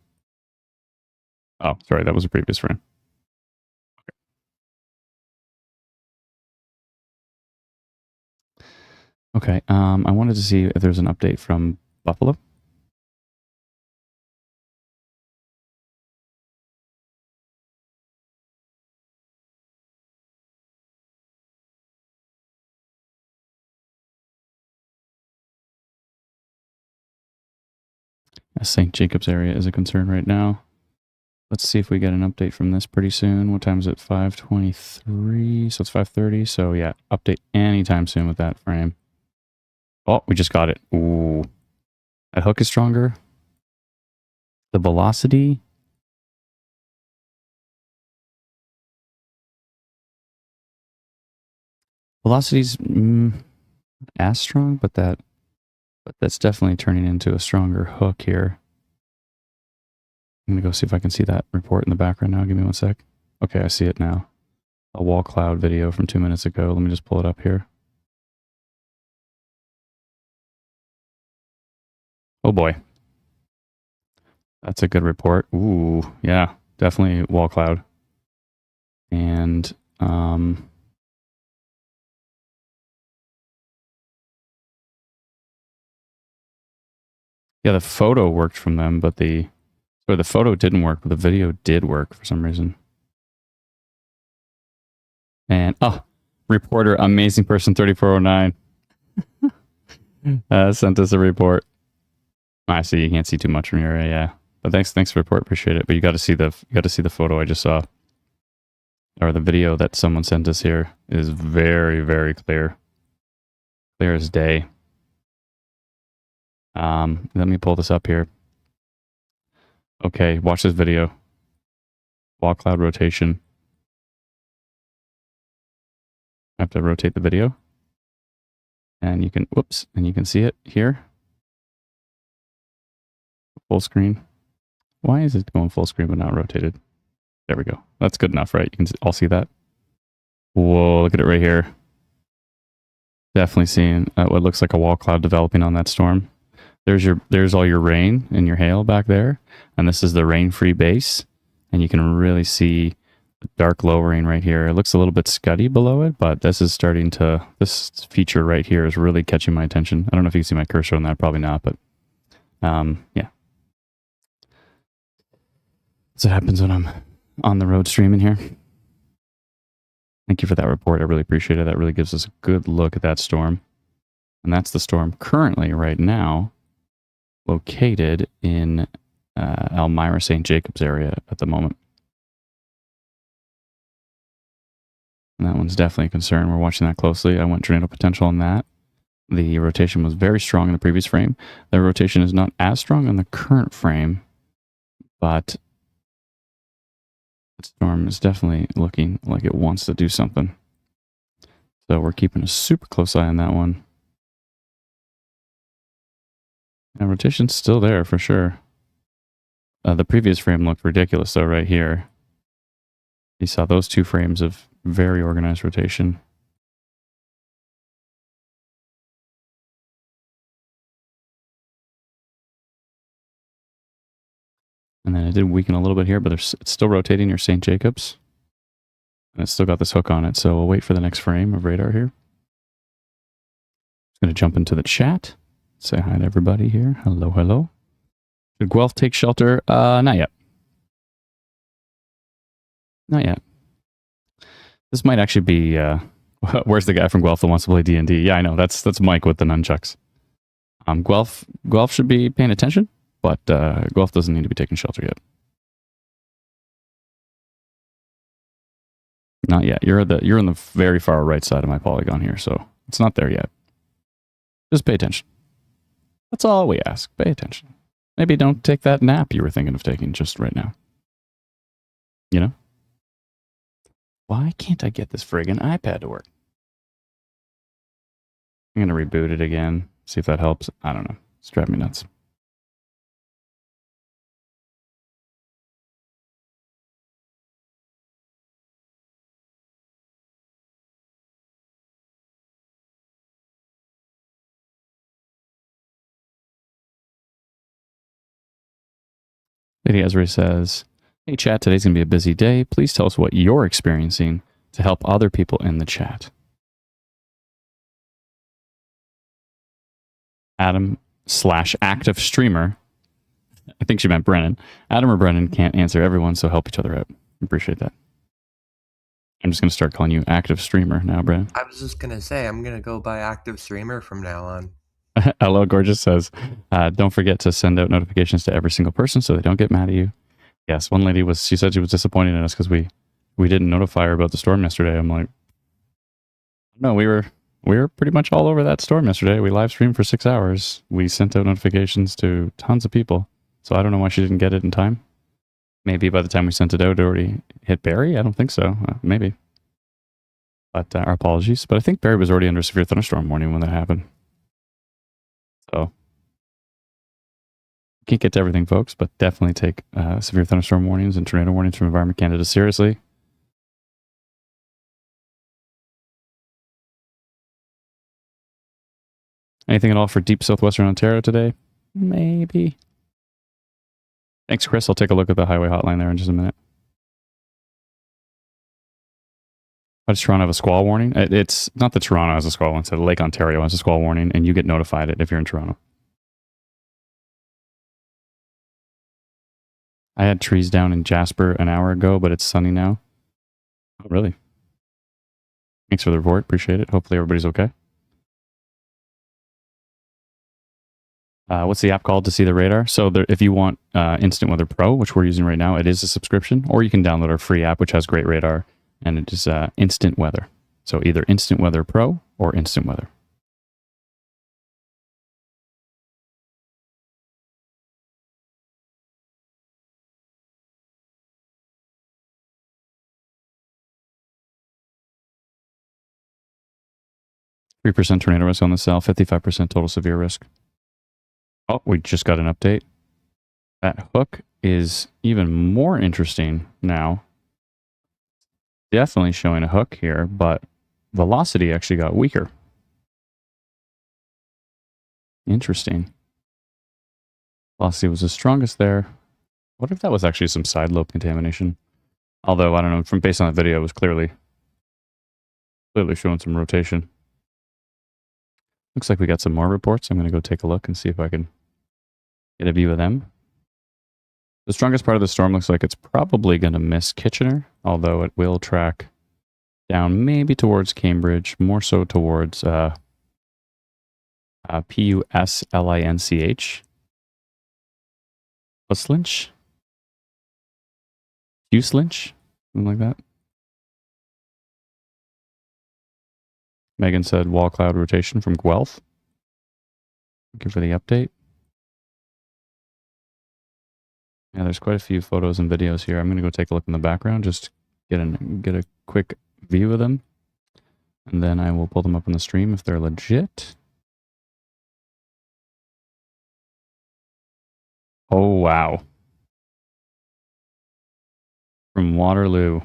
Oh, sorry, that was a previous frame. Okay, I wanted to see if there's an update from Buffalo. St. Jacobs area is a concern right now. Let's see if we get an update from this pretty soon. What time is it? 5:23, so it's 5:30. So yeah, update anytime soon with that frame. Oh, we just got it. Ooh. That hook is stronger. The velocity. Velocity's as strong, but that's definitely turning into a stronger hook here. I'm going to go see if I can see that report in the background now. Give me one sec. Okay, I see it now. A wall cloud video from 2 minutes ago. Let me just pull it up here. Oh boy. That's a good report. Ooh, yeah, definitely wall cloud. And yeah, the photo worked from them, but the photo didn't work, but the video did work for some reason. And reporter, amazing person 3409 sent us a report. I see you can't see too much from here, yeah. But thanks for the report, appreciate it. But you got to see the photo I just saw, or the video that someone sent us here is very, very clear as day. Let me pull this up here. Okay, watch this video. Wall cloud rotation. I have to rotate the video. And you can, and you can see it here. Full screen. Why is it going full screen but not rotated? There we go. That's good enough, right? You can all see that. Whoa, look at it right here. Definitely seeing what looks like a wall cloud developing on that storm. There's all your rain and your hail back there. And this is the rain-free base. And you can really see the dark lowering right here. It looks a little bit scuddy below it, but this feature right here is really catching my attention. I don't know if you can see my cursor on that, probably not, but yeah. That's what happens when I'm on the road streaming here. Thank you for that report. I really appreciate it. That really gives us a good look at that storm. And that's the storm currently, right now, located in Elmira, St. Jacobs area at the moment. And that one's definitely a concern. We're watching that closely. I went tornado potential on that. The rotation was very strong in the previous frame. The rotation is not as strong in the current frame, but the storm is definitely looking like it wants to do something. So we're keeping a super close eye on that one. And rotation's still there for sure. The previous frame looked ridiculous though right here. You saw those two frames of very organized rotation. And then it did weaken a little bit here, but it's still rotating near St. Jacobs. And it's still got this hook on it, so we'll wait for the next frame of radar here. Just going to jump into the chat. Say hi to everybody here. Hello, hello. Did Guelph take shelter? Not yet. Not yet. This might actually be... where's the guy from Guelph that wants to play D&D? Yeah, I know. That's Mike with the nunchucks. Guelph should be paying attention, but Guelph doesn't need to be taking shelter yet. Not yet. You're on the very far right side of my polygon here, so it's not there yet. Just pay attention. That's all we ask. Pay attention. Maybe don't take that nap you were thinking of taking just right now. You know? Why can't I get this friggin' iPad to work? I'm going to reboot it again. See if that helps. I don't know. It's driving me nuts. Lady Esri says, hey chat, today's going to be a busy day. Please tell us what you're experiencing to help other people in the chat. Adam/active streamer. I think she meant Brennan. Adam or Brennan can't answer everyone, so help each other out. Appreciate that. I'm just going to start calling you active streamer now, Brennan. I was just going to say, I'm going to go by active streamer from now on. Hello, Gorgeous says, don't forget to send out notifications to every single person so they don't get mad at you. Yes, one lady she said she was disappointed in us because we didn't notify her about the storm yesterday. I'm like, no, we were pretty much all over that storm yesterday. We live streamed for 6 hours. We sent out notifications to tons of people. So I don't know why she didn't get it in time. Maybe by the time we sent it out, it already hit Barrie. I don't think so. Maybe. But our apologies. But I think Barrie was already under severe thunderstorm warning when that happened. So can't get to everything, folks, but definitely take severe thunderstorm warnings and tornado warnings from Environment Canada seriously. Anything at all for deep southwestern Ontario today? Maybe. Thanks, Chris. I'll take a look at the highway hotline there in just a minute. Why does Toronto have a squall warning? It's not that Toronto has a squall warning. It's that Lake Ontario has a squall warning, and you get notified if you're in Toronto. I had trees down in Jasper an hour ago, but it's sunny now. Oh, really? Thanks for the report. Appreciate it. Hopefully everybody's okay. What's the app called to see the radar? So if you want Instant Weather Pro, which we're using right now, it is a subscription, or you can download our free app, which has great radar, and it is Instant Weather. So either Instant Weather Pro or Instant Weather. %3 tornado risk on the cell, 55% total severe risk. Oh, we just got an update. That hook is even more interesting now. Definitely showing a hook here, but velocity actually got weaker. Interesting. Velocity was the strongest there. What if that was actually some side lobe contamination? Although, I don't know, from based on the video, it was clearly showing some rotation. Looks like we got some more reports. I'm going to go take a look and see if I can get a view of them. The strongest part of the storm looks like it's probably going to miss Kitchener, although it will track down maybe towards Cambridge, more so towards Puslinch. Uslinch? Uslinch? Something like that. Megan said wall cloud rotation from Guelph. Thank you for the update. Yeah, there's quite a few photos and videos here. I'm going to go take a look in the background, just get a quick view of them. And then I will pull them up on the stream if they're legit. Oh, wow. From Waterloo.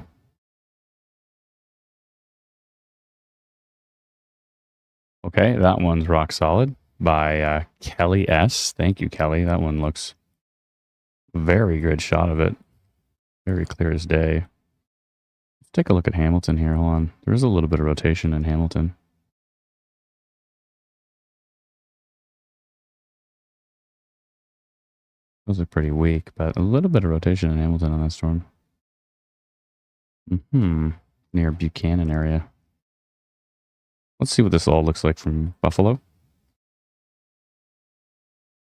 Okay, that one's rock solid by Kelly S. Thank you, Kelly. That one looks very good shot of it. Very clear as day. Let's take a look at Hamilton here. Hold on. There is a little bit of rotation in Hamilton. Those are pretty weak, but a little bit of rotation in Hamilton on that storm. Near Buchanan area. Let's see what this all looks like from Buffalo.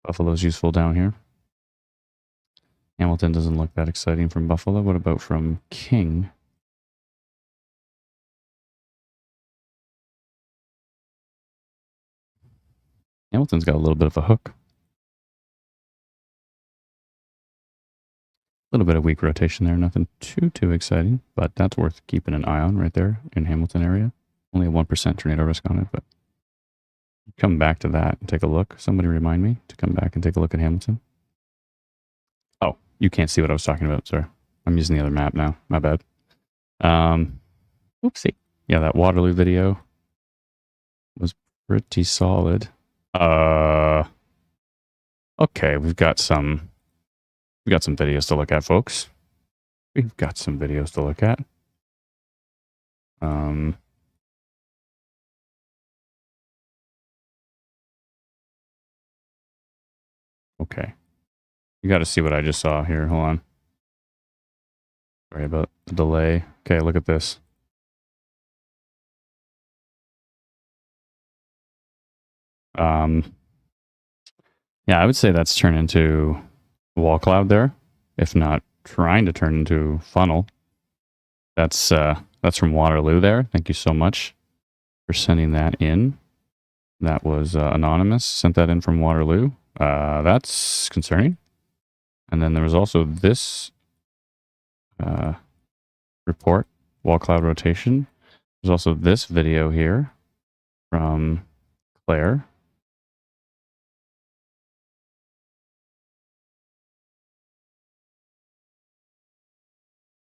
Buffalo's useful down here. Hamilton doesn't look that exciting from Buffalo. What about from King? Hamilton's got a little bit of a hook. A little bit of weak rotation there. Nothing too exciting, but that's worth keeping an eye on right there in Hamilton area. Only a 1% tornado risk on it, but come back to that and take a look. Somebody remind me to come back and take a look at Hamilton. Oh, you can't see what I was talking about. Sorry. I'm using the other map now. My bad. Oopsie. Yeah, that Waterloo video was pretty solid. Okay, we've got some We've got some videos to look at, folks. We've got some videos to look at. Okay. You got to see what I just saw here. Hold on. Sorry about the delay. Okay, look at this. Yeah, I would say that's turned into wall cloud there, if not trying to turn into funnel. That's from Waterloo there. Thank you so much for sending that in. That was anonymous. Sent that in from Waterloo. That's concerning. And then there was also this report, wall cloud rotation. There's also this video here from Claire.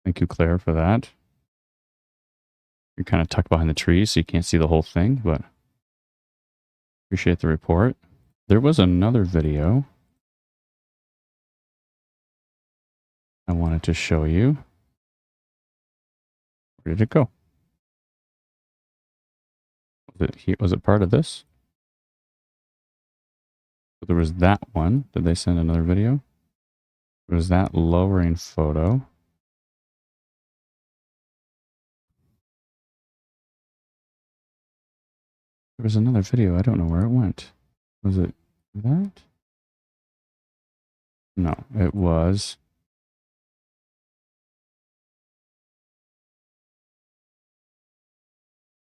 Thank you, Claire, for that. You're kind of tucked behind the trees, so you can't see the whole thing, but appreciate the report. There was another video I wanted to show you. Where did it go? Was it part of this? There was that one. Did they send another video? There was that lowering photo. There was another video. I don't know where it went. Was it that? No, it was.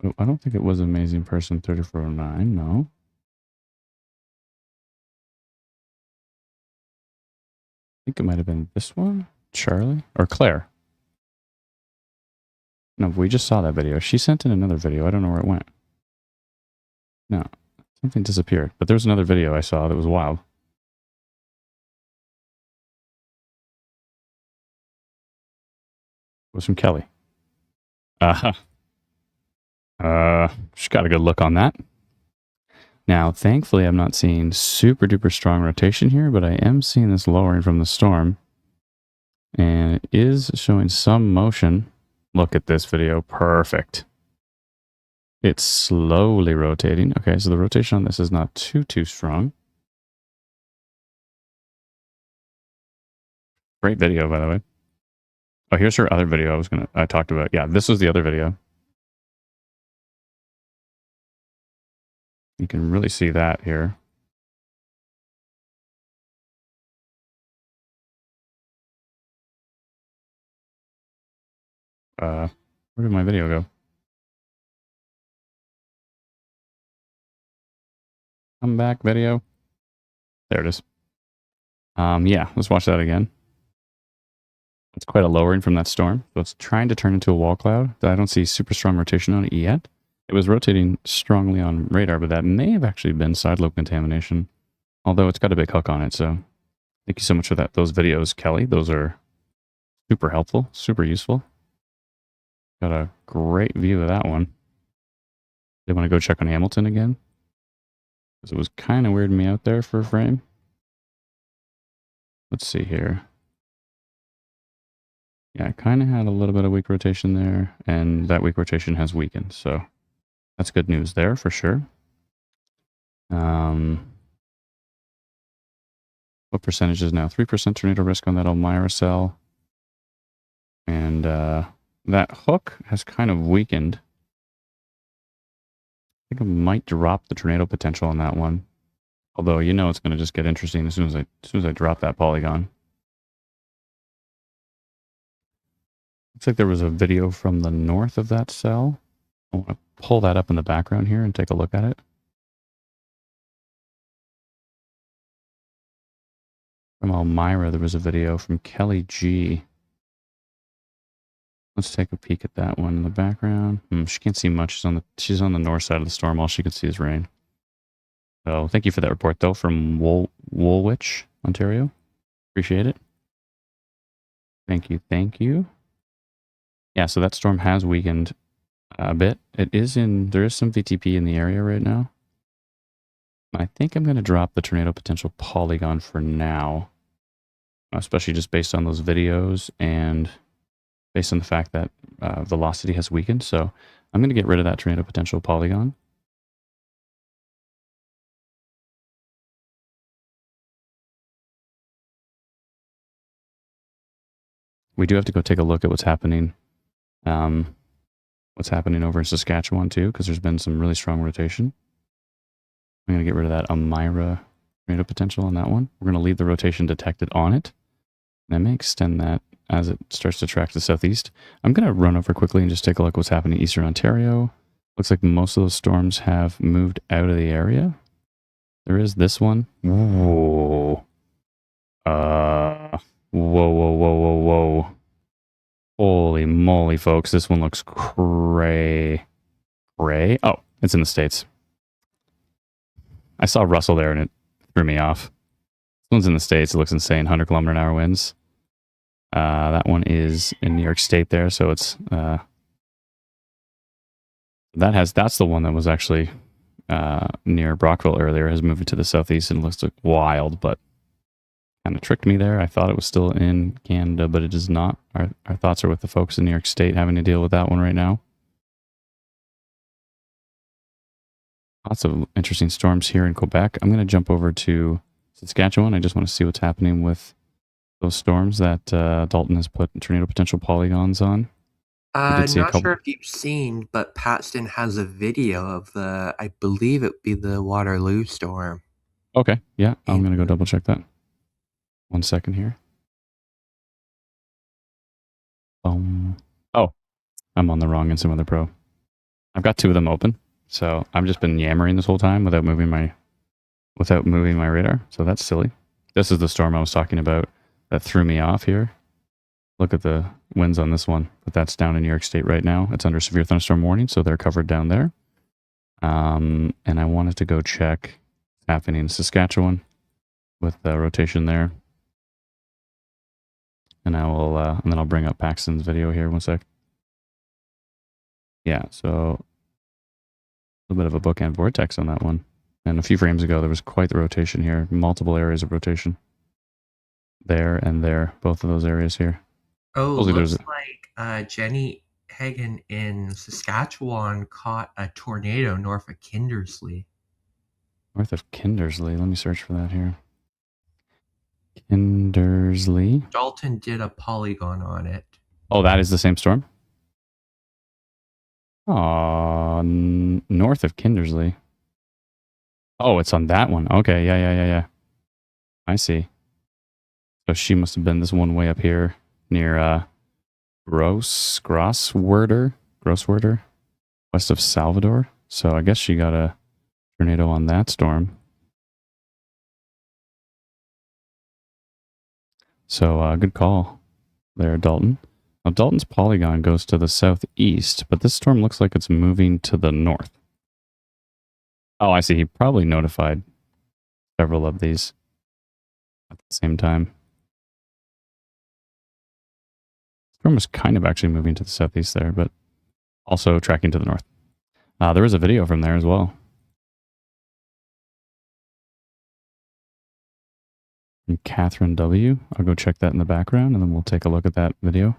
Oh, I don't think it was Amazing Person 3409. No. I think it might have been this one. Charlie or Claire. No, we just saw that video. She sent in another video. I don't know where it went. No, something disappeared. But there was another video I saw that was wild. It was from Kelly. She's got a good look on that. Now, thankfully, I'm not seeing super duper strong rotation here, but I am seeing this lowering from the storm. And it is showing some motion. Look at this video. Perfect. It's slowly rotating. Okay, so the rotation on this is not too strong. Great video, by the way. Oh, here's her other video I talked about. Yeah, this was the other video. You can really see that here. Where did my video go? Come back, video. There it is. Yeah, let's watch that again. It's quite a lowering from that storm. So it's trying to turn into a wall cloud. I don't see super strong rotation on it yet. It was rotating strongly on radar, but that may have actually been side lobe contamination. Although it's got a big hook on it, so thank you so much for that. Those videos, Kelly, those are super helpful, super useful. Got a great view of that one. They want to go check on Hamilton again? Because it was kind of weirding me out there for a frame. Let's see here. Yeah, I kind of had a little bit of weak rotation there, and that weak rotation has weakened, so that's good news there for sure. What percentage is now? 3% tornado risk on that Elmira cell. And that hook has kind of weakened. I think I might drop the tornado potential on that one. Although, you know, it's going to just get interesting as soon as I drop that polygon. Looks like there was a video from the north of that cell. I want to pull that up in the background here and take a look at it. From Elmira, there was a video from Kelly G. Let's take a peek at that one in the background. She can't see much. She's on the north side of the storm. All she can see is rain. So thank you for that report, though, from Woolwich, Ontario. Appreciate it. Thank you. Thank you. Yeah, so that storm has weakened a bit. There is some VTP in the area right now. I think I'm going to drop the tornado potential polygon for now. especially just based on those videos and based on the fact that velocity has weakened. So I'm going to get rid of that tornado potential polygon. We do have to go take a look at what's happening. What's happening over in Saskatchewan too, because there's been some really strong rotation. I'm going to get rid of that Amira tornado potential on that one. We're going to leave the rotation detected on it. And I may extend that as it starts to track to the southeast. I'm going to run over quickly and just take a look at what's happening in eastern Ontario. Looks like most of those storms have moved out of the area. There is this one. Whoa. Whoa, whoa, whoa, whoa, whoa. Holy moly, folks. This one looks cray. Oh, it's in the States. I saw Russell there and it threw me off. This one's in the States. It looks insane. 100 kilometer an hour winds. That one is in New York State there. So it's, that's the one that was actually near Brockville earlier, has moved to the southeast and looks like wild, but kind of tricked me there. I thought it was still in Canada, but it is not. Our thoughts are with the folks in New York State having to deal with that one right now. Lots of interesting storms here in Quebec. I'm going to jump over to Saskatchewan. I just want to see what's happening with those storms that Dalton has put tornado potential polygons on. Not sure if you've seen, but Paxton has a video of I believe it would be the Waterloo storm. Okay, yeah, I'm going to go double check that. 1 second here. Oh, I'm on the wrong Instant Weather Pro. I've got two of them open, so I've just been yammering this whole time without moving my radar. So that's silly. This is the storm I was talking about that threw me off here. Look at the winds on this one, but that's down in New York State right now. It's under severe thunderstorm warning, so they're covered down there. And I wanted to go check what's happening in Saskatchewan with the rotation there. And I will, and then I'll bring up Paxton's video here 1 sec. Yeah, so a little bit of a bookend vortex on that one. And a few frames ago, there was quite the rotation here. Multiple areas of rotation. There and there, both of those areas here. Oh, looks like Jenny Hagen in Saskatchewan caught a tornado north of Kindersley. North of Kindersley? Let me search for that here. Kindersley. Dalton did a polygon on it. Oh, that is the same storm? Oh, north of Kindersley. Oh, it's on that one. Okay, yeah. I see. So she must have been this one way up here near Grosswerder, west of Salvador. So I guess she got a tornado on that storm. So good call there, Dalton. Now Dalton's polygon goes to the southeast, but this storm looks like it's moving to the north. Oh, I see. He probably notified several of these at the same time. Storm was kind of actually moving to the southeast there, but also tracking to the north. There is a video from there as well. From Catherine W. I'll go check that in the background, and then we'll take a look at that video.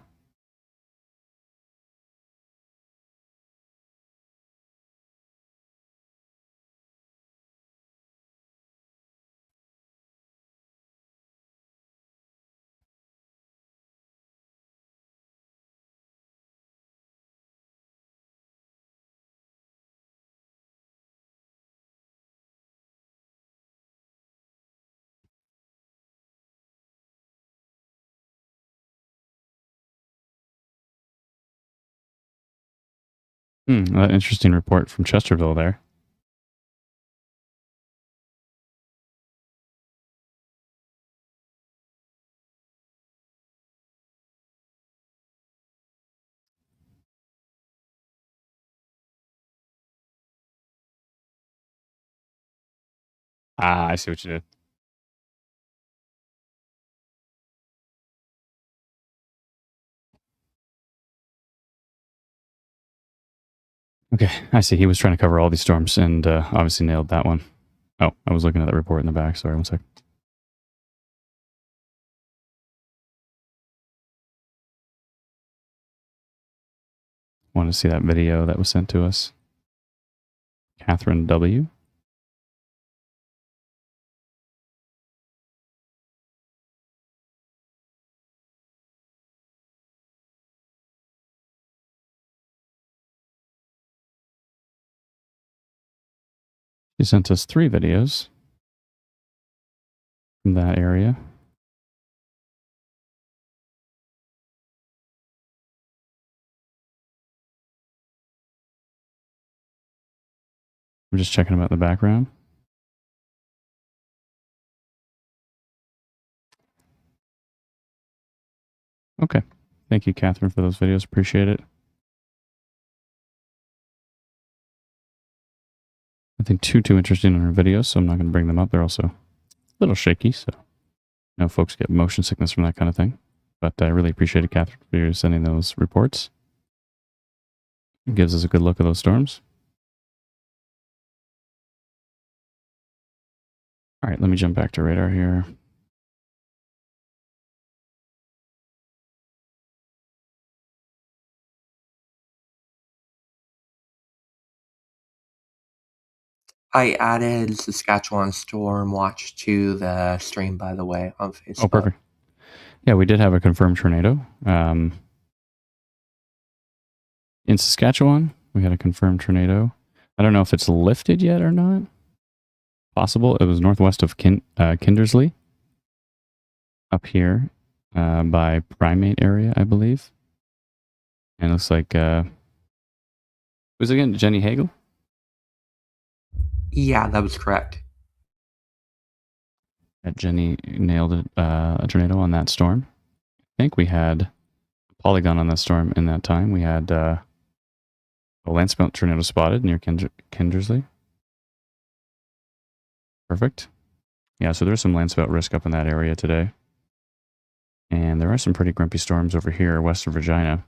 That interesting report from Chesterville there. I see what you did. Okay, I see. He was trying to cover all these storms and obviously nailed that one. Oh, I was looking at that report in the back. Sorry, 1 sec. Want to see that video that was sent to us? Catherine W. She sent us 3 videos from that area. I'm just checking about the background. Okay. Thank you, Catherine, for those videos. Appreciate it. Nothing too interesting on her videos, so I'm not going to bring them up. They're also a little shaky, so I know folks get motion sickness from that kind of thing. But I really appreciated Catherine for sending those reports. It gives us a good look at those storms. All right, let me jump back to radar here. I added Saskatchewan Storm Watch to the stream, by the way, on Facebook. Oh, perfect. Yeah, we did have a confirmed tornado. In Saskatchewan, we had a confirmed tornado. I don't know if it's lifted yet or not. Possible. It was northwest of Kindersley. Up here by Primate area, I believe. And it looks like... was it again Jenny Hagel? Yeah, that was correct. Jenny nailed a tornado on that storm. I think we had a polygon on that storm in that time. We had a landspount tornado spotted near Kindersley. Perfect. Yeah, so there's some landspout risk up in that area today. And there are some pretty grumpy storms over here west of Regina.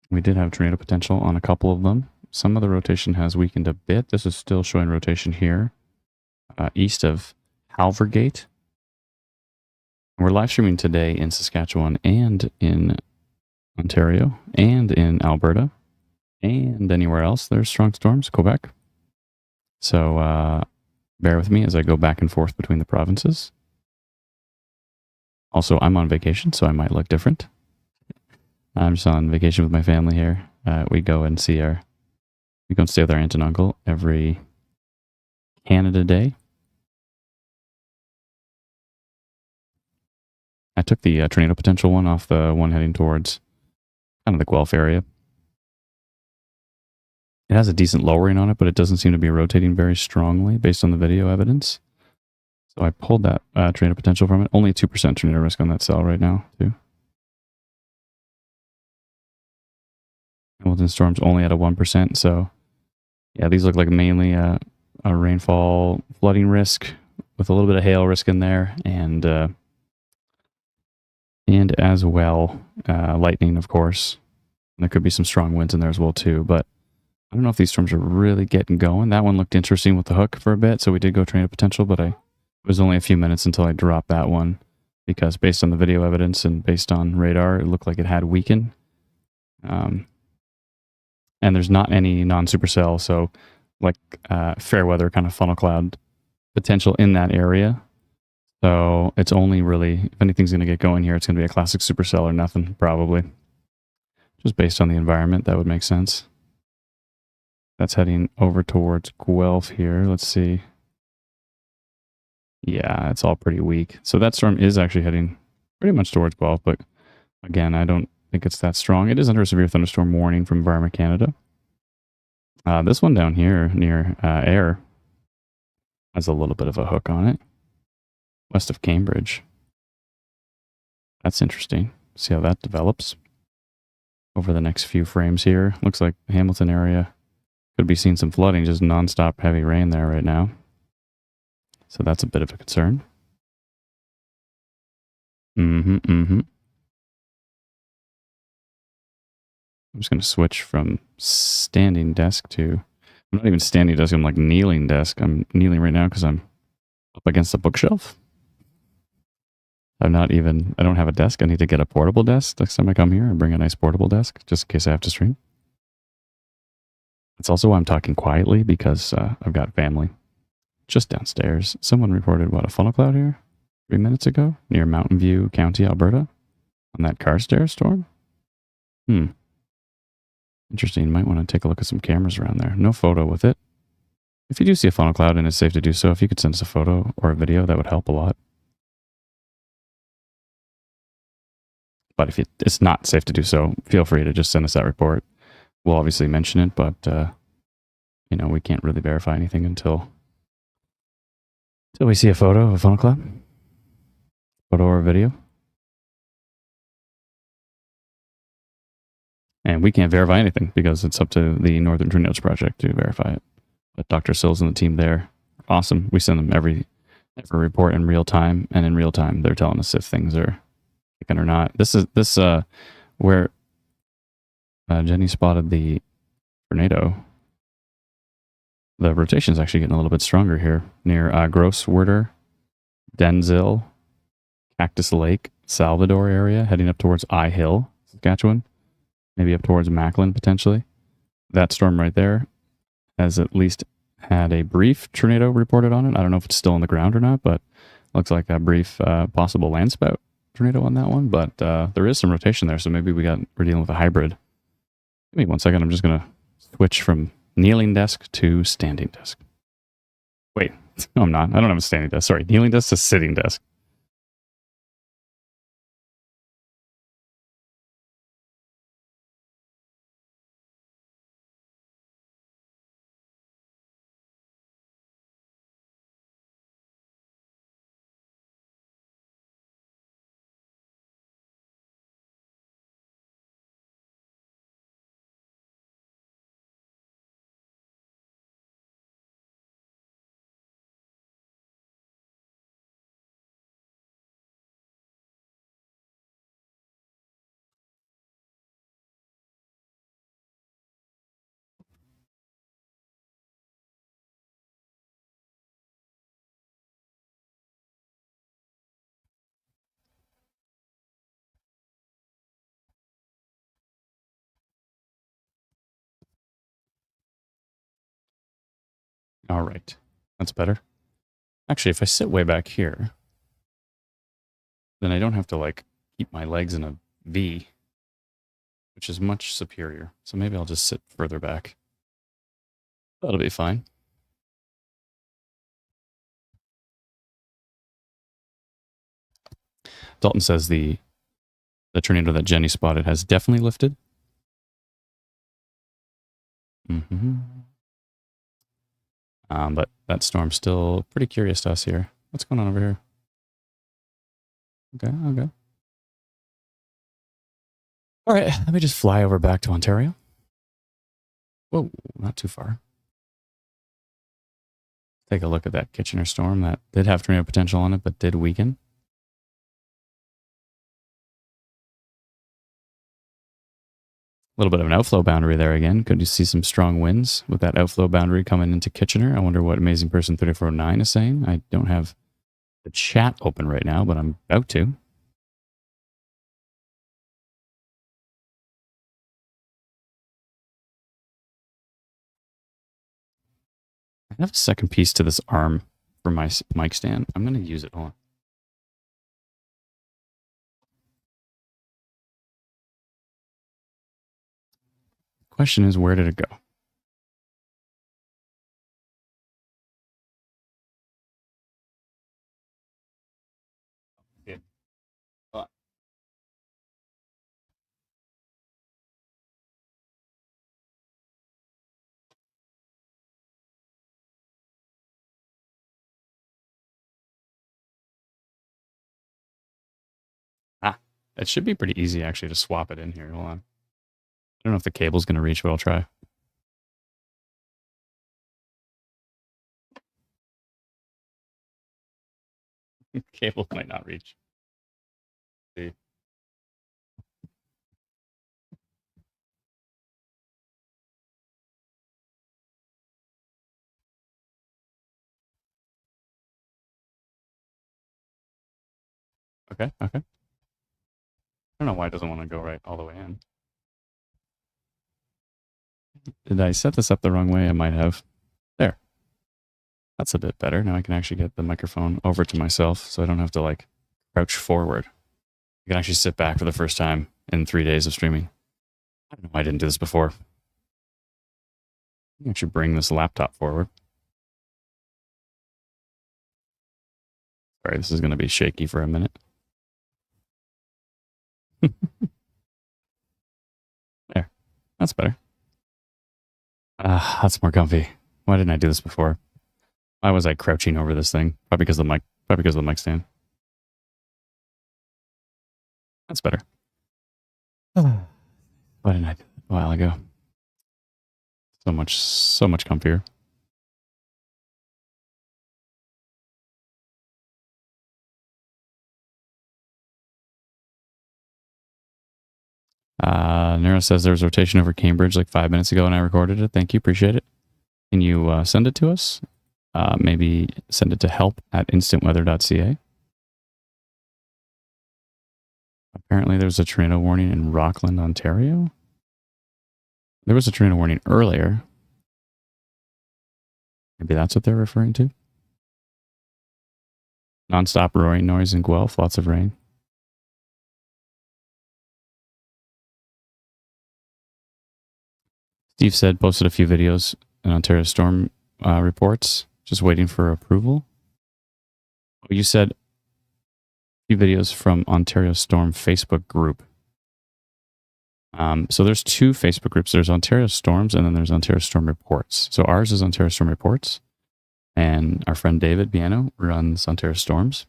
We did have tornado potential on a couple of them. Some of the rotation has weakened a bit. This is still showing rotation here, east of Halvergate. We're live streaming today in Saskatchewan and in Ontario and in Alberta and anywhere else there's strong storms, Quebec. So bear with me as I go back and forth between the provinces. Also, I'm on vacation, so I might look different. I'm just on vacation with my family here. We go and stay with our aunt and uncle every Canada Day. I took the tornado potential one off the one heading towards kind of the Guelph area. It has a decent lowering on it, but it doesn't seem to be rotating very strongly based on the video evidence. So I pulled that tornado potential from it. Only 2% tornado risk on that cell right now, too. Hamilton storms only at a 1%. So, yeah, these look like mainly a rainfall flooding risk with a little bit of hail risk in there, and as well lightning, of course. And there could be some strong winds in there as well, too. But I don't know if these storms are really getting going. That one looked interesting with the hook for a bit, so we did go tornado potential, but it was only a few minutes until I dropped that one, because based on the video evidence and based on radar, it looked like it had weakened. And there's not any non-supercell, so like fair weather kind of funnel cloud potential in that area. So it's only really, if anything's going to get going here, it's going to be a classic supercell or nothing, probably. Just based on the environment, that would make sense. That's heading over towards Guelph here. Let's see. Yeah, it's all pretty weak. So that storm is actually heading pretty much towards Guelph, but again, I don't think it's that strong. It is under a severe thunderstorm warning from Environment Canada. This one down here near Ayr has a little bit of a hook on it. West of Cambridge. That's interesting. See how that develops over the next few frames here. Looks like the Hamilton area could be seeing some flooding, just nonstop heavy rain there right now. So that's a bit of a concern. I'm just going to switch from standing desk to, I'm not even standing desk, I'm like kneeling desk. I'm kneeling right now because I'm up against the bookshelf. I don't have a desk. I need to get a portable desk next time I come here and bring a nice portable desk just in case I have to stream. It's also why I'm talking quietly because I've got family just downstairs. Someone reported, a funnel cloud here 3 minutes ago near Mountain View County, Alberta on that Carstairs storm. Interesting. You might want to take a look at some cameras around there. No photo with it. If you do see a funnel cloud and it's safe to do so, if you could send us a photo or a video, that would help a lot. But if it's not safe to do so, feel free to just send us that report. We'll obviously mention it, but we can't really verify anything until we see a photo of a funnel cloud, photo or video. And we can't verify anything because it's up to the Northern Tornadoes Project to verify it. But Dr. Sills and the team there, awesome. We send them every report in real time, and in real time, they're telling us if things are kicking or not. This where Jenny spotted the tornado. The rotation is actually getting a little bit stronger here near Grosswerder, Denzil, Cactus Lake, Salvador area, heading up towards I Hill, Saskatchewan. Maybe up towards Macklin, potentially. That storm right there has at least had a brief tornado reported on it. I don't know if it's still on the ground or not, but looks like a brief possible landspout tornado on that one. But there is some rotation there, so maybe we're dealing with a hybrid. Give me 1 second. I'm just going to switch from kneeling desk to standing desk. Wait, no, I'm not. I don't have a standing desk. Sorry, kneeling desk to sitting desk. All right. That's better. Actually, if I sit way back here, then I don't have to keep my legs in a V, which is much superior. So maybe I'll just sit further back. That'll be fine. Dalton says the tornado that Jenny spotted has definitely lifted. But that storm's still pretty curious to us here. What's going on over here? Okay. All right, let me just fly over back to Ontario. Whoa, not too far. Take a look at that Kitchener storm that did have tornado potential on it, but did weaken. A little bit of an outflow boundary there again. Could you see some strong winds with that outflow boundary coming into Kitchener? I wonder what Amazing Person 3409 is saying. I don't have the chat open right now, but I'm about to. I have a second piece to this arm for my mic stand. I'm going to use it. Hold on. Question is, where did it go? It should be pretty easy actually to swap it in here. Hold on. I don't know if the cable's going to reach, but I'll try. Cable might not reach. See. Okay, okay. I don't know why it doesn't want to go right all the way in. Did I set this up the wrong way? I might have. There. That's a bit better. Now I can actually get the microphone over to myself so I don't have to like crouch forward. I can actually sit back for the first time in 3 days of streaming. I don't know why I didn't do this before. I should bring this laptop forward. Sorry, this is going to be shaky for a minute. There. That's better. That's more comfy. Why didn't I do this before? Why was I crouching over this thing? Probably because of the mic. Probably because of the mic stand. That's better. Why didn't I do it a while ago? So much comfier. Nero says there was rotation over Cambridge like 5 minutes ago and I recorded it. Thank you. Appreciate it. Can you send it to us? Maybe send it to help@instantweather.ca. Apparently there's a tornado warning in Rockland, Ontario. There was a tornado warning earlier. Maybe that's what they're referring to. Non-stop roaring noise in Guelph. Lots of rain. Steve said posted a few videos in Ontario storm reports. Just waiting for approval. You said a few videos from Ontario Storm Facebook group. So there's two Facebook groups. There's Ontario Storms and then there's Ontario Storm Reports. So ours is Ontario Storm Reports. And our friend David Biano runs Ontario Storms.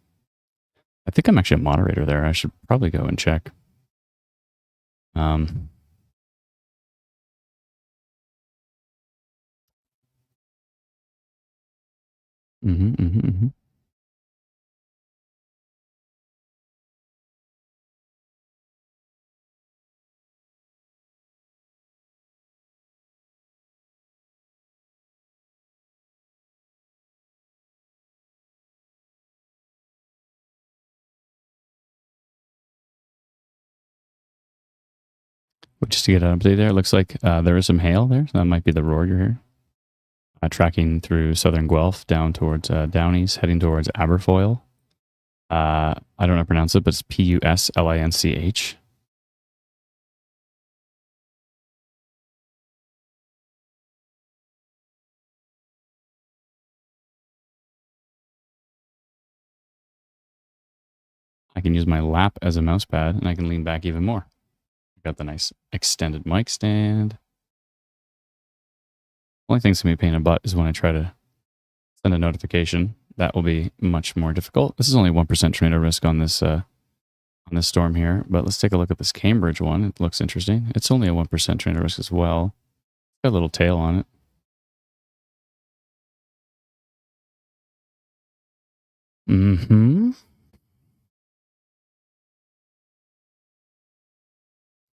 I think I'm actually a moderator there. I should probably go and check. But just to get an update there, it looks like there is some hail there. So that might be the roar you're hearing. Tracking through southern Guelph down towards Downey's, heading towards Aberfoyle. I don't know how to pronounce it, but it's Puslinch. I can use my lap as a mouse pad and I can lean back even more. Got the nice extended mic stand. Only thing that's going to be a pain in the butt is when I try to send a notification. That will be much more difficult. This is only 1% tornado risk on this storm here, but let's take a look at this Cambridge one. It looks interesting. It's only a 1% tornado risk as well. It's got a little tail on it.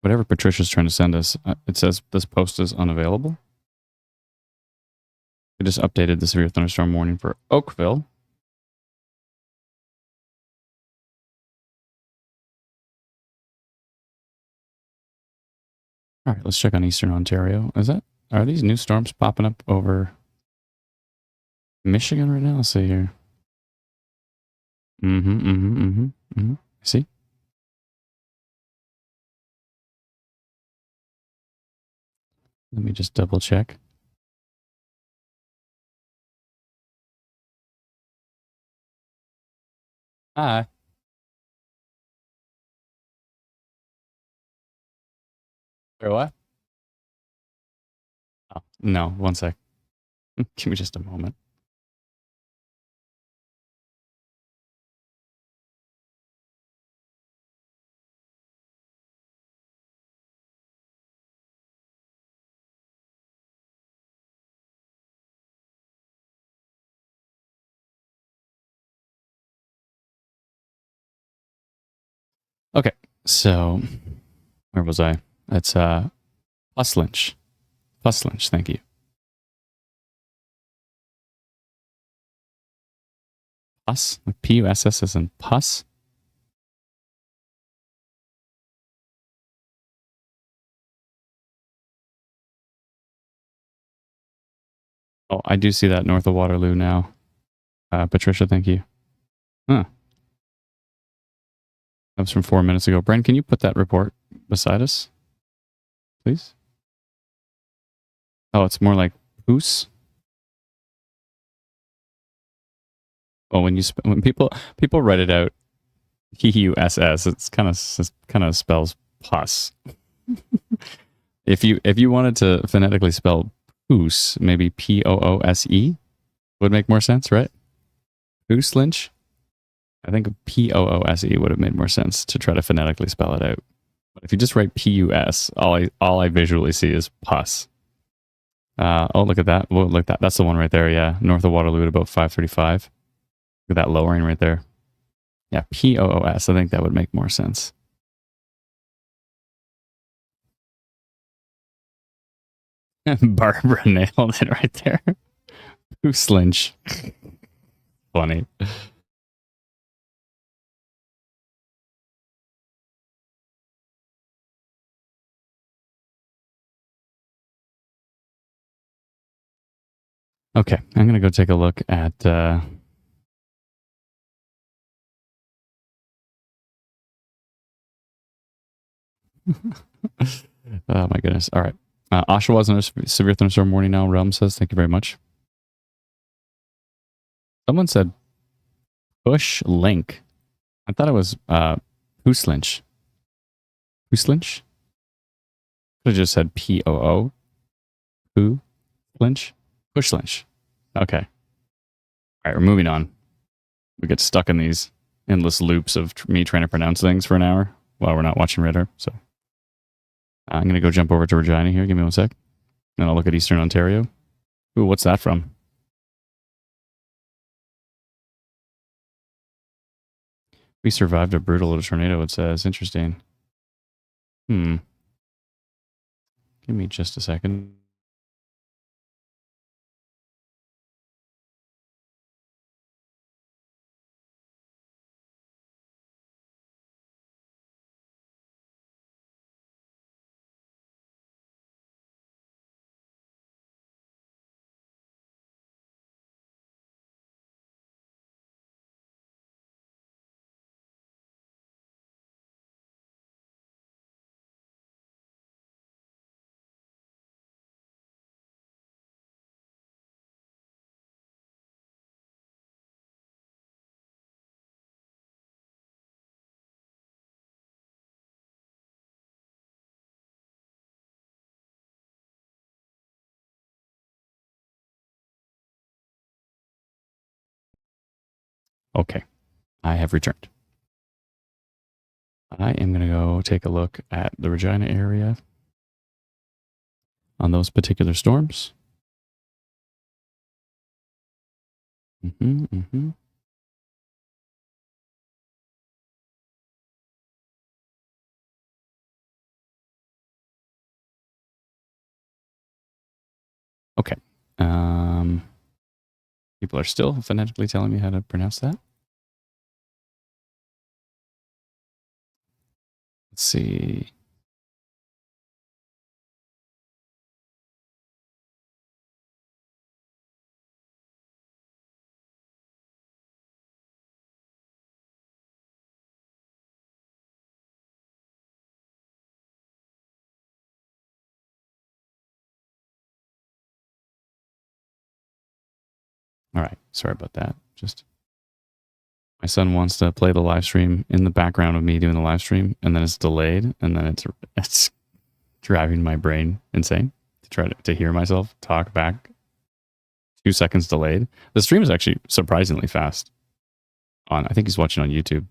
Whatever Patricia's trying to send us, it says this post is unavailable. We just updated the severe thunderstorm warning for Oakville. All right, let's check on Eastern Ontario. Are these new storms popping up over Michigan right now? Let's see here. See? Let me just double check. Hi. Or what? Oh, no, one sec. Give me just a moment. Okay, so where was I? That's Puslinch. Puslinch, thank you. Pus, like Puss as in pus. Oh, I do see that north of Waterloo now. Patricia, thank you. Huh. That was from 4 minutes ago. Brent, can you put that report beside us, please? Oh, it's more like Poos. Oh, when people write it out, P-U-S-S, it's kind of spells pus. If you wanted to phonetically spell Poos, maybe P-O-O-S-E would make more sense, right? Poos Lynch. I think P-O-O-S-E would have made more sense to try to phonetically spell it out. But if you just write P-U-S, all I visually see is pus. Oh, look at that. Whoa, look at that. That's the one right there. Yeah, north of Waterloo at about 5:35. Look at that lowering right there. Yeah, P-O-O-S. I think that would make more sense. Barbara nailed it right there. Poos Lynch. Funny. Okay, I'm going to go take a look at... oh my goodness. All right. Oshawa's in a severe thunderstorm warning now. Realm says, thank you very much. Someone said push link. I thought it was Poos Lynch. Poos Lynch? Could have just said P-O-O. Poo Lynch? Push Lynch. Okay. All right, we're moving on. We get stuck in these endless loops of me trying to pronounce things for an hour while we're not watching radar. So I'm going to go jump over to Regina here. Give me 1 sec. Then I'll look at Eastern Ontario. Ooh, what's that from? We survived a brutal little tornado, it says. Interesting. Give me just a second. Okay, I have returned. I am going to go take a look at the Regina area on those particular storms. Okay. People are still phonetically telling me how to pronounce that. Let's see. All right. Sorry about that. Just my son wants to play the live stream in the background of me doing the live stream, and then it's delayed, and then it's driving my brain insane to try to hear myself talk back. 2 seconds delayed. The stream is actually surprisingly fast. I think he's watching on YouTube.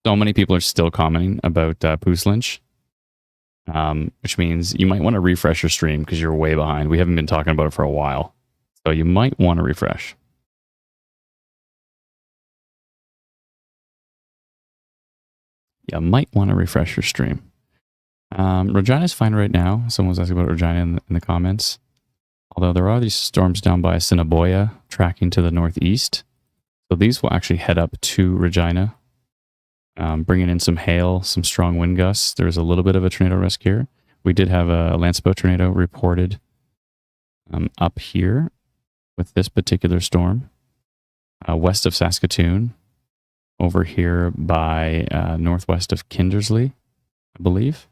So many people are still commenting about Poos Lynch, which means you might want to refresh your stream because you're way behind. We haven't been talking about it for a while. So you might want to refresh. You might want to refresh your stream. Regina's fine right now. Someone was asking about Regina in the comments. Although there are these storms down by Assiniboia tracking to the northeast. So these will actually head up to Regina, bringing in some hail, some strong wind gusts. There's a little bit of a tornado risk here. We did have a Lancebow tornado reported Up here with this particular storm, west of Saskatoon, over here by northwest of Kindersley, I believe.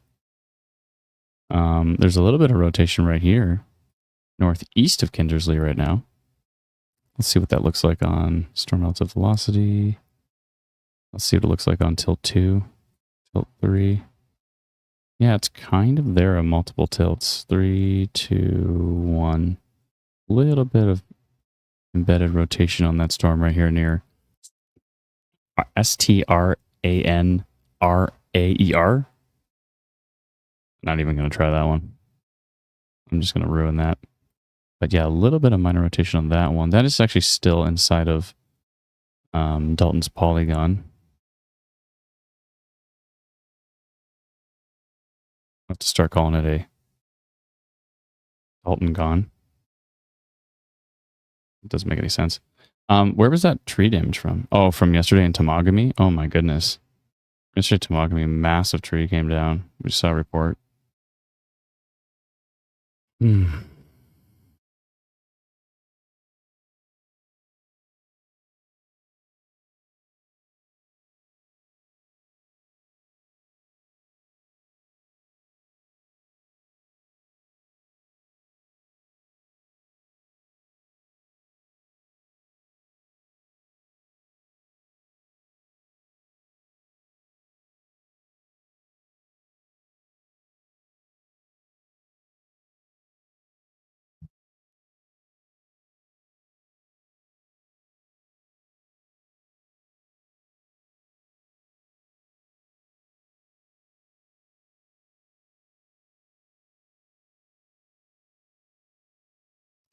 There's a little bit of rotation right here, northeast of Kindersley right now. Let's see what that looks like on storm relative velocity. Let's see what it looks like on tilt 2, tilt 3. Yeah, it's kind of there on multiple tilts. 3, 2, 1. Little bit of embedded rotation on that storm right here near Stranraer. Not even going to try that one. I'm just going to ruin that. But yeah, a little bit of minor rotation on that one. That is actually still inside of Dalton's polygon. I have to start calling it a Dalton gone. It doesn't make any sense. Where was that tree damage from? Oh, from yesterday in Temagami? Oh my goodness. Yesterday in Temagami, a massive tree came down. We saw a report.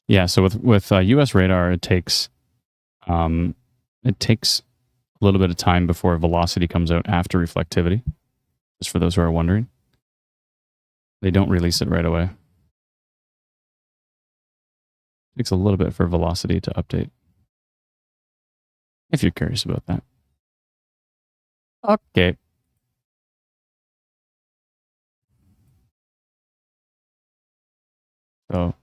Yeah, so with US radar, it takes a little bit of time before velocity comes out after reflectivity. Just for those who are wondering, they don't release it right away. It takes a little bit for velocity to update. If you're curious about that. Okay. So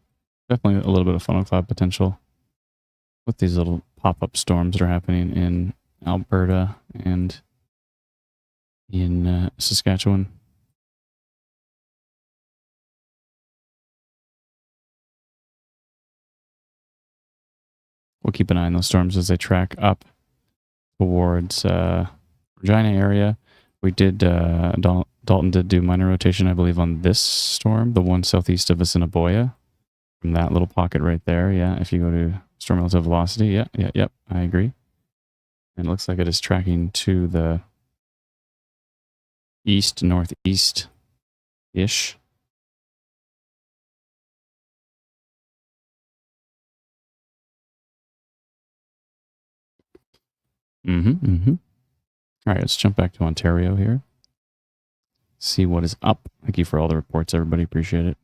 definitely a little bit of funnel cloud potential with these little pop-up storms that are happening in Alberta and in Saskatchewan. We'll keep an eye on those storms as they track up towards Regina area. We did, Dalton did do minor rotation, I believe, on this storm, the one southeast of Assiniboia, from that little pocket right there. Yeah, if you go to storm relative velocity, yep, I agree. And it looks like it is tracking to the east, northeast-ish. All right, let's jump back to Ontario here. See what is up. Thank you for all the reports, everybody. Appreciate it.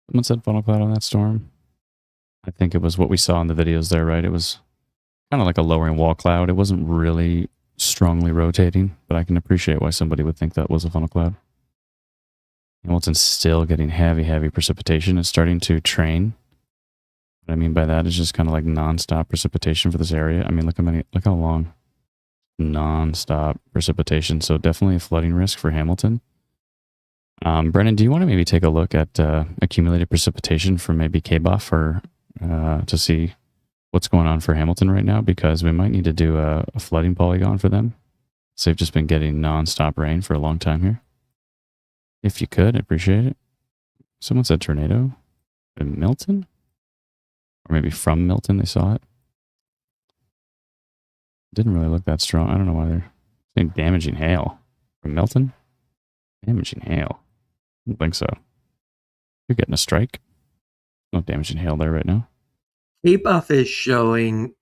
Someone said funnel cloud on that storm. I think it was what we saw in the videos there, right? It was kind of like a lowering wall cloud. It wasn't really strongly rotating, but I can appreciate why somebody would think that was a funnel cloud. Hamilton's still getting heavy precipitation. It's starting to train. What I mean by that is just kind of like nonstop precipitation for this area. I mean, look how long. Nonstop precipitation. So definitely a flooding risk for Hamilton. Brennan, do you want to maybe take a look at accumulated precipitation for maybe KBUF or to see what's going on for Hamilton right now? Because we might need to do a flooding polygon for them. So they've just been getting nonstop rain for a long time here. If you could, I'd appreciate it. Someone said tornado in Milton? Or maybe from Milton they saw it. Didn't really look that strong. I don't know why they're saying damaging hail. From Milton? Damaging hail. I don't think so. You're getting a strike. No damaging hail there right now. KBUF is showing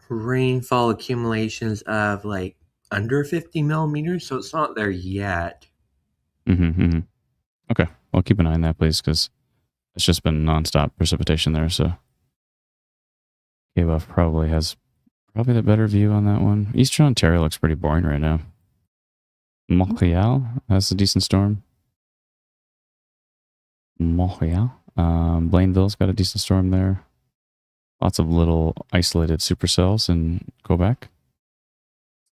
rainfall accumulations of like under 50 millimeters, so it's not there yet. Okay, well, keep an eye on that, please, because it's just been nonstop precipitation there, so KBUF probably has the better view on that one. Eastern Ontario looks pretty boring right now. Montreal has a decent storm. Montreal. Blainville's got a decent storm there. Lots of little isolated supercells in Quebec.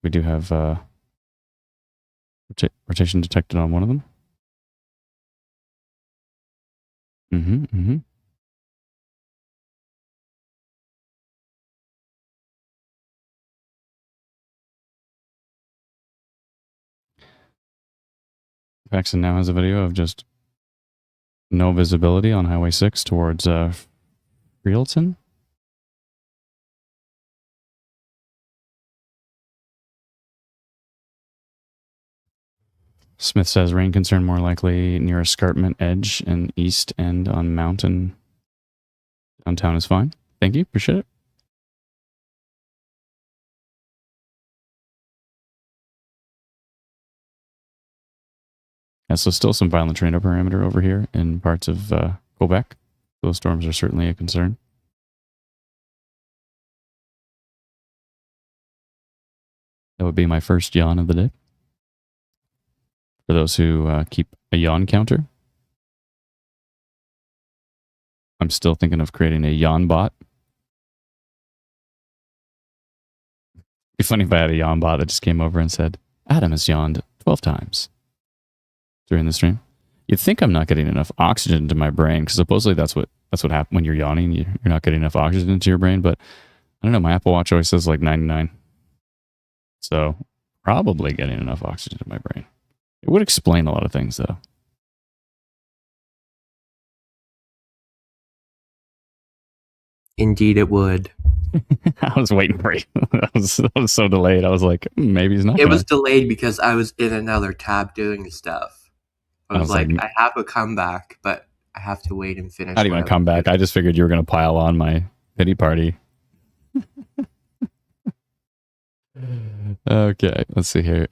We do have rotation detected on one of them. Paxton now has a video of just no visibility on Highway 6 towards Freelton. Smith says rain concern more likely near escarpment edge and east end on mountain. Downtown is fine. Thank you. Appreciate it. Yeah, so still some violent tornado parameter over here in parts of Quebec. Those storms are certainly a concern. That would be my first yawn of the day. For those who keep a yawn counter, I'm still thinking of creating a yawn bot. It'd be funny if I had a yawn bot that just came over and said, Adam has yawned 12 times during the stream. You'd think I'm not getting enough oxygen to my brain, because supposedly that's what happens when you're yawning. You're not getting enough oxygen into your brain, but I don't know. My Apple Watch always says like 99. So probably getting enough oxygen to my brain. It would explain a lot of things, though. Indeed, it would. I was waiting for you. I was so delayed. I was like, maybe he's not. It was delayed because I was in another tab doing stuff. I was like, I have a comeback, but I have to wait and finish. How do you want to come back? I just figured you were going to pile on my pity party. Okay, let's see here.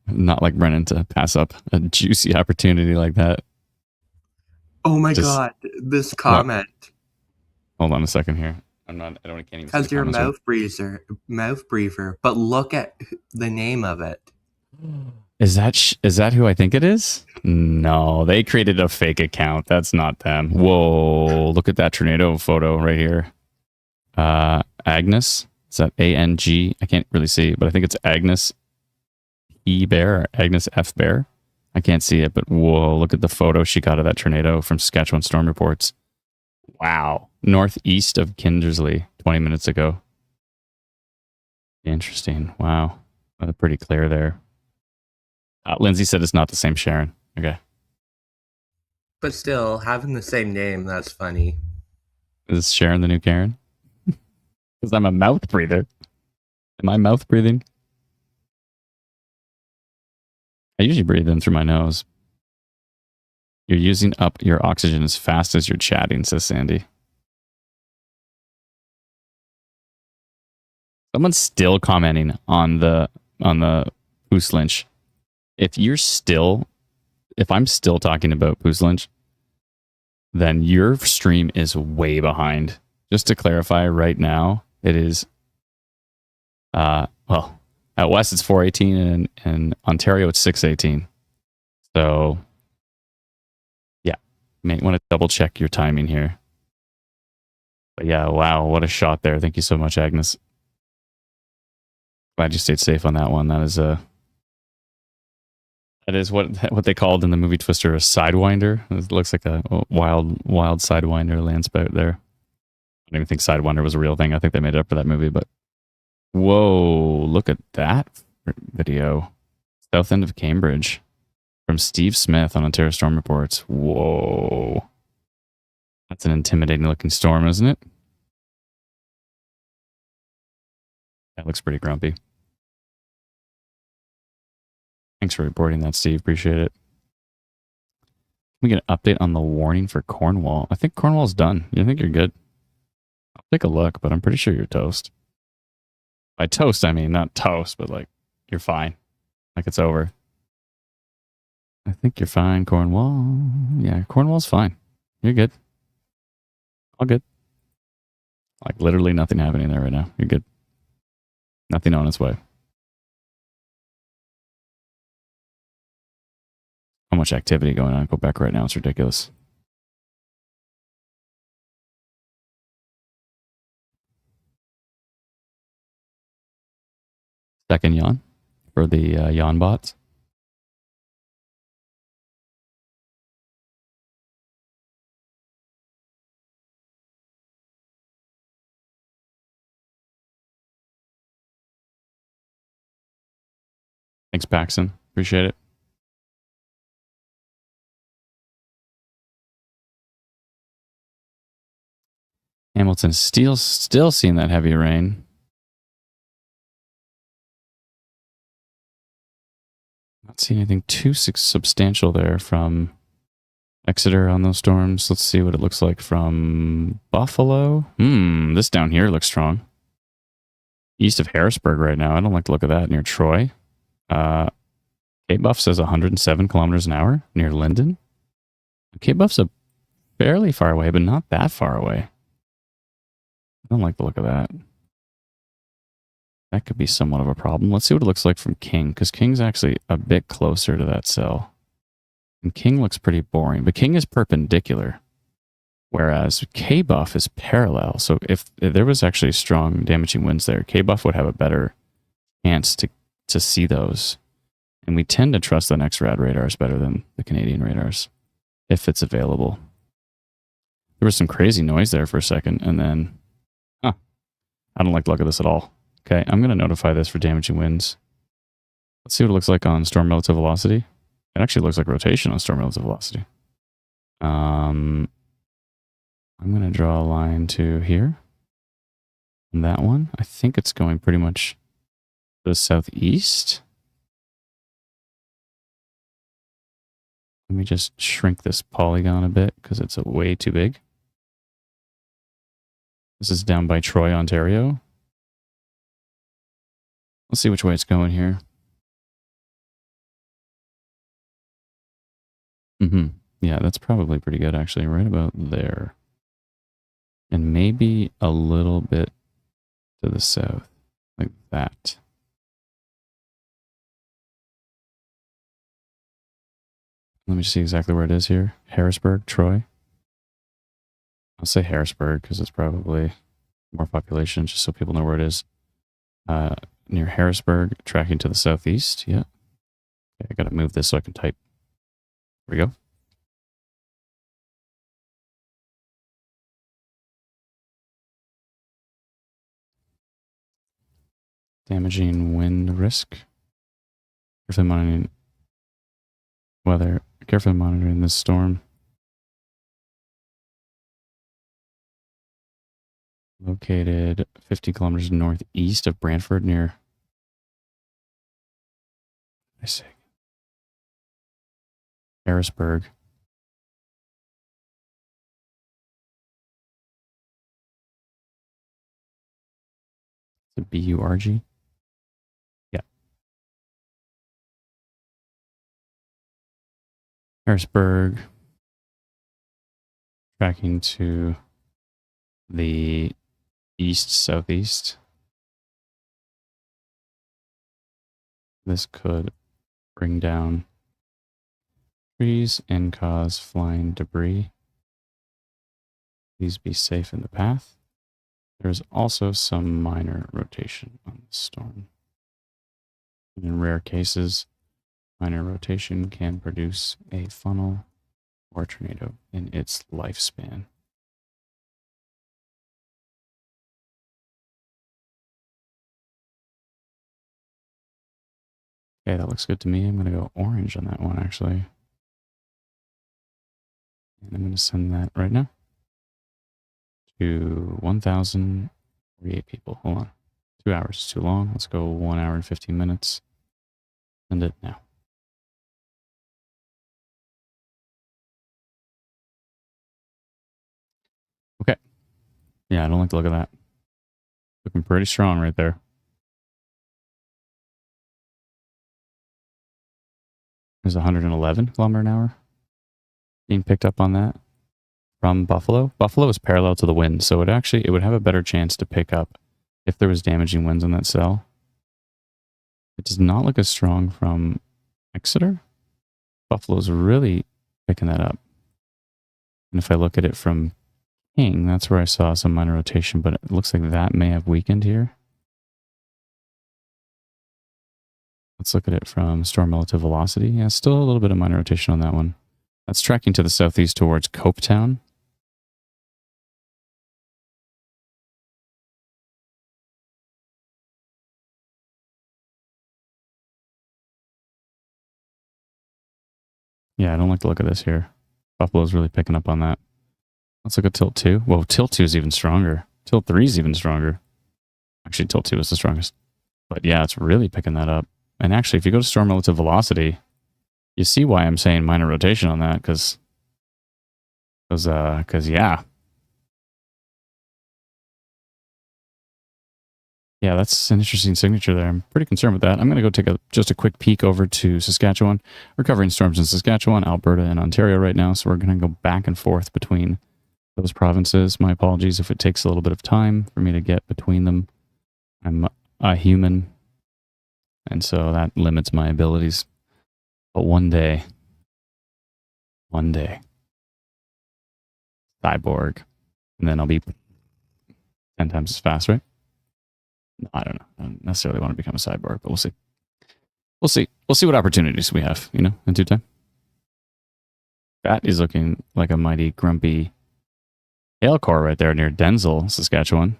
Not like Brennan to pass up a juicy opportunity like that. Oh my god, this comment. What? Hold on a second here. I can't even. Because you're a mouth breather. But look at the name of it. Is that who I think it is? No, they created a fake account. That's not them. Whoa, look at that tornado photo right here. Agnes. Is that A-N-G? I can't really see, but I think it's Agnes E. Bear or Agnes F. Bear. I can't see it, but whoa, look at the photo she got of that tornado from Saskatchewan Storm Reports. Wow. Northeast of Kindersley 20 minutes ago. Interesting. Wow. Well, pretty clear there. Lindsay said it's not the same Sharon. Okay. But still, having the same name, that's funny. Is Sharon the new Karen? Because I'm a mouth breather. Am I mouth breathing? I usually breathe in through my nose. You're using up your oxygen as fast as you're chatting, says Sandy. Someone's still commenting on the Poos Lynch. If I'm still talking about Poos Lynch, then your stream is way behind. Just to clarify right now, it is, out west it's 4:18 and in Ontario it's 6:18. So, yeah, may want to double check your timing here. But yeah, wow, what a shot there. Thank you so much, Agnes. Glad you stayed safe on that one. That is what they called in the movie Twister a sidewinder. It looks like a wild sidewinder landspout there. I don't even think sidewinder was a real thing. I think they made it up for that movie, but whoa, look at that video. South end of Cambridge from Steve Smith on Ontario Storm Reports. Whoa. That's an intimidating looking storm, isn't it? That looks pretty grumpy. Thanks for reporting that, Steve. Appreciate it. Can we get an update on the warning for Cornwall? I think Cornwall's done. You think you're good? I'll take a look, but I'm pretty sure you're toast. By toast, I mean not toast, but like you're fine. Like it's over. I think you're fine, Cornwall. Yeah, Cornwall's fine. You're good. All good. Like literally nothing happening there right now. You're good. Nothing on its way. how much activity going on in Quebec right now. It's ridiculous. Second yawn for the yawn bots. Thanks, Paxton. Appreciate it. Hamilton still seeing that heavy rain. Not seeing anything too substantial there from Exeter on those storms. Let's see what it looks like from Buffalo. This down here looks strong. East of Harrisburg right now. I don't like the look of that near Troy. K-Buff says 107 kilometers an hour near Linden. K-Buff's a fairly far away, but not that far away. I don't like the look of that. That could be somewhat of a problem. Let's see what it looks like from King, because King's actually a bit closer to that cell. And King looks pretty boring, but King is perpendicular, whereas K-Buff is parallel. So if there was actually strong damaging winds there, K-Buff would have a better chance to see those. And we tend to trust the NexRad radars better than the Canadian radars, if it's available. There was some crazy noise there for a second, and then, I don't like the look of this at all. Okay, I'm going to notify this for damaging winds. Let's see what it looks like on storm relative velocity. It actually looks like rotation on storm relative velocity. I'm going to draw a line to here. And that one, I think it's going pretty much to the southeast. Let me just shrink this polygon a bit because it's way too big. This is down by Troy, Ontario. Let's see which way it's going here. Yeah, that's probably pretty good, actually. Right about there. And maybe a little bit to the south, like that. Let me see exactly where it is here. Harrisburg, Troy. I'll say Harrisburg because it's probably more population, just so people know where it is. Near Harrisburg, tracking to the southeast. Yeah. Okay, I got to move this so I can type. There we go. Damaging wind risk. Carefully monitoring weather. Carefully monitoring this storm. Located 50 kilometers northeast of Brantford near, I say, Harrisburg. Is it B-U-R-G? Yeah. Harrisburg. Tracking to the east-southeast. This could bring down trees and cause flying debris. Please be safe in the path. There's also some minor rotation on the storm. In rare cases, minor rotation can produce a funnel or a tornado in its lifespan. Okay, that looks good to me. I'm going to go orange on that one, actually. And I'm going to send that right now to 1,048 people. Hold on. 2 hours is too long. Let's go 1 hour and 15 minutes. Send it now. Okay. Yeah, I don't like the look of that. Looking pretty strong right there. There's 111 kilometer an hour being picked up on that from Buffalo. Buffalo is parallel to the wind, so it would have a better chance to pick up if there was damaging winds on that cell. It does not look as strong from Exeter. Buffalo's really picking that up. And if I look at it from King, that's where I saw some minor rotation, but it looks like that may have weakened here. Let's look at it from storm relative velocity. Yeah, still a little bit of minor rotation on that one. That's tracking to the southeast towards Copetown. Yeah, I don't like the look of this here. Buffalo's really picking up on that. Let's look at tilt 2. Whoa, tilt 2 is even stronger. Tilt 3 is even stronger. Actually, tilt 2 is the strongest. But yeah, it's really picking that up. And actually, if you go to storm relative velocity, you see why I'm saying minor rotation on that, because yeah. Yeah, that's an interesting signature there. I'm pretty concerned with that. I'm going to go take just a quick peek over to Saskatchewan. We're covering storms in Saskatchewan, Alberta, and Ontario right now, so we're going to go back and forth between those provinces. My apologies if it takes a little bit of time for me to get between them. I'm a human, and so that limits my abilities. But one day, cyborg, and then I'll be 10 times as fast, right? No, I don't know. I don't necessarily want to become a cyborg, but we'll see. We'll see what opportunities we have, in due time. That is looking like a mighty grumpy hail core right there near Denzel, Saskatchewan.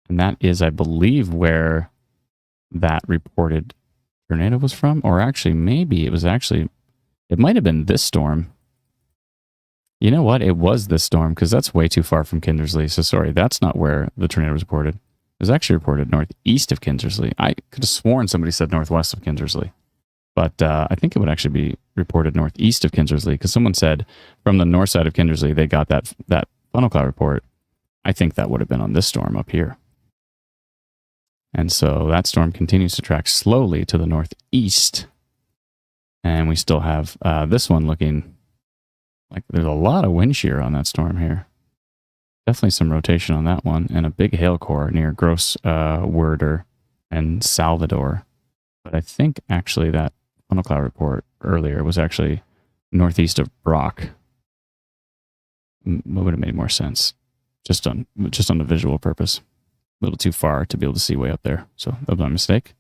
And that is, I believe, where that reported tornado was from. Or actually, maybe it might have been this storm. You know what? It was this storm, because that's way too far from Kindersley. So sorry, that's not where the tornado was reported. It was actually reported northeast of Kindersley. I could have sworn somebody said northwest of Kindersley. But I think it would actually be reported northeast of Kindersley, because someone said from the north side of Kindersley, they got that funnel cloud report. I think that would have been on this storm up here. And so that storm continues to track slowly to the northeast. And we still have this one looking like there's a lot of wind shear on that storm here. Definitely some rotation on that one, and a big hail core near Gross Werder and Salvador. But I think actually that funnel cloud report earlier was actually northeast of Brock. What would have made more sense? Just on the visual purpose. A little too far to be able to see way up there. So that was my mistake.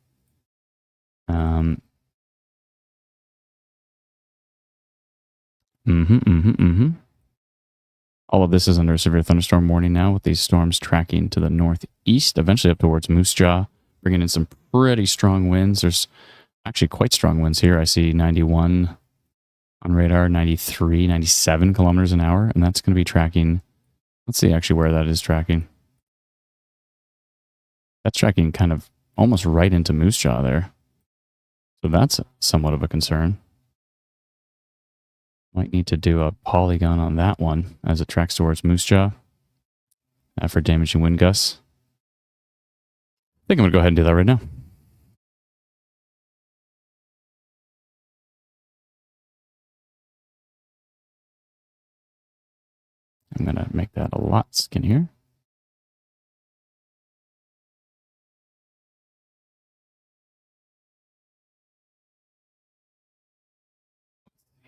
All of this is under a severe thunderstorm warning now, with these storms tracking to the northeast, eventually up towards Moose Jaw, bringing in some pretty strong winds. There's actually quite strong winds here. I see 91 on radar, 93, 97 kilometers an hour, and that's going to be tracking. Let's see actually where that is tracking. That's tracking kind of almost right into Moose Jaw there. So that's somewhat of a concern. Might need to do a polygon on that one as it tracks towards Moose Jaw for damaging wind gusts. I think I'm going to go ahead and do that right now. I'm going to make that a lot skinnier.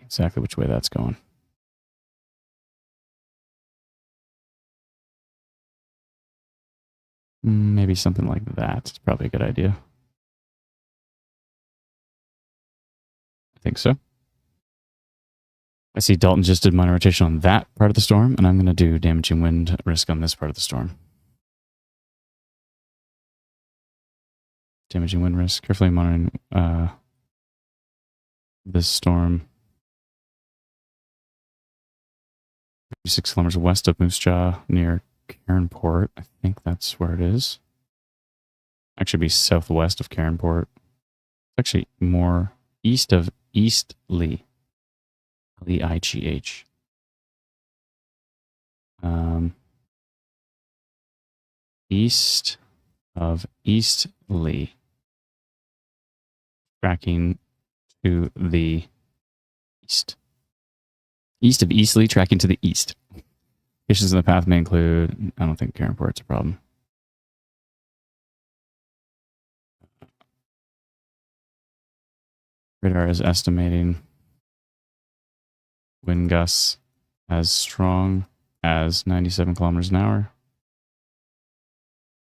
Exactly which way that's going. Maybe something like that. It's probably a good idea. I think so. I see Dalton just did minor rotation on that part of the storm, and I'm going to do damaging wind risk on this part of the storm. Damaging wind risk. Carefully monitoring this storm. 6 kilometers west of Moose Jaw near Cairnport. I think that's where it is. Actually be southwest of Cairnport. It's actually more east of Eastleigh. Leigh. East of Eastleigh. Tracking to the east. East of Eastleigh, tracking to the east. Conditions in the path may include, I don't think Cairnport's a problem. Radar is estimating wind gusts as strong as 97 kilometers an hour.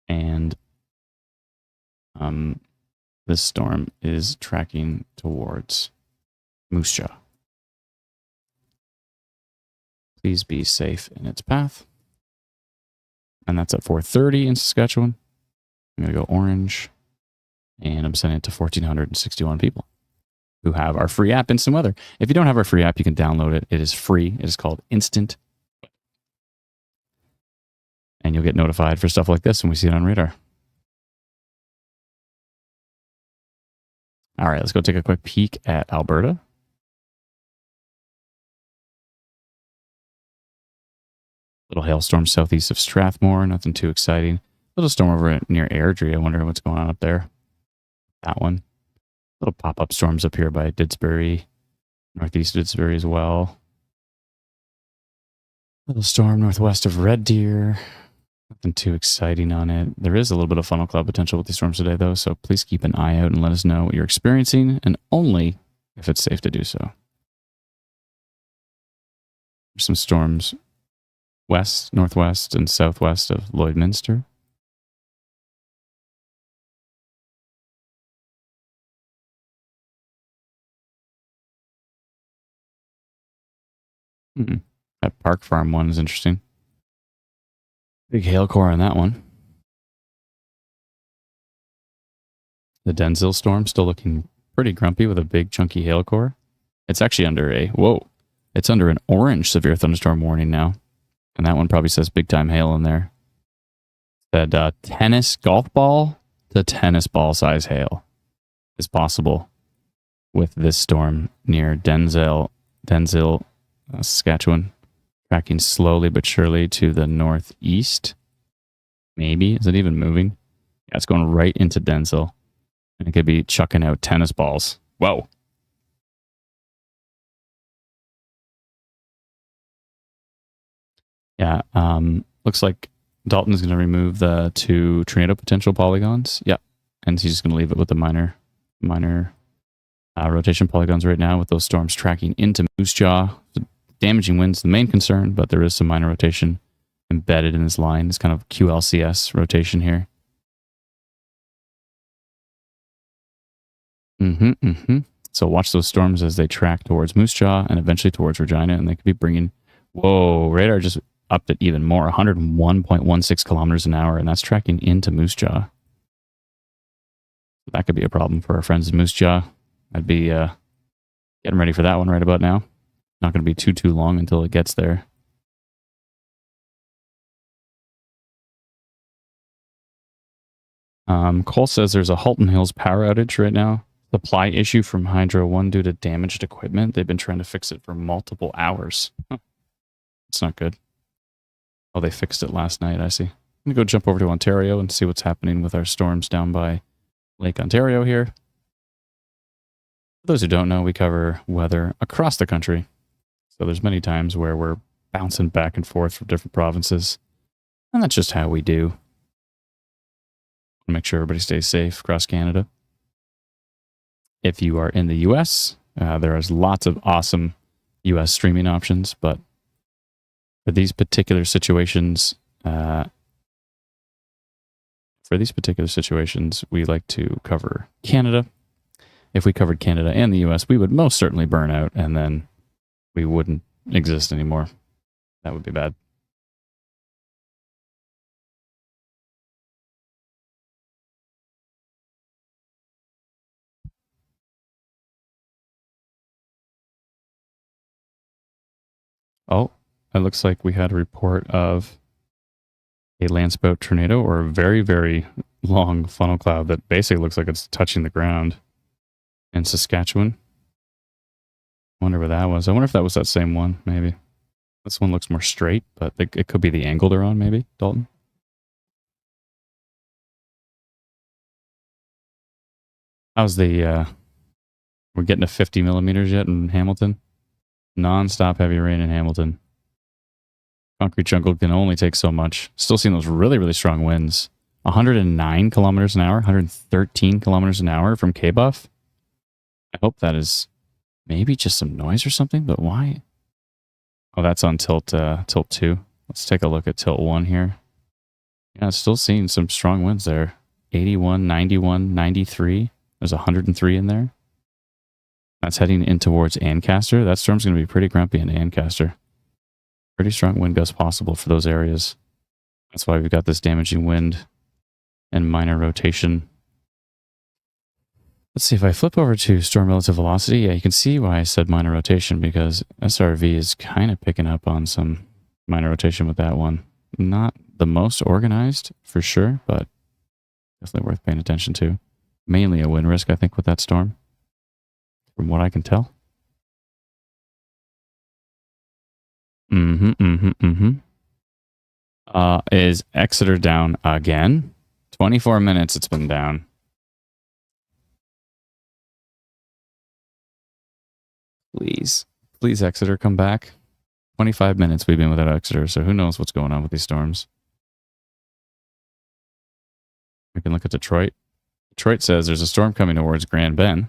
And this storm is tracking towards Moose Jaw. Please be safe in its path. And that's at 4:30 in Saskatchewan. I'm going to go orange. And I'm sending it to 1,461 people who have our free app, Instant Weather. If you don't have our free app, you can download it. It is free. It is called Instant. And you'll get notified for stuff like this when we see it on radar. All right, let's go take a quick peek at Alberta. Little hailstorm southeast of Strathmore. Nothing too exciting. Little storm over near Airdrie. I wonder what's going on up there. That one. Little pop-up storms up here by Didsbury. Northeast Didsbury as well. Little storm northwest of Red Deer. Nothing too exciting on it. There is a little bit of funnel cloud potential with these storms today, though, so please keep an eye out and let us know what you're experiencing, and only if it's safe to do so. There's some storms west, northwest, and southwest of Lloydminster. That Park Farm one is interesting. Big hail core on that one. The Denzel storm still looking pretty grumpy with a big chunky hail core. It's actually under it's under an orange severe thunderstorm warning now. And that one probably says big time hail in there. Said tennis golf ball to tennis ball size hail is possible with this storm near Denzel, Saskatchewan. Tracking slowly but surely to the northeast. Maybe. Is it even moving? Yeah, it's going right into Denzel. And it could be chucking out tennis balls. Whoa. Yeah, looks like Dalton's going to remove the 2 tornado potential polygons. Yeah, and he's just going to leave it with the minor rotation polygons right now with those storms tracking into Moose Jaw. Damaging winds the main concern, but there is some minor rotation embedded in this line. It's kind of QLCS rotation here. So watch those storms as they track towards Moose Jaw and eventually towards Regina, and they could be bringing, whoa, radar just upped it even more, 101.16 kilometers an hour, and that's tracking into Moose Jaw. That could be a problem for our friends in Moose Jaw. I'd be getting ready for that one right about now. Not going to be too long until it gets there. Cole says there's a Halton Hills power outage right now. Supply issue from Hydro One due to damaged equipment. They've been trying to fix it for multiple hours. It's not good. Oh, they fixed it last night, I see. I'm going to go jump over to Ontario and see what's happening with our storms down by Lake Ontario here. For those who don't know, we cover weather across the country. So there's many times where we're bouncing back and forth from different provinces. And that's just how we do. Make sure everybody stays safe across Canada. If you are in the US, there is lots of awesome US streaming options, but for these particular situations, we like to cover Canada. If we covered Canada and the US, we would most certainly burn out, and then we wouldn't exist anymore. That would be bad. Oh, it looks like we had a report of a landspout tornado or a very, very long funnel cloud that basically looks like it's touching the ground in Saskatchewan. I wonder where that was. I wonder if that was that same one, maybe. This one looks more straight, but it could be the angle they're on, maybe, Dalton. How's the, we're getting to 50 millimeters yet in Hamilton? Non-stop heavy rain in Hamilton. Concrete jungle can only take so much. Still seeing those really, really strong winds. 109 kilometers an hour, 113 kilometers an hour from K-Buff. I hope that is maybe just some noise or something, but why? Oh, that's on tilt 2. Let's take a look at tilt 1 here. Yeah, still seeing some strong winds there. 81, 91, 93. There's 103 in there. That's heading in towards Ancaster. That storm's going to be pretty grumpy in Ancaster. Pretty strong wind gusts possible for those areas. That's why we've got this damaging wind and minor rotation. Let's see if I flip over to storm relative velocity. Yeah, you can see why I said minor rotation, because SRV is kind of picking up on some minor rotation with that one. Not the most organized for sure, but definitely worth paying attention to. Mainly a wind risk, I think, with that storm, from what I can tell. Is Exeter down again? 24 minutes it's been down. Please, Exeter, come back. 25 minutes we've been without Exeter, so who knows what's going on with these storms. We can look at Detroit. Detroit says there's a storm coming towards Grand Bend.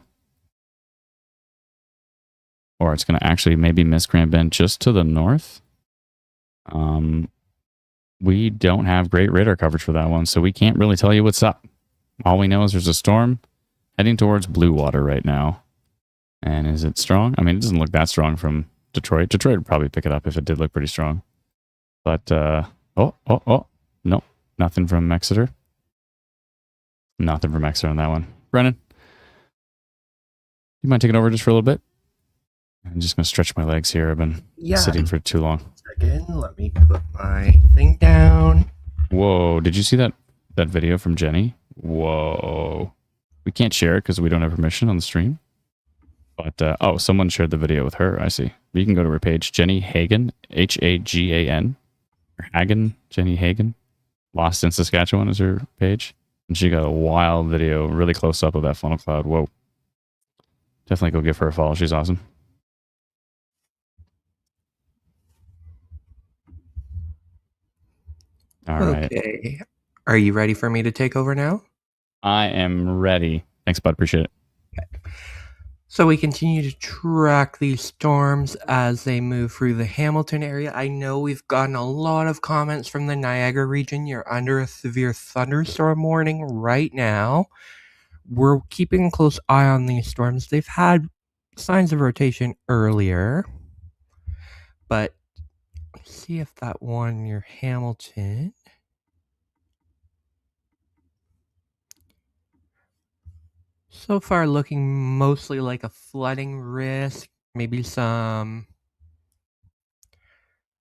Or it's going to actually maybe miss Grand Bend just to the north. We don't have great radar coverage for that one, so we can't really tell you what's up. All we know is there's a storm heading towards Blue Water right now. And is it strong? I mean, it doesn't look that strong from Detroit. Detroit would probably pick it up if it did look pretty strong. But, no, nothing from Exeter. Nothing from Exeter on that one. Brennan, you mind taking over just for a little bit? I'm just going to stretch my legs here. I've been sitting for too long. Second, let me put my thing down. Whoa, did you see that video from Jenny? Whoa. We can't share it because we don't have permission on the stream. But, someone shared the video with her. I see. You can go to her page, Jenny Hagan, Hagan, or Hagan, Jenny Hagan. Lost in Saskatchewan is her page. And she got a wild video, really close up of that funnel cloud. Whoa. Definitely go give her a follow. She's awesome. All right. Okay. Are you ready for me to take over now? I am ready. Thanks, bud. Appreciate it. Okay. So we continue to track these storms as they move through the Hamilton area. I know we've gotten a lot of comments from the Niagara region. You're under a severe thunderstorm warning right now. We're keeping a close eye on these storms. They've had signs of rotation earlier, but let's see if that one near Hamilton. So far looking mostly like a flooding risk, maybe some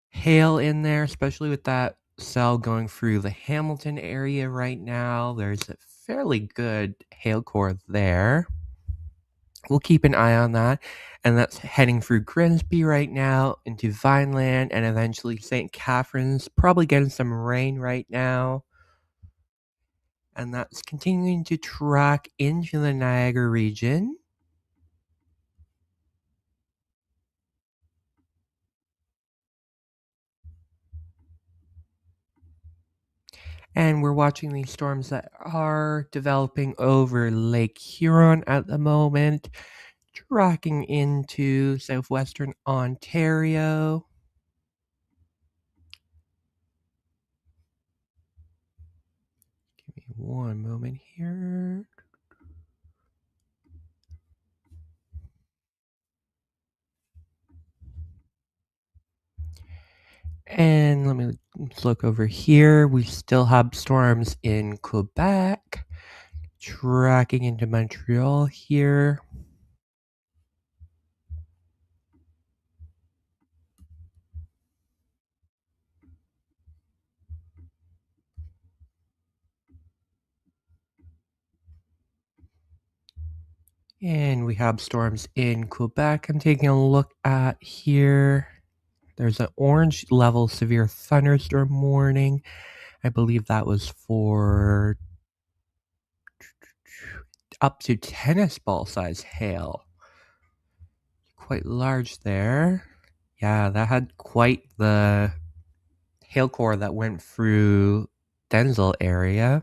hail in there, especially with that cell going through the Hamilton area right now. There's a fairly good hail core there. We'll keep an eye on that, and that's heading through Grimsby right now into Vineland and eventually St. Catharines, probably getting some rain right now. And that's continuing to track into the Niagara region. And we're watching these storms that are developing over Lake Huron at the moment, tracking into southwestern Ontario. Give me one moment here. And let me look over here. We still have storms in Quebec, tracking into Montreal here. And we have storms in Quebec. I'm taking a look at here. There's an orange level severe thunderstorm warning. I believe that was for up to tennis ball size hail. Quite large there. Yeah, that had quite the hail core that went through Denzel area.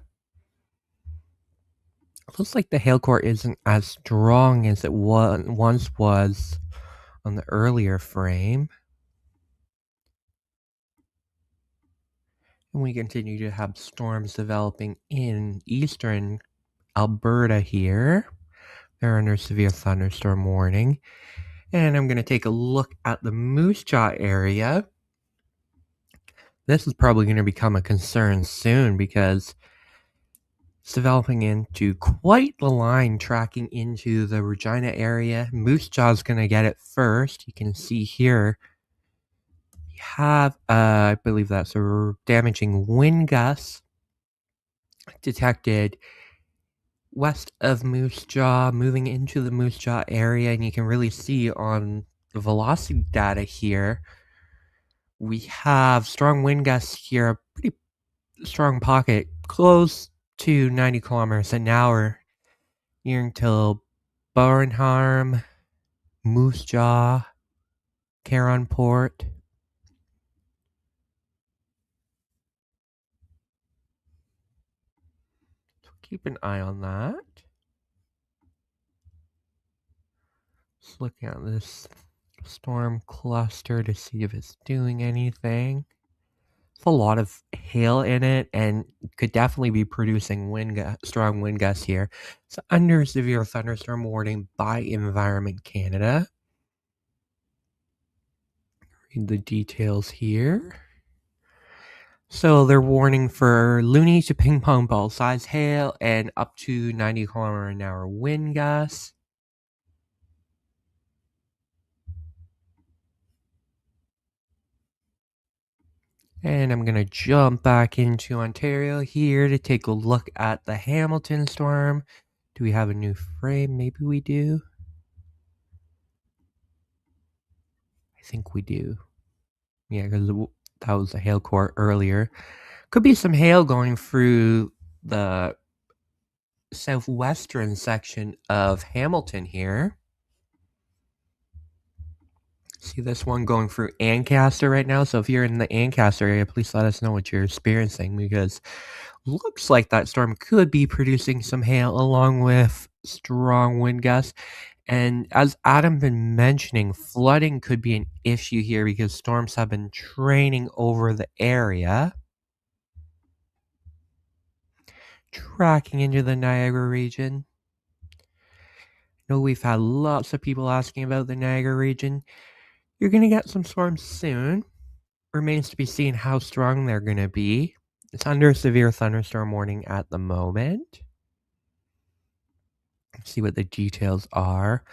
Looks like the hail core isn't as strong as it once was on the earlier frame. And we continue to have storms developing in eastern Alberta here. They're under severe thunderstorm warning. And I'm going to take a look at the Moose Jaw area. This is probably going to become a concern soon because it's developing into quite the line tracking into the Regina area. Moose Jaw is going to get it first. You can see here we have, I believe that's a damaging wind gust detected west of Moose Jaw, moving into the Moose Jaw area, and you can really see on the velocity data here, we have strong wind gusts here, a pretty strong pocket, close to 90 kilometers an hour, nearing till Barnharm, Moose Jaw, Caronport. So keep an eye on that. Just looking at this storm cluster to see if it's doing anything. There's a lot of hail in it and could definitely be producing strong wind gusts here. It's under severe thunderstorm warning by Environment Canada. Read the details here. So they're warning for loony to ping pong ball size hail and up to 90 kilometer an hour wind gusts. And I'm going to jump back into Ontario here to take a look at the Hamilton storm. Do we have a new frame? Maybe we do. I think we do. Yeah, because that was a hail core earlier. Could be some hail going through the southwestern section of Hamilton here. See this one going through Ancaster right now. So if you're in the Ancaster area, please let us know what you're experiencing because looks like that storm could be producing some hail along with strong wind gusts. And as Adam been mentioning, flooding could be an issue here because storms have been training over the area. Tracking into the Niagara region. I know we've had lots of people asking about the Niagara region. You're going to get some storms soon. Remains to be seen how strong they're going to be. It's under severe thunderstorm warning at the moment. Let's see what the details are.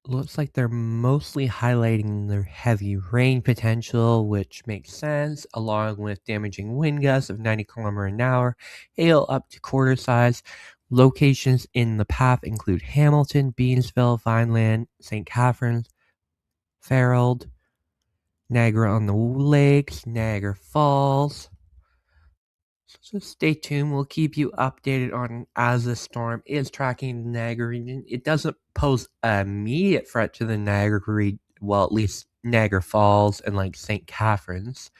Looks like they're mostly highlighting their heavy rain potential, which makes sense, along with damaging wind gusts of 90 km an hour, hail up to quarter size. Locations in the path include Hamilton, Beansville, Vineland, St. Catharines, Farrell, Niagara on the Lakes, Niagara Falls. So stay tuned. We'll keep you updated on as the storm is tracking the Niagara region. It doesn't pose an immediate threat to the Niagara region, well, at least Niagara Falls and like St. Catharines.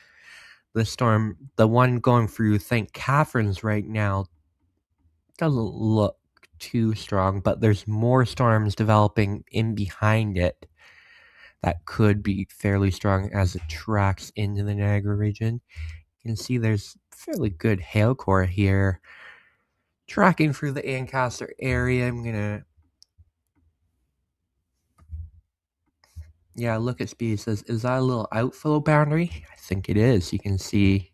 The storm, the one going through St. Catharines right now, doesn't look too strong, but there's more storms developing in behind it that could be fairly strong as it tracks into the Niagara region. You can see there's fairly good hail core here tracking through the Ancaster area. I'm gonna look at speed. It says, is that a little outflow boundary? I think it is. You can see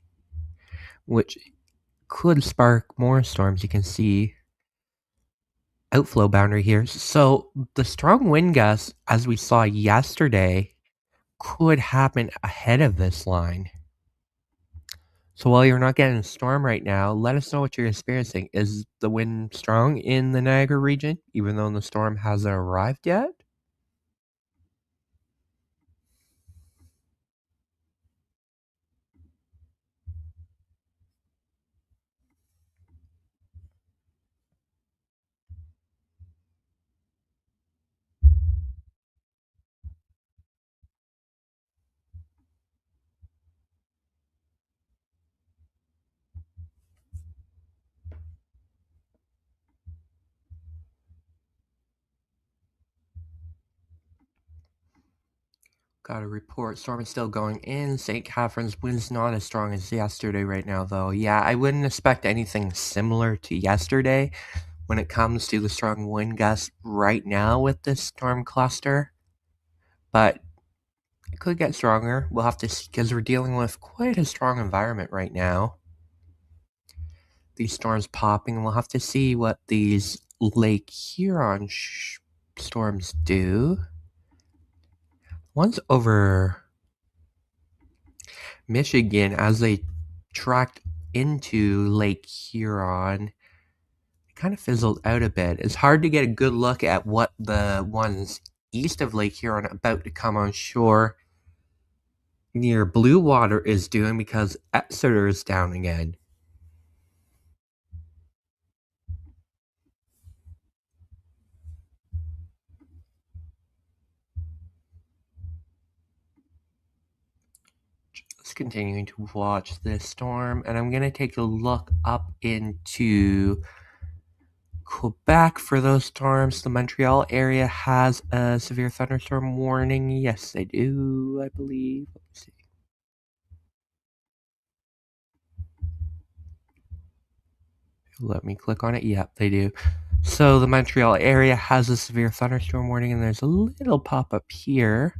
which could spark more storms. You can see outflow boundary here. So the strong wind gusts, as we saw yesterday, could happen ahead of this line. So while you're not getting a storm right now, let us know what you're experiencing. Is the wind strong in the Niagara region, even though the storm hasn't arrived yet? Got a report. Storm is still going in. St. Catherine's wind's not as strong as yesterday right now, though. Yeah, I wouldn't expect anything similar to yesterday when it comes to the strong wind gusts right now with this storm cluster. But it could get stronger. We'll have to see because we're dealing with quite a strong environment right now. These storms popping, and we'll have to see what these Lake Huron storms do. One's over Michigan as they tracked into Lake Huron. It kind of fizzled out a bit. It's hard to get a good look at what the ones east of Lake Huron about to come on shore near Blue Water is doing because Exeter is down again. Just continuing to watch this storm, and I'm going to take a look up into Quebec for those storms. The Montreal area has a severe thunderstorm warning. Yes, they do, I believe. Let's see. Let me click on it. Yep, they do. So the Montreal area has a severe thunderstorm warning, and there's a little pop-up here.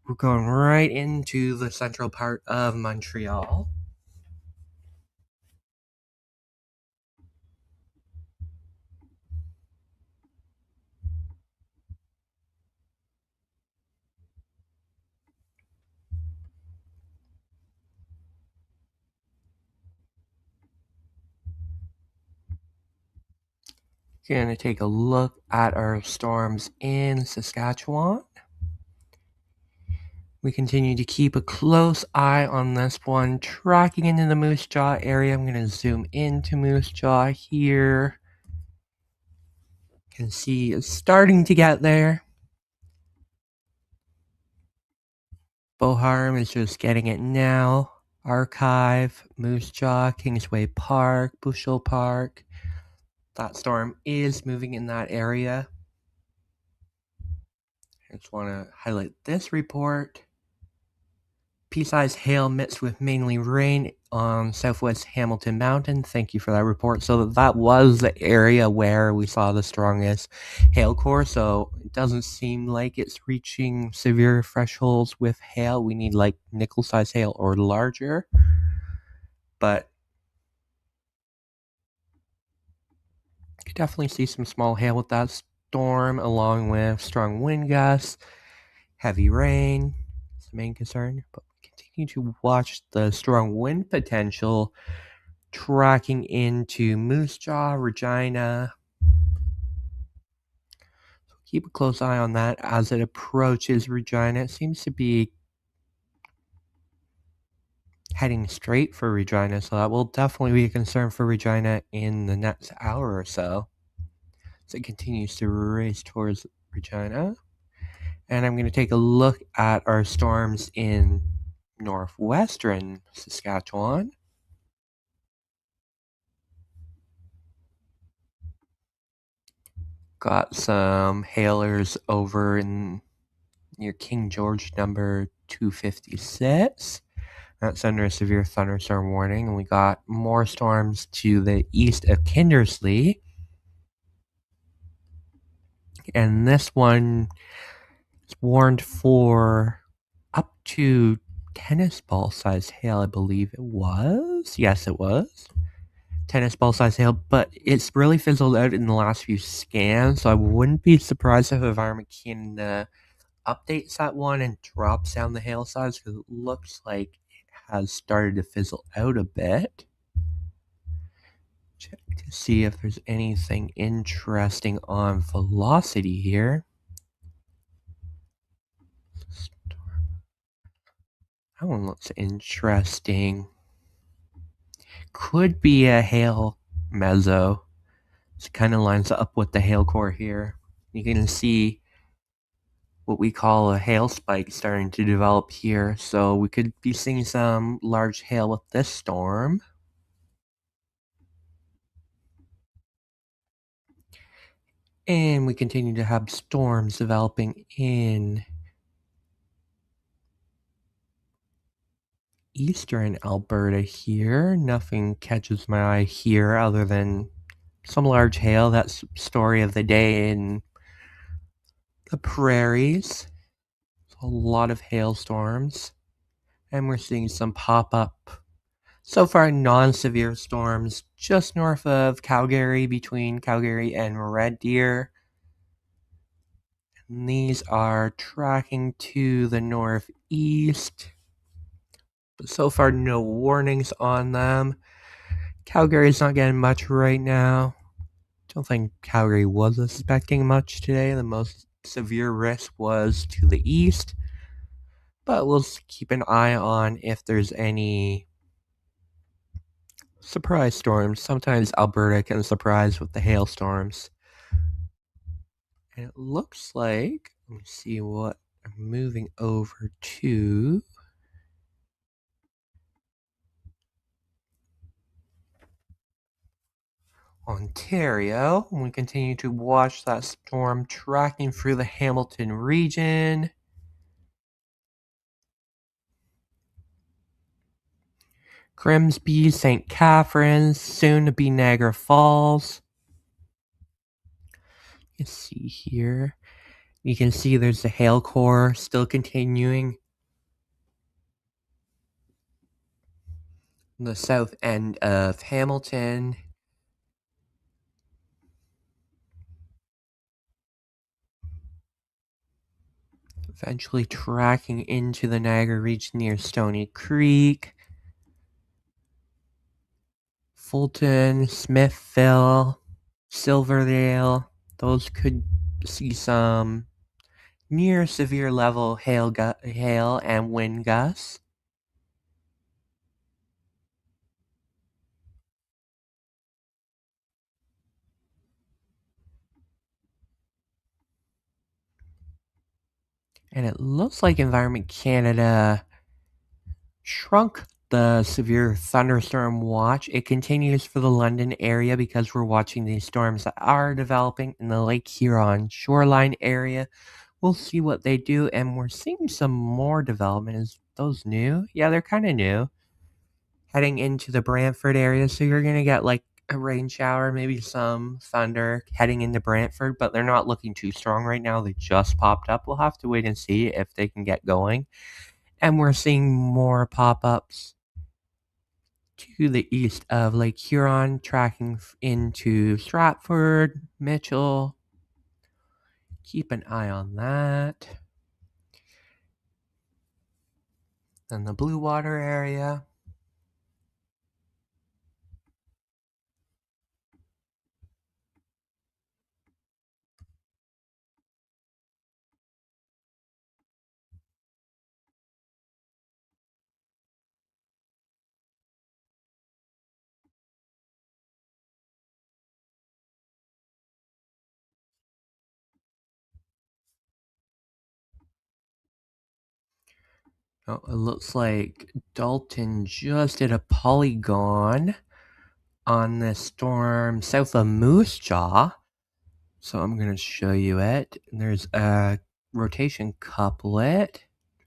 We're going right into the central part of Montreal. Going to take a look at our storms in Saskatchewan. We continue to keep a close eye on this one, tracking into the Moose Jaw area. I'm going to zoom into Moose Jaw here. You can see it's starting to get there. Boharm is just getting it now. Archive, Moose Jaw, Kingsway Park, Bushel Park. That storm is moving in that area. I just want to highlight this report. Pea-sized hail mixed with mainly rain on southwest Hamilton Mountain. Thank you for that report. So that was the area where we saw the strongest hail core. So it doesn't seem like it's reaching severe thresholds with hail. We need like nickel-sized hail or larger. But you could definitely see some small hail with that storm, along with strong wind gusts, heavy rain. It's the main concern. But we continue to watch the strong wind potential tracking into Moose Jaw, Regina. So keep a close eye on that as it approaches Regina. It seems to be heading straight for Regina, so that will definitely be a concern for Regina in the next hour or so. So it continues to race towards Regina. And I'm going to take a look at our storms in northwestern Saskatchewan. Got some hailers over in near King George number 256. That's under a severe thunderstorm warning. And we got more storms to the east of Kindersley. And this one is warned for up to tennis ball size hail, I believe it was. Yes, it was. Tennis ball size hail, but it's really fizzled out in the last few scans, so I wouldn't be surprised if Environment Canada updates that one and drops down the hail size, because it looks like it has started to fizzle out a bit. Check to see if there's anything interesting on velocity here. That one looks interesting. Could be a hail mezzo. It kind of lines up with the hail core here. You can see what we call a hail spike starting to develop here. So we could be seeing some large hail with this storm. And we continue to have storms developing in eastern Alberta here. Nothing catches my eye here other than some large hail. That's story of the day in the prairies. A lot of hailstorms. And we're seeing some pop up. So far, non-severe storms just north of Calgary, between Calgary and Red Deer. And these are tracking to the northeast. But so far, no warnings on them. Calgary's not getting much right now. Don't think Calgary was expecting much today. The most severe risk was to the east. But we'll keep an eye on if there's any surprise storms. Sometimes Alberta can surprise with the hailstorms. And it looks like, let me see what I'm moving over to. Ontario. We continue to watch that storm tracking through the Hamilton region. Grimsby, St. Catharines, soon to be Niagara Falls. Let's see here. You can see there's the hail core still continuing. The south end of Hamilton. Eventually tracking into the Niagara region near Stony Creek. Fulton, Smithville, Silverdale. Those could see some near severe level hail and wind gusts. And it looks like Environment Canada shrunk the severe thunderstorm watch. It continues for the London area because we're watching these storms that are developing in the Lake Huron shoreline area. We'll see what they do, and we're seeing some more development. Is those new? Yeah, they're kind of new. Heading into the Brantford area, so you're going to get like a rain shower, maybe some thunder heading into Brantford, but they're not looking too strong right now. They just popped up. We'll have to wait and see if they can get going. And we're seeing more pop-ups to the east of Lake Huron, tracking into Stratford, Mitchell. Keep an eye on that. And the Blue Water area. Oh, it looks like Dalton just did a polygon on the storm south of Moose Jaw. So I'm going to show you it. There's a rotation couplet.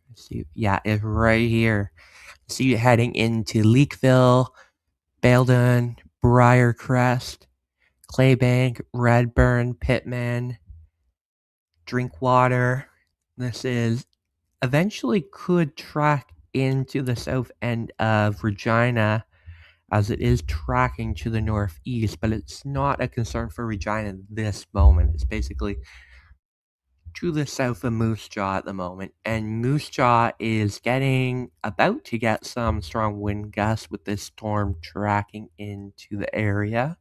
Let's see. Yeah, it's right here. See it heading into Leakville, Baildon, Briarcrest, Claybank, Redburn, Pittman, Drinkwater. This is eventually could track into the south end of Regina as it is tracking to the northeast, but it's not a concern for Regina at this moment. It's basically to the south of Moose Jaw at the moment, and Moose Jaw is about to get some strong wind gusts with this storm tracking into the area.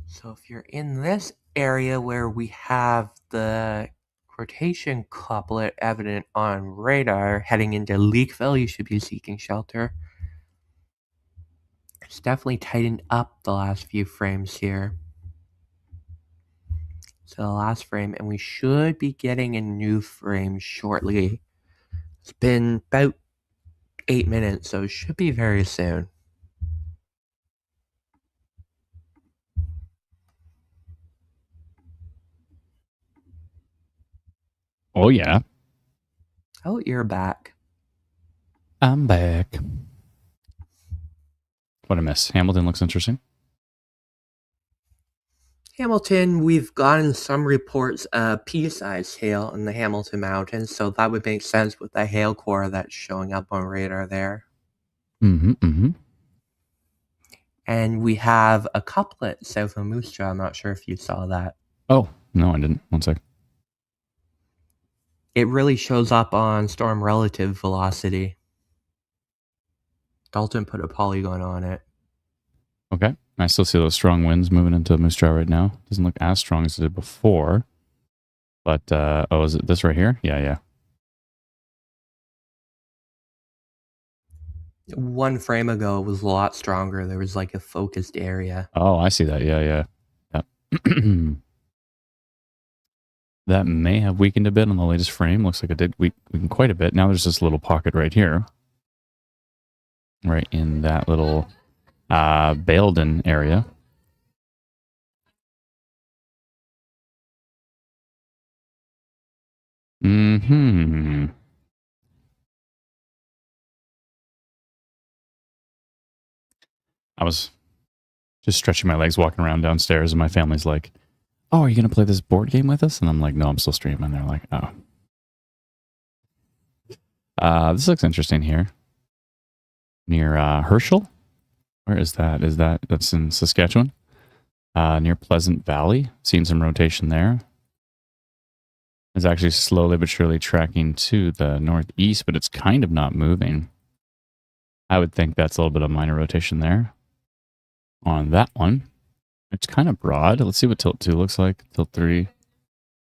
So if you're in this area where we have the rotation couplet evident on radar heading into Leakville, you should be seeking shelter. It's definitely tightened up the last few frames here. So the last frame, and we should be getting a new frame shortly. It's been about 8 minutes, so it should be very soon. Oh, yeah. Oh, you're back. I'm back. What a miss. Hamilton looks interesting. Hamilton, we've gotten some reports of pea-sized hail in the Hamilton Mountains, so that would make sense with the hail core that's showing up on radar there. And we have a couplet south of Moose Jaw. I'm not sure if you saw that. Oh, no, I didn't. One sec. It really shows up on storm relative velocity. Dalton put a polygon on it. Okay. I still see those strong winds moving into Moose Jaw right now. Doesn't look as strong as it did before. But, oh, is it this right here? Yeah. One frame ago, it was a lot stronger. There was like a focused area. Oh, I see that. Yeah. That may have weakened a bit on the latest frame. Looks like it did weaken quite a bit. Now there's this little pocket right here. Right in that little Baildon area. I was just stretching my legs walking around downstairs, and my family's like, "Oh, are you going to play this board game with us?" And I'm like, "No, I'm still streaming." And they're like, "Oh." This looks interesting here. Near Herschel? Where is that? That's in Saskatchewan? Near Pleasant Valley. Seeing some rotation there. It's actually slowly but surely tracking to the northeast, but it's kind of not moving. I would think that's a little bit of minor rotation there. On that one, it's kind of broad. Let's see what tilt 2 looks like. Tilt 3.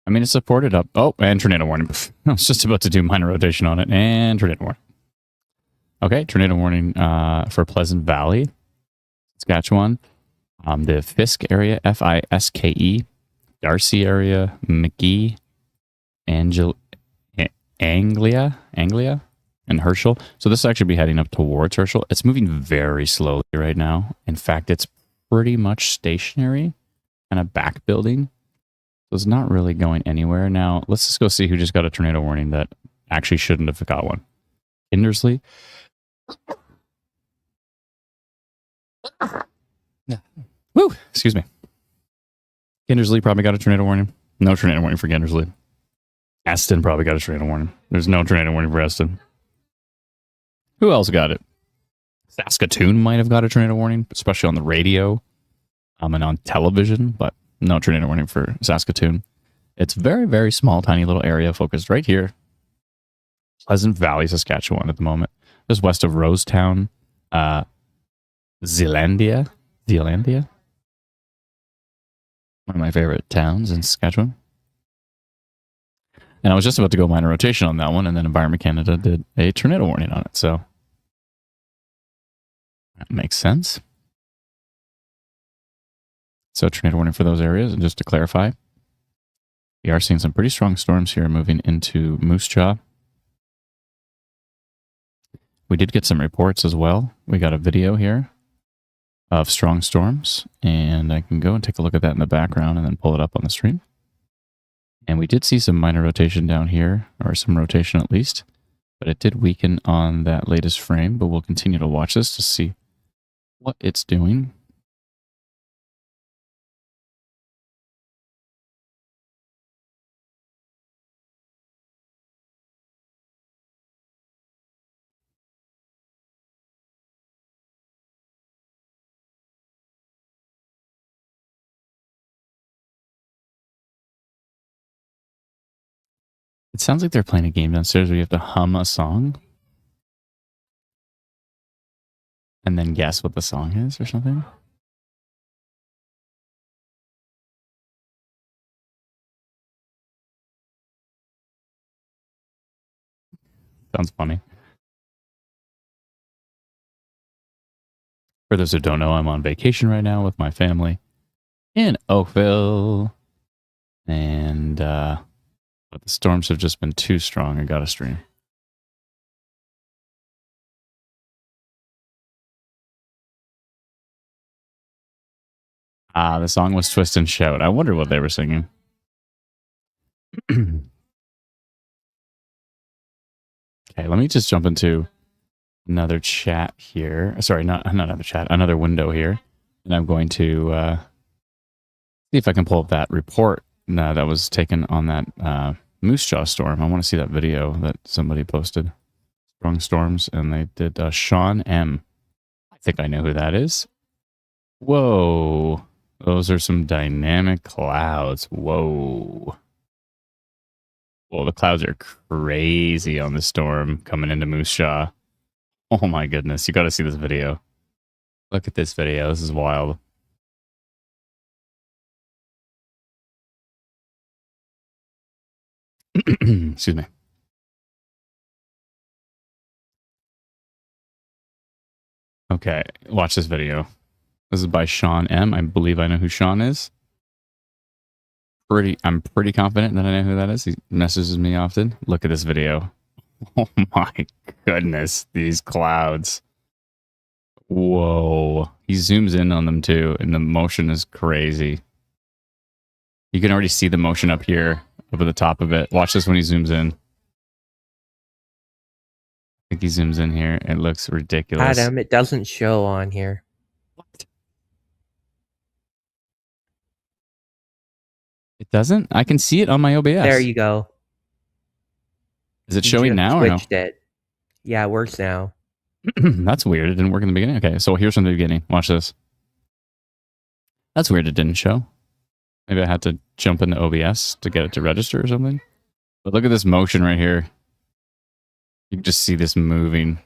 I mean, it's supported up. Oh, and tornado warning. I was just about to do minor rotation on it, and tornado warning. Okay, tornado warning for Pleasant Valley, Saskatchewan. The Fiske area, Fiske, Darcy area, McGee, Anglia, and Herschel. So this will actually be heading up towards Herschel. It's moving very slowly right now. In fact, it's pretty much stationary, kind of back building. So it's not really going anywhere. Now, let's just go see who just got a tornado warning that actually shouldn't have got one. Kindersley. Woo! Excuse me. Kindersley probably got a tornado warning. No tornado warning for Kindersley. Aston probably got a tornado warning. There's no tornado warning for Aston. Who else got it? Saskatoon might have got a tornado warning, especially on the radio and on television, but no tornado warning for Saskatoon. It's very, very small, tiny little area focused right here. Pleasant Valley, Saskatchewan at the moment. Just west of Rosetown, Zealandia. One of my favorite towns in Saskatchewan. And I was just about to go minor rotation on that one, and then Environment Canada did a tornado warning on it, so that makes sense. So tornado warning for those areas, and just to clarify, we are seeing some pretty strong storms here moving into Moose Jaw. We did get some reports as well. We got a video here of strong storms, and I can go and take a look at that in the background and then pull it up on the stream. And we did see some minor rotation down here, or some rotation at least, but it did weaken on that latest frame, but we'll continue to watch this to see what it's doing. It sounds like they're playing a game downstairs where you have to hum a song and then guess what the song is or something. Sounds funny. For those who don't know, I'm on vacation right now with my family in Oakville. And but the storms have just been too strong. I got to stream. The song was Twist and Shout. I wonder what they were singing. Okay, let me just jump into another chat here. Sorry, not another chat, another window here. And I'm going to see if I can pull up that report that was taken on that Moose Jaw storm. I want to see that video that somebody posted. Strong storms, and they did Sean M. I think I know who that is. Whoa. Those are some dynamic clouds. Whoa. Well, the clouds are crazy on the storm coming into Moose Jaw. Oh my goodness. You got to see this video. Look at this video. This is wild. Excuse me. Okay, watch this video. This is by Sean M. I believe I know who Sean is. I'm pretty confident that I know who that is. He messages me often. Look at this video. Oh my goodness, these clouds. Whoa. He zooms in on them too, and the motion is crazy. You can already see the motion up here, up at the top of it. Watch this when he zooms in. I think he zooms in here. It looks ridiculous. Adam, it doesn't show on here. What? It doesn't? I can see it on my OBS. There you go. Is it showing now or no? It. Yeah, it works now. That's weird. It didn't work in the beginning. Okay, so here's from the beginning. Watch this. That's weird. It didn't show. Maybe I had to jump into OBS to get it to register or something. But look at this motion right here. You can just see this moving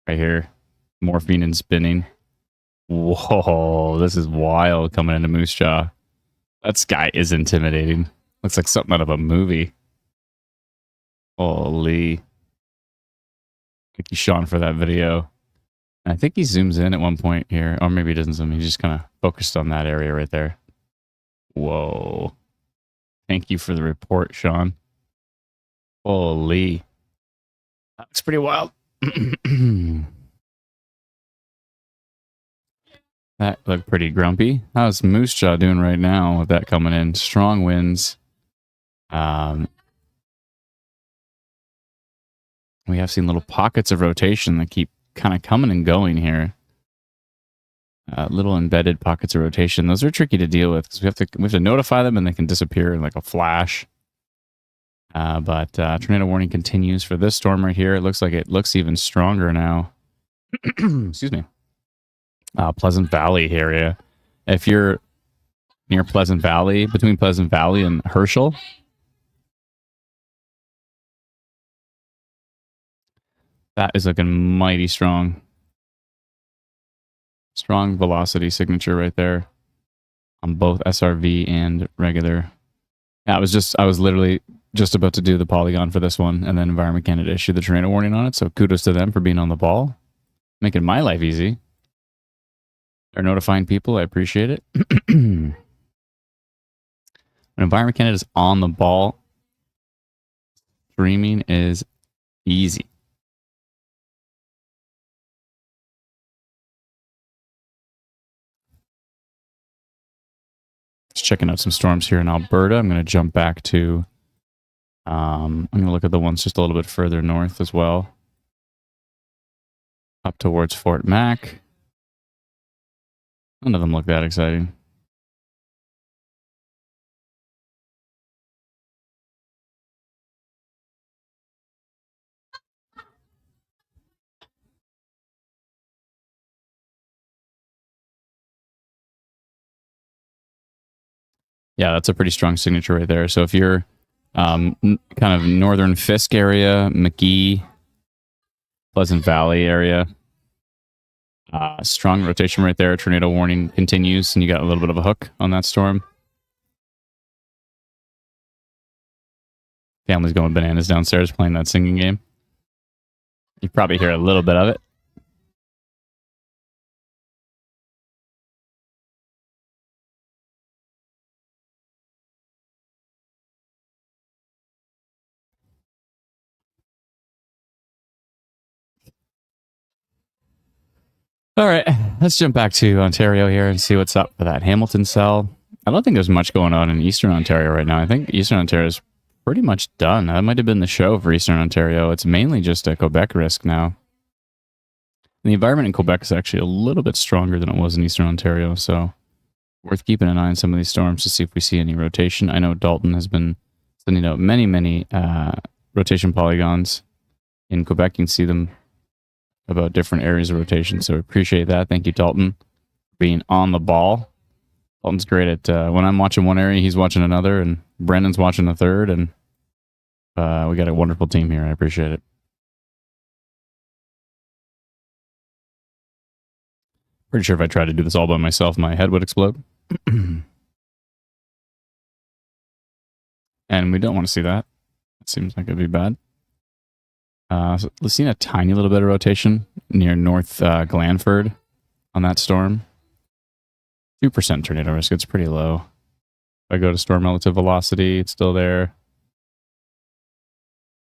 right here. Morphine and spinning. Whoa, this is wild coming into Moose Jaw. That sky is intimidating. Looks like something out of a movie. Holy. Thank you, Sean, for that video. I think he zooms in at one point here. Or maybe he doesn't zoom. He just kind of focused on that area right there. Whoa. Thank you for the report, Sean. Holy. That looks pretty wild. That looked pretty grumpy. How's Moose Jaw doing right now with that coming in? Strong winds. We have seen little pockets of rotation that keep kind of coming and going here. Little embedded pockets of rotation. Those are tricky to deal with because we have to notify them and they can disappear in like a flash. But tornado warning continues for this storm right here. It looks like it looks even stronger now. Excuse me. Pleasant Valley area. If you're near Pleasant Valley, between Pleasant Valley and Herschel, that is looking mighty strong. Strong velocity signature right there on both SRV and regular. Yeah, I was literally just about to do the polygon for this one, and then Environment Canada issued the tornado warning on it, so kudos to them for being on the ball. Making my life easy. They're notifying people. I appreciate it. When Environment Canada is on the ball, streaming is easy. Just checking out some storms here in Alberta. I'm going to jump back to... I'm going to look at the ones just a little bit further north as well. Up towards Fort Mac. None of them look that exciting. Yeah, that's a pretty strong signature right there. So if you're kind of northern Fisk area, McGee, Pleasant Valley area, strong rotation right there. Tornado warning continues, and you got a little bit of a hook on that storm. Family's going bananas downstairs playing that singing game. You probably hear a little bit of it. All right, let's jump back to Ontario here and see what's up for that Hamilton cell. I don't think there's much going on in Eastern Ontario right now. I think Eastern Ontario is pretty much done. That might have been the show for Eastern Ontario. It's mainly just a Quebec risk now. The environment in Quebec is actually a little bit stronger than it was in Eastern Ontario, so worth keeping an eye on some of these storms to see if we see any rotation. I know Dalton has been sending out many rotation polygons. In Quebec, you can see them about different areas of rotation, so we appreciate that. Thank you, Dalton, for being on the ball. Dalton's great at when I'm watching one area, he's watching another, and Brendan's watching a third, and we got a wonderful team here. I appreciate it. Pretty sure if I tried to do this all by myself, my head would explode. And we don't want to see that. It seems like it'd be bad. So we've seen a tiny little bit of rotation near North Glanford on that storm. 2% tornado risk. It's pretty low. If I go to storm relative velocity, it's still there.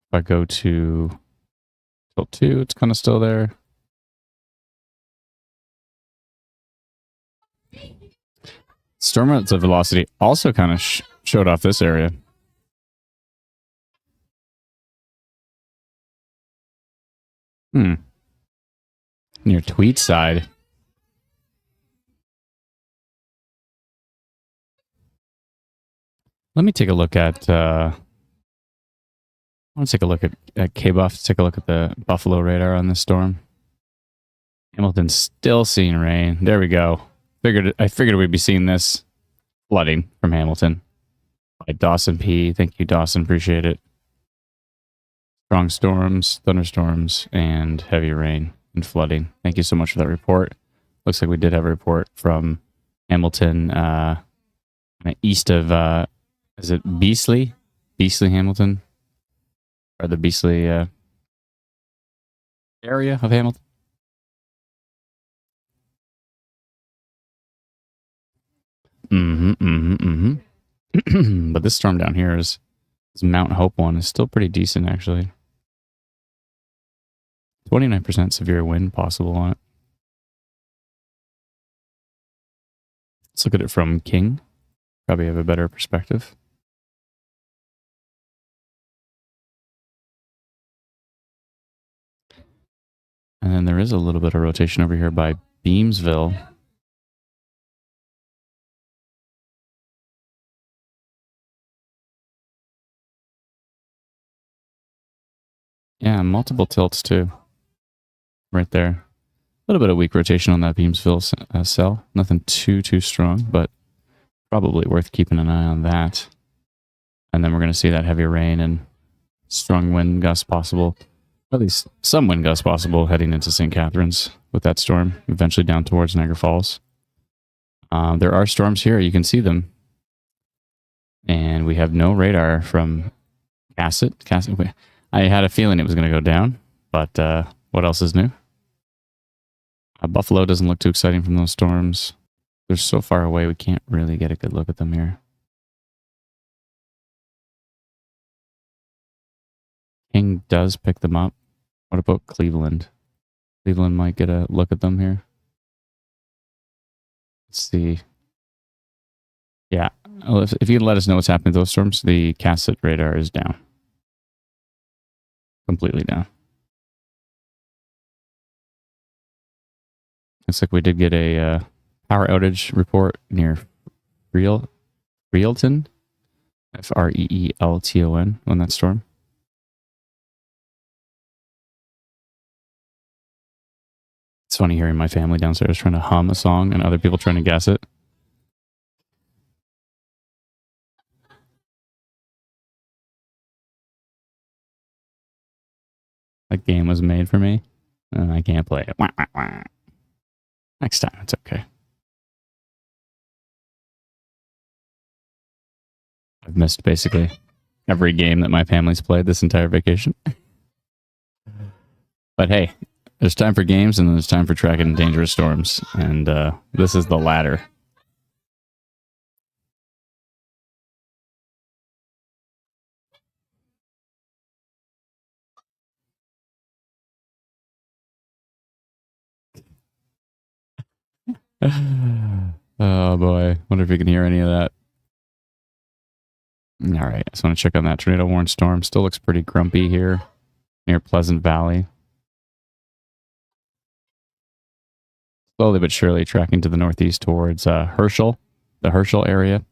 If I go to tilt 2, it's kind of still there. Storm relative velocity also kind of showed off this area. Near Tweed side. Let me take a look at I want to take a look at K-Buff, take a look at the Buffalo radar on this storm. Hamilton's still seeing rain. There we go. I figured we'd be seeing this flooding from Hamilton. By Dawson P. Thank you, Dawson. Appreciate it. Strong storms, thunderstorms, and heavy rain and flooding. Thank you so much for that report. Looks like we did have a report from Hamilton, east of, is it Beasley? Beasley, Hamilton? Or the Beasley area of Hamilton? But this storm down here is Mount Hope one is still pretty decent, actually. 29% severe wind possible on it. Let's look at it from King. Probably have a better perspective. And then there is a little bit of rotation over here by Beamsville. Yeah, multiple tilts too. Right there. A little bit of weak rotation on that Beamsville cell. Nothing too strong, but probably worth keeping an eye on that. And then we're going to see that heavy rain and strong wind gusts possible. At least some wind gusts possible heading into St. Catharines with that storm, eventually down towards Niagara Falls. There are storms here. You can see them. And we have no radar from Cassett. I had a feeling it was going to go down, but what else is new? Buffalo doesn't look too exciting from those storms. They're so far away, we can't really get a good look at them here. King does pick them up. What about Cleveland? Cleveland might get a look at them here. Let's see. Yeah, well, if you can let us know what's happening to those storms, the Cassett radar is down. Completely down. Looks like we did get a power outage report near Freelton, Freelton, on that storm. It's funny hearing my family downstairs trying to hum a song and other people trying to guess it. That game was made for me, and I can't play it. Wah, wah, wah. Next time, it's okay. I've missed basically every game that my family's played this entire vacation. But hey, there's time for games, and then there's time for tracking dangerous storms, and this is the latter. Oh boy, wonder if you can hear any of that. All right, I just want to check on that tornado warning storm. Still looks pretty grumpy here near Pleasant Valley. Slowly but surely tracking to the northeast towards Herschel, the Herschel area.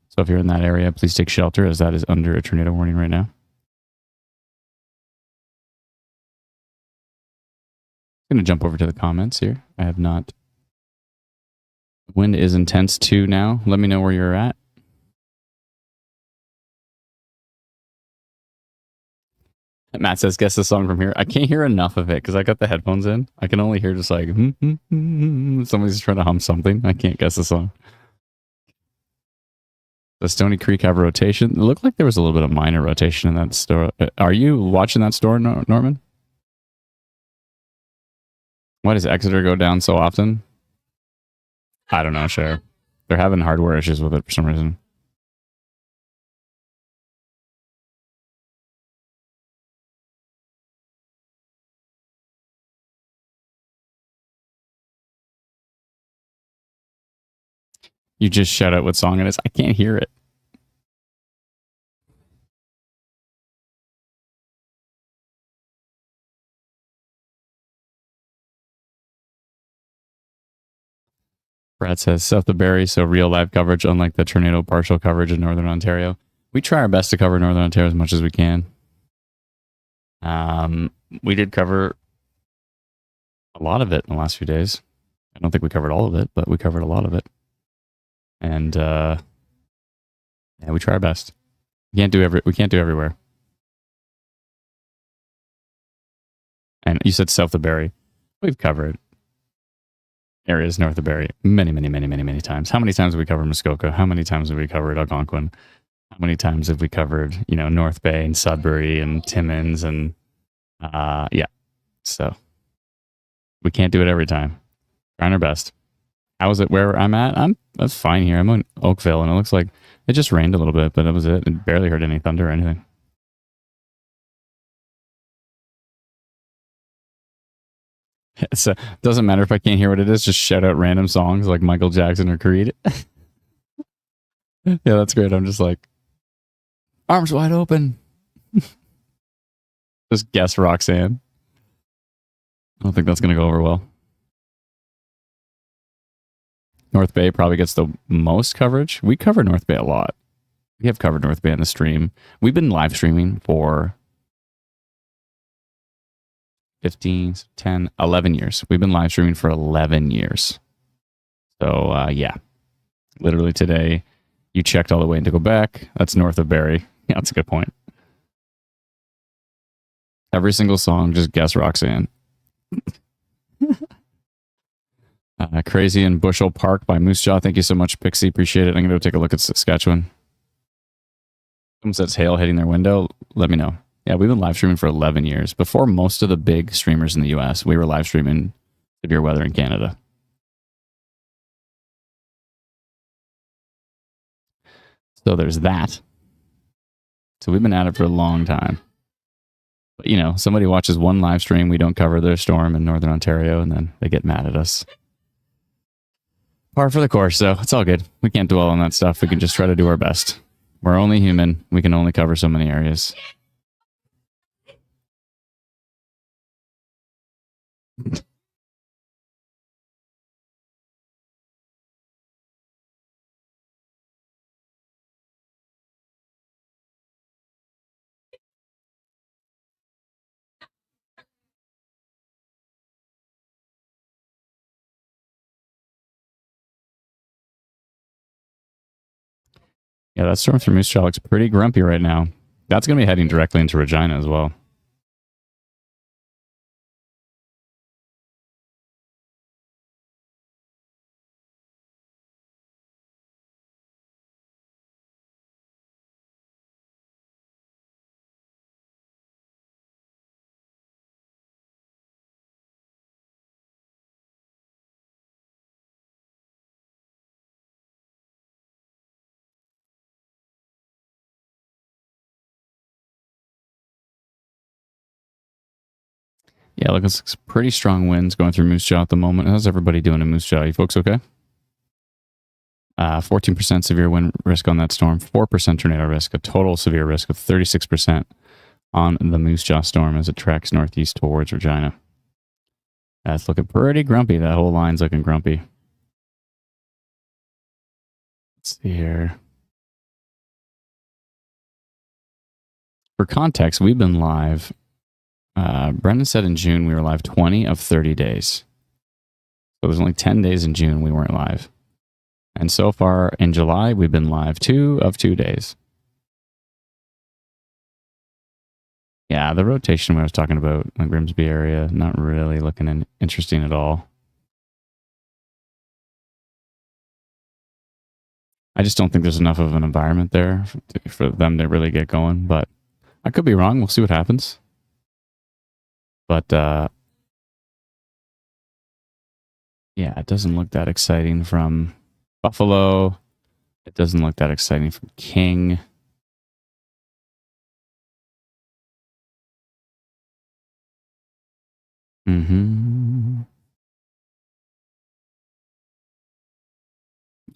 So if you're in that area, please take shelter as that is under a tornado warning right now. I'm going to jump over to the comments here. I have not. Wind is intense too now. Let me know where you're at. Matt says, guess the song from here. I can't hear enough of it because I got the headphones in. I can only hear just like, somebody's trying to hum something. I can't guess the song. Does Stony Creek have a rotation? It looked like there was a little bit of minor rotation in that store. Are you watching that store, Norman? Why does Exeter go down so often? I don't know, Cher. They're having hardware issues with it for some reason. You just shout out what song it is. I can't hear it. Brad says, South of Barrie, so real live coverage, unlike the tornado partial coverage in Northern Ontario. We try our best to cover Northern Ontario as much as we can. We did cover a lot of it in the last few days. I don't think we covered all of it, but we covered a lot of it. And yeah, we try our best. We can't do everywhere. And you said south of Barrie. We've covered areas north of Barrie many times. How many times have we covered Muskoka? How many times have we covered Algonquin? How many times have we covered, North Bay and Sudbury and Timmins and yeah. So we can't do it every time. Trying our best. How is it where I'm at? That's fine here. I'm in Oakville and it looks like it just rained a little bit, but that was it. It barely heard any thunder or anything. It doesn't matter if I can't hear what it is. Just shout out random songs like Michael Jackson or Creed. Yeah, that's great. I'm just like, arms wide open. Just guess Roxanne. I don't think that's going to go over well. North Bay probably gets the most coverage. We cover North Bay a lot. We have covered North Bay on the stream. We've been live streaming for 15, 10, 11 years. We've been live streaming for 11 years. So, yeah. Literally today, you checked all the way into Quebec. That's north of Barrie. Yeah, that's a good point. Every single song, just guess Roxanne. Crazy in Bushel Park by Moose Jaw. Thank you so much, Pixie. Appreciate it. I'm going to go take a look at Saskatchewan. Someone says hail hitting their window. Let me know. Yeah, we've been live streaming for 11 years. Before most of the big streamers in the US, we were live streaming severe weather in Canada. So there's that. So we've been at it for a long time. But, somebody watches one live stream, we don't cover their storm in Northern Ontario, and then they get mad at us. Par for the course, so it's all good. We can't dwell on that stuff. We can just try to do our best. We're only human. We can only cover so many areas. Yeah, that storm through Moose Jaw looks pretty grumpy right now. That's going to be heading directly into Regina as well. Yeah, look, it's pretty strong winds going through Moose Jaw at the moment. How's everybody doing in Moose Jaw? You folks okay? 14% severe wind risk on that storm, 4% tornado risk, a total severe risk of 36% on the Moose Jaw storm as it tracks northeast towards Regina. That's looking pretty grumpy. That whole line's looking grumpy. Let's see here. For context, we've been live. Brendan said in June we were live 20 of 30 days. So it was only 10 days in June we weren't live. And so far in July, we've been live 2 of 2 days. Yeah, the rotation I was talking about, the Grimsby area, not really looking interesting at all. I just don't think there's enough of an environment there for them to really get going. But I could be wrong. We'll see what happens. But yeah, it doesn't look that exciting from Buffalo. It doesn't look that exciting from King.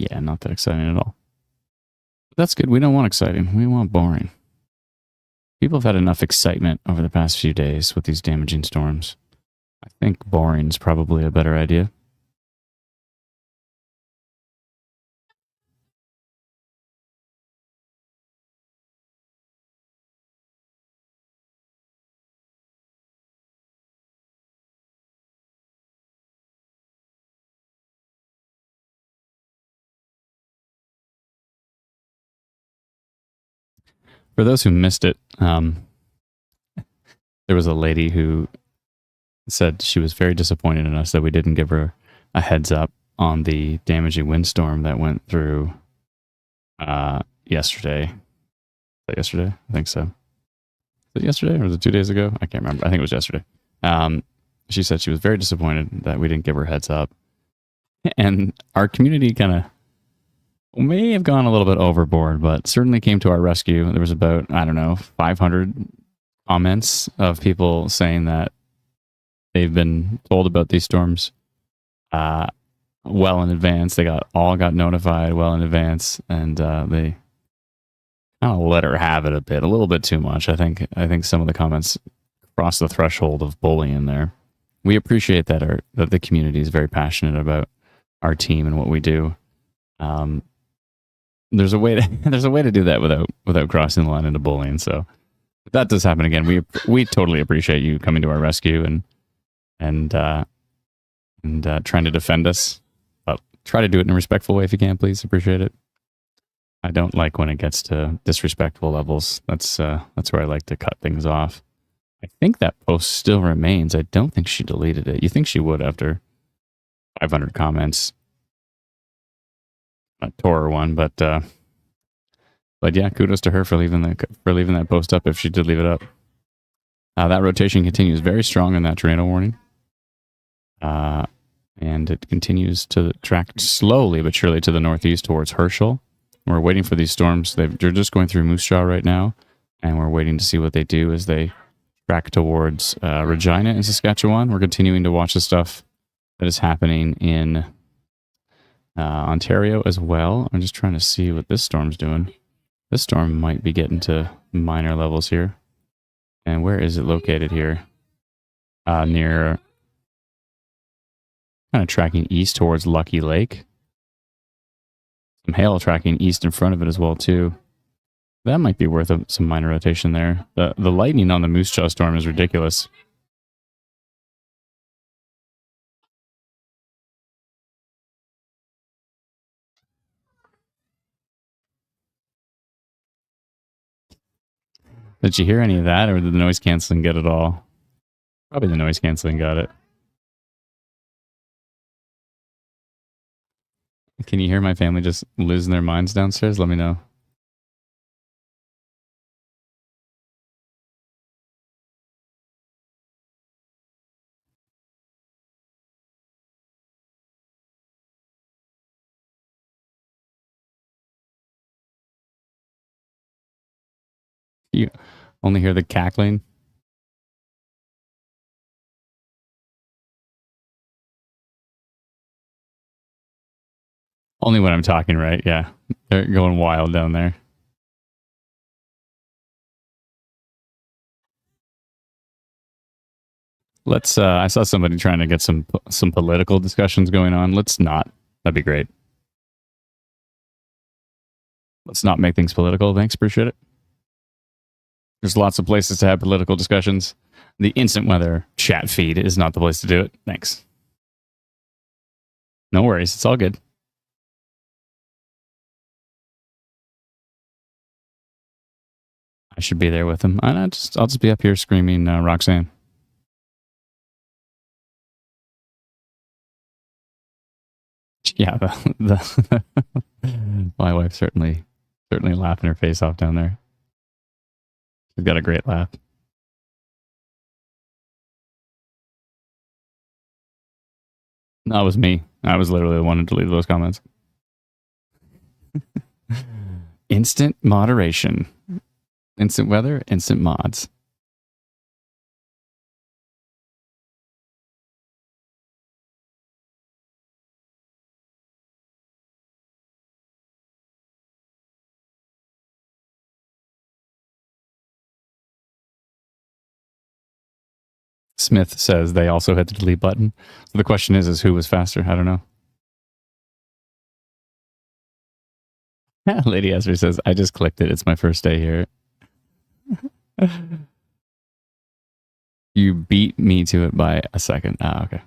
Yeah, not that exciting at all. But that's good. We don't want exciting. We want boring. People have had enough excitement over the past few days with these damaging storms. I think boring is probably a better idea. For those who missed it, there was a lady who said she was very disappointed in us that we didn't give her a heads up on the damaging windstorm that went through yesterday. Is that yesterday? I think so. Was it yesterday or was it 2 days ago? I can't remember. I think it was yesterday. She said she was very disappointed that we didn't give her heads up. And our community kind of may have gone a little bit overboard, but certainly came to our rescue. There was about, 500 comments of people saying that they've been told about these storms well in advance. They all got notified well in advance, and they kind of let her have it a little bit too much. I think some of the comments crossed the threshold of bullying there. We appreciate that the community is very passionate about our team and what we do. There's a way to do that without crossing the line into bullying. So if that does happen again, we totally appreciate you coming to our rescue and trying to defend us. But try to do it in a respectful way if you can, please. Appreciate it. I don't like when it gets to disrespectful levels. That's where I like to cut things off. I think that post still remains. I don't think she deleted it. You think she would after 500 comments? I tore her one, but yeah, kudos to her for leaving that post up if she did leave it up. That rotation continues very strong in that tornado warning, and it continues to track slowly but surely to the northeast towards Herschel. We're waiting for these storms. They're just going through Moose Jaw right now, and we're waiting to see what they do as they track towards Regina in Saskatchewan. We're continuing to watch the stuff that is happening in Ontario as well. I'm just trying to see what this storm's doing. This storm might be getting to minor levels here. And where is it located here? Near, kind of tracking east towards Lucky Lake. Some hail tracking east in front of it as well too. That might be worth some minor rotation there. The lightning on the Moose Jaw storm is ridiculous. Did you hear any of that, or did the noise canceling get it all? Probably the noise canceling got it. Can you hear my family just losing their minds downstairs? Let me know. You only hear the cackling. Only when I'm talking, right? Yeah. They're going wild down there. Let's I saw somebody trying to get some political discussions going on. Let's not. That'd be great. Let's not make things political. Thanks, appreciate it. There's lots of places to have political discussions. The instant weather chat feed is not the place to do it. Thanks. No worries. It's all good. I should be there with him. I'll just be up here screaming Roxanne. Yeah, my wife certainly laughing her face off down there. She's got a great laugh. No, it was me. I was literally the one who deleted those comments. Instant moderation. Instant weather, instant mods. Smith says they also hit the delete button. So the question is who was faster? I don't know. Lady Esther says, I just clicked it. It's my first day here. You beat me to it by a second. Okay.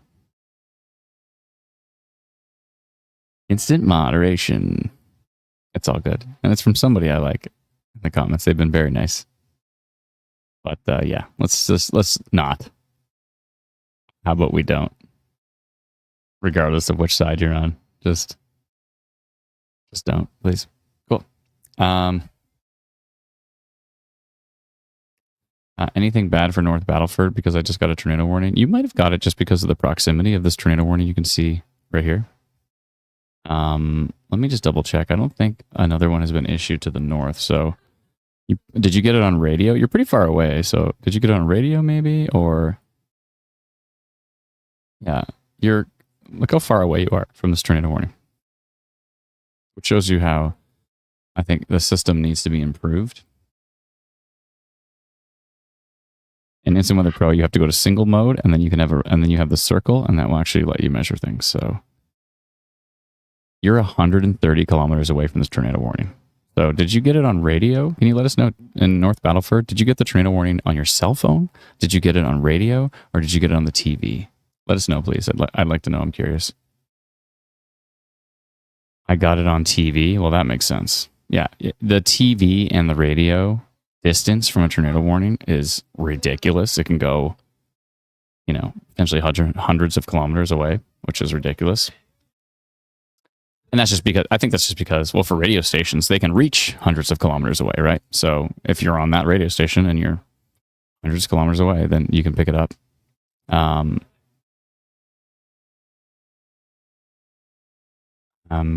Instant moderation. It's all good. And it's from somebody I like in the comments. They've been very nice. But yeah, let's not. How about we don't? Regardless of which side you're on. Just don't, please. Cool. Anything bad for North Battleford because I just got a tornado warning? You might have got it just because of the proximity of this tornado warning you can see right here. Let me just double check. I don't think another one has been issued to the north. So did you get it on radio? You're pretty far away. So did you get it on radio maybe? Or yeah, look how far away you are from this tornado warning. Which shows you how I think the system needs to be improved. In Instant Weather Pro, you have to go to single mode, and then you have the circle, and that will actually let you measure things. So you're 130 kilometers away from this tornado warning. So did you get it on radio? Can you let us know in North Battleford? Did you get the tornado warning on your cell phone? Did you get it on radio, or did you get it on the TV? Let us know, please. I'd like to know. I'm curious. I got it on TV. Well, that makes sense. Yeah, the TV and the radio distance from a tornado warning is ridiculous. It can go, potentially hundreds of kilometers away, which is ridiculous. And that's just because, well, for radio stations, they can reach hundreds of kilometers away, right? So if you're on that radio station and you're hundreds of kilometers away, then you can pick it up.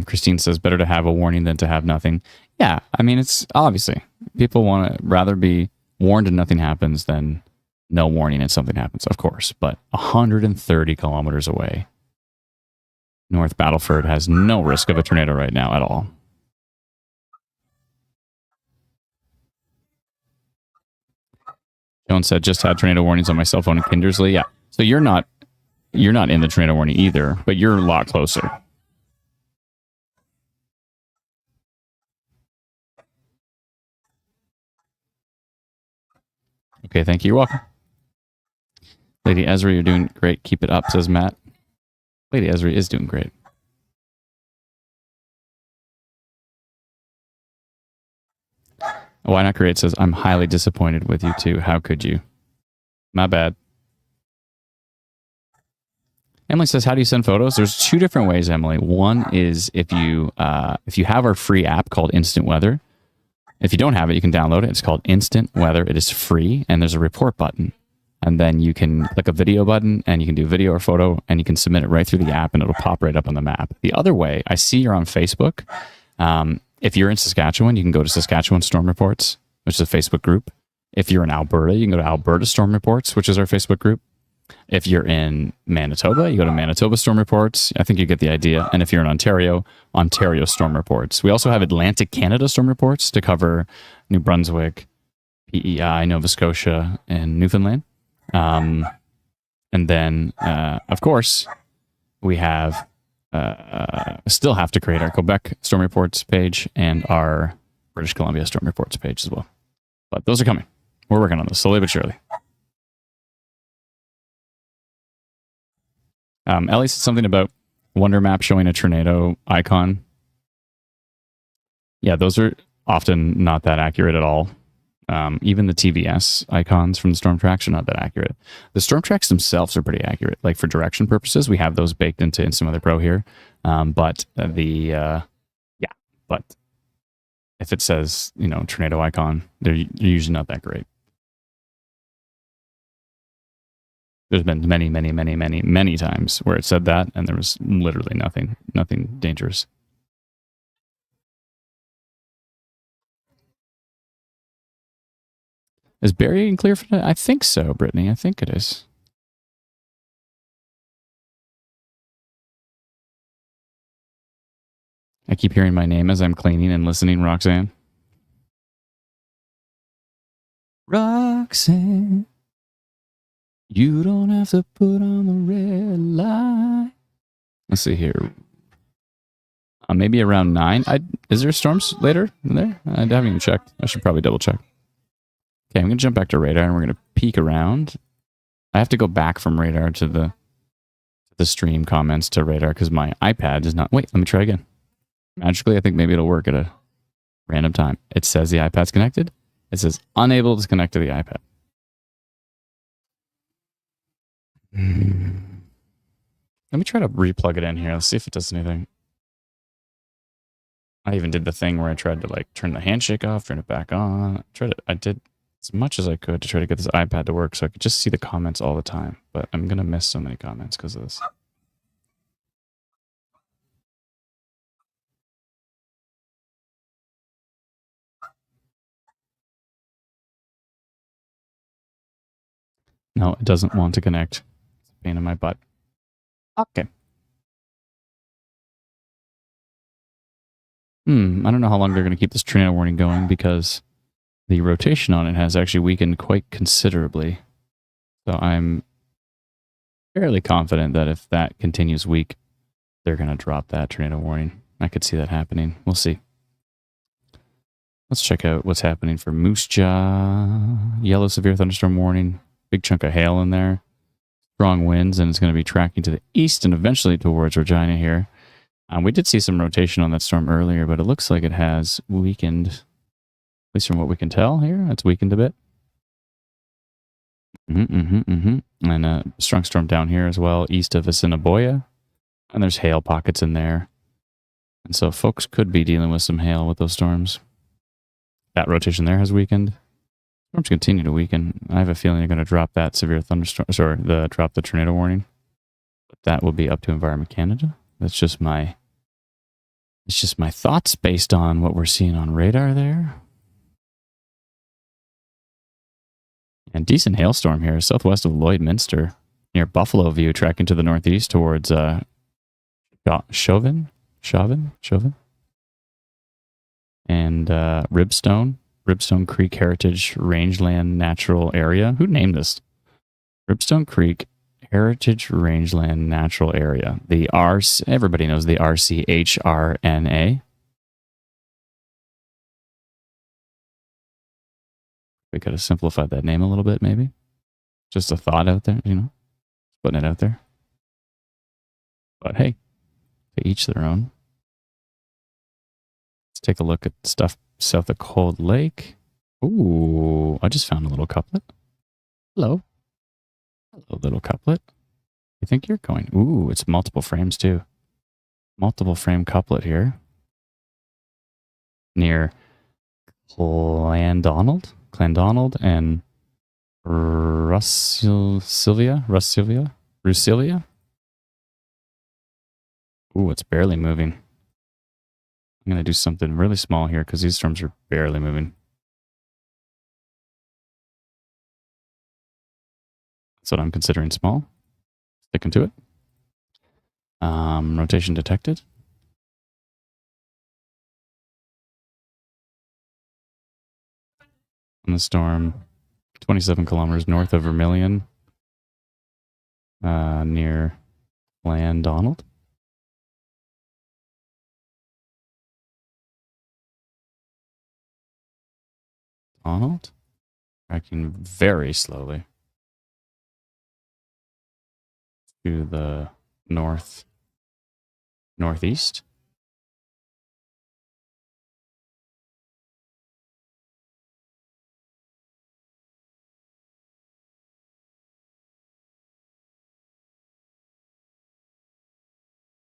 Christine says, better to have a warning than to have nothing. Yeah, I mean, it's obviously, people want to rather be warned and nothing happens than no warning and something happens, of course. But 130 kilometers away, North Battleford has no risk of a tornado right now at all. Joan said, just had tornado warnings on my cell phone in Kindersley. Yeah, so you're not in the tornado warning either, but you're a lot closer. Okay, thank you. You're welcome. Lady Ezra, you're doing great. Keep it up, says Matt. Lady Ezra is doing great. Why Not Create says, I'm highly disappointed with you too. How could you? My bad. Emily says, how do you send photos? There's two different ways, Emily. One is if you have our free app called Instant Weather. If you don't have it, you can download it. It's called Instant Weather. It is free, and there's a report button. And then you can click a video button, and you can do video or photo, and you can submit it right through the app, and it'll pop right up on the map. The other way, I see you're on Facebook. If you're in Saskatchewan, you can go to Saskatchewan Storm Reports, which is a Facebook group. If you're in Alberta, you can go to Alberta Storm Reports, which is our Facebook group. If you're in Manitoba, you go to Manitoba Storm Reports. I think you get the idea. And if you're in Ontario, Ontario Storm Reports. We also have Atlantic Canada Storm Reports to cover New Brunswick, PEI, Nova Scotia, and Newfoundland. And then, of course, we have still have to create our Quebec Storm Reports page and our British Columbia Storm Reports page as well. But those are coming. We're working on this slowly but surely. Ellie said something about Wonder Map showing a tornado icon. Yeah, those are often not that accurate at all. Even the TVS icons from the storm tracks are not that accurate. The storm tracks themselves are pretty accurate. Like for direction purposes, we have those baked into Instant Weather Pro here. But if it says, tornado icon, they're usually not that great. There's been many, many, many, many, many times where it said that, and there was literally nothing dangerous. Is Barry clear for that? I think so, Brittany. I think it is. I keep hearing my name as I'm cleaning and listening, Roxanne. Roxanne, you don't have to put on the red light. Let's see here. Maybe around 9. Is there storms later in there? I haven't even checked. I should probably double check. Okay, I'm going to jump back to radar and we're going to peek around. I have to go back from radar to the stream comments to radar because my iPad does not. Wait, let me try again. Magically, I think maybe it'll work at a random time. It says the iPad's connected. It says unable to connect to the iPad. Let me try to replug it in here. Let's see if it does anything. I even did the thing where I tried to turn the handshake off, turn it back on. I did as much as I could to try to get this iPad to work so I could just see the comments all the time. But I'm going to miss so many comments because of this. No, it doesn't want to connect. It's a pain in my butt. Okay. I don't know how long they're going to keep this tornado warning going because the rotation on it has actually weakened quite considerably. So I'm fairly confident that if that continues weak, they're going to drop that tornado warning. I could see that happening. We'll see. Let's check out what's happening for Moose Jaw. Yellow severe thunderstorm warning. Big chunk of hail in there. Strong winds, and it's going to be tracking to the east and eventually towards Regina here. We did see some rotation on that storm earlier, but it looks like it has weakened, at least from what we can tell here. It's weakened a bit. And a strong storm down here as well, east of Assiniboia. And there's hail pockets in there. And so folks could be dealing with some hail with those storms. That rotation there has weakened. Storms continue to weaken. I have a feeling they're going to drop that severe thunderstorm, drop the tornado warning. But that will be up to Environment Canada. It's just my thoughts based on what we're seeing on radar there. And decent hailstorm here, southwest of Lloydminster, near Buffalo View, tracking to the northeast towards Chauvin, and Ribstone Creek Heritage Rangeland Natural Area. Who named this? Ribstone Creek Heritage Rangeland Natural Area. Everybody knows the RCHRNA. We could have simplified that name a little bit, maybe. Just a thought out there, putting it out there. But hey, to each their own. Let's take a look at stuff south of Cold Lake. Ooh, I just found a little couplet. Hello. Hello, little couplet. You think you're going? Ooh, it's multiple frames too. Multiple frame couplet here. Near Clandonald and Rusilia. Ooh, it's barely moving. I'm going to do something really small here because these storms are barely moving. That's what I'm considering small. Sticking to it. Rotation detected. On the storm, 27 kilometers north of Vermilion, near Clan Donald. Tracking very slowly to the northeast.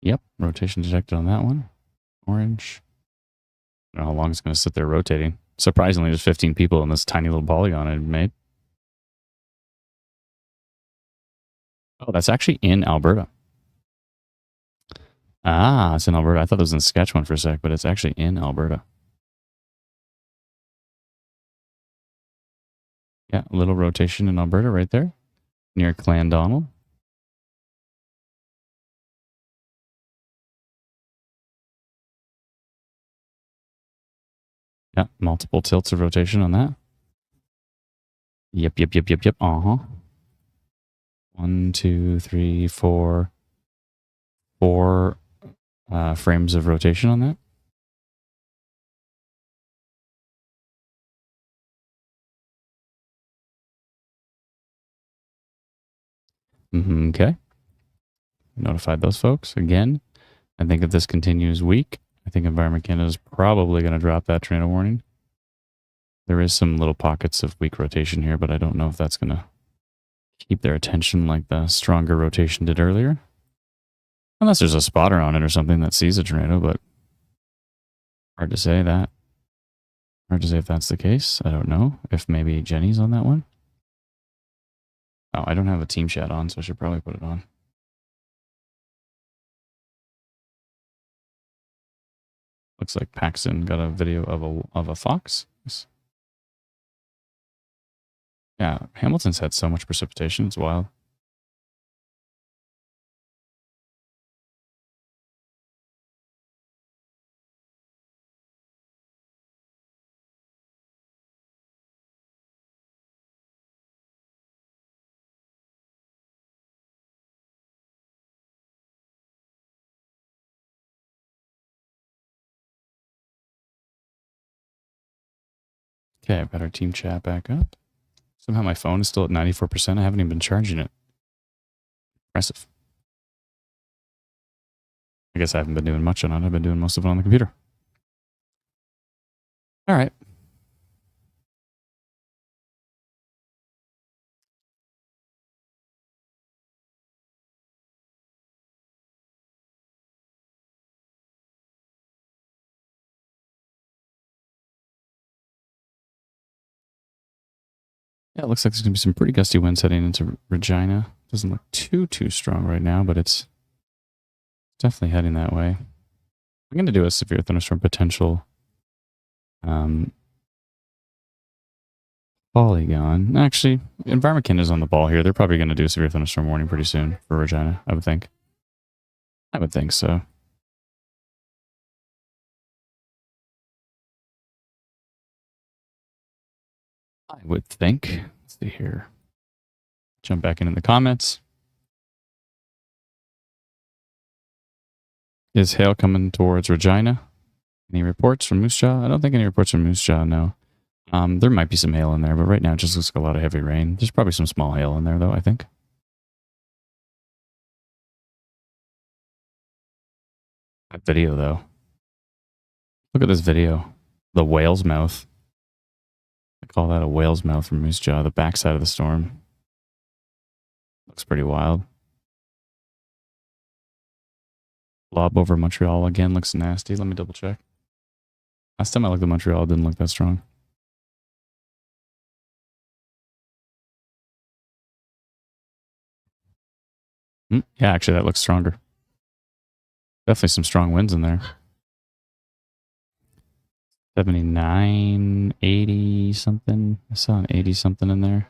Yep, rotation detected on that one. Orange. I don't know how long it's going to sit there rotating. Surprisingly, there's 15 people in this tiny little polygon I made. Oh, that's actually in Alberta. Ah, it's in Alberta. I thought it was in Saskatchewan for a sec, but it's actually in Alberta. Yeah, a little rotation in Alberta right there, near Clan Donald. Yeah, multiple tilts of rotation on that. Yep. Uh-huh. 1, 2, 3, 4. 4 frames of rotation on that. Okay. Notified those folks again. I think if this continues weak, I think Environment Canada is probably going to drop that tornado warning. There is some little pockets of weak rotation here, but I don't know if that's going to keep their attention like the stronger rotation did earlier. Unless there's a spotter on it or something that sees a tornado, but hard to say that. Hard to say if that's the case. I don't know. If maybe Jenny's on that one. Oh, I don't have a team chat on, so I should probably put it on. Looks like Paxton got a video of a fox. Yeah, Hamilton's had so much precipitation. It's wild. Okay, I've got our team chat back up. Somehow my phone is still at 94%. I haven't even been charging it. Impressive. I guess I haven't been doing much on it. I've been doing most of it on the computer. All right. Yeah, it looks like there's going to be some pretty gusty winds heading into Regina. Doesn't look too strong right now, but it's definitely heading that way. I'm going to do a severe thunderstorm potential polygon. Actually, Environment Canada's on the ball here. They're probably going to do a severe thunderstorm warning pretty soon for Regina, I would think. I would think so. I would think. Let's see here. Jump back in the comments. Is hail coming towards Regina? Any reports from Moose Jaw? I don't think any reports from Moose Jaw, no. There might be some hail in there, but right now it just looks like a lot of heavy rain. There's probably some small hail in there, though, I think. That video, though. Look at this video. The whale's mouth. I call that a whale's mouth from Moose Jaw, the backside of the storm. Looks pretty wild. Lob over Montreal again looks nasty. Let me double check. Last time I looked at Montreal, it didn't look that strong. Yeah, actually, that looks stronger. Definitely some strong winds in there. 79, 80 something. I saw an 80 something in there.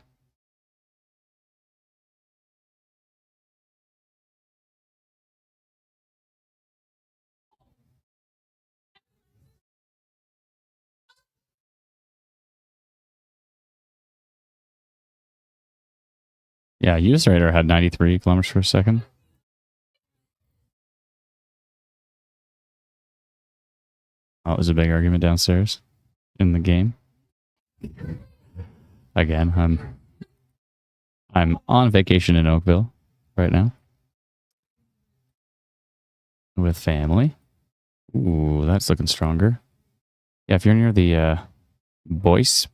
Yeah, US radar had 93 kilometers per second. Oh, it was a big argument downstairs in the game. Again, I'm on vacation in Oakville right now with family. Ooh, that's looking stronger. Yeah, if you're near the Bois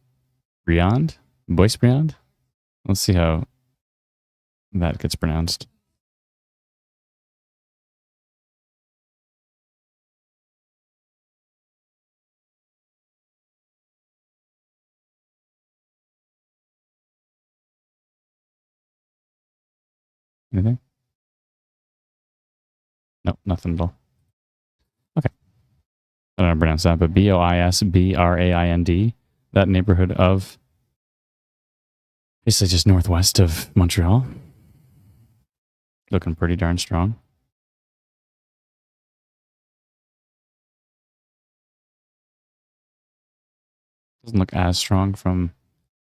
Briand, let's see how that gets pronounced. Anything? Nope, nothing at all. Okay. I don't know how to pronounce that, but Boisbrand, that neighborhood of basically just northwest of Montreal. Looking pretty darn strong. Doesn't look as strong from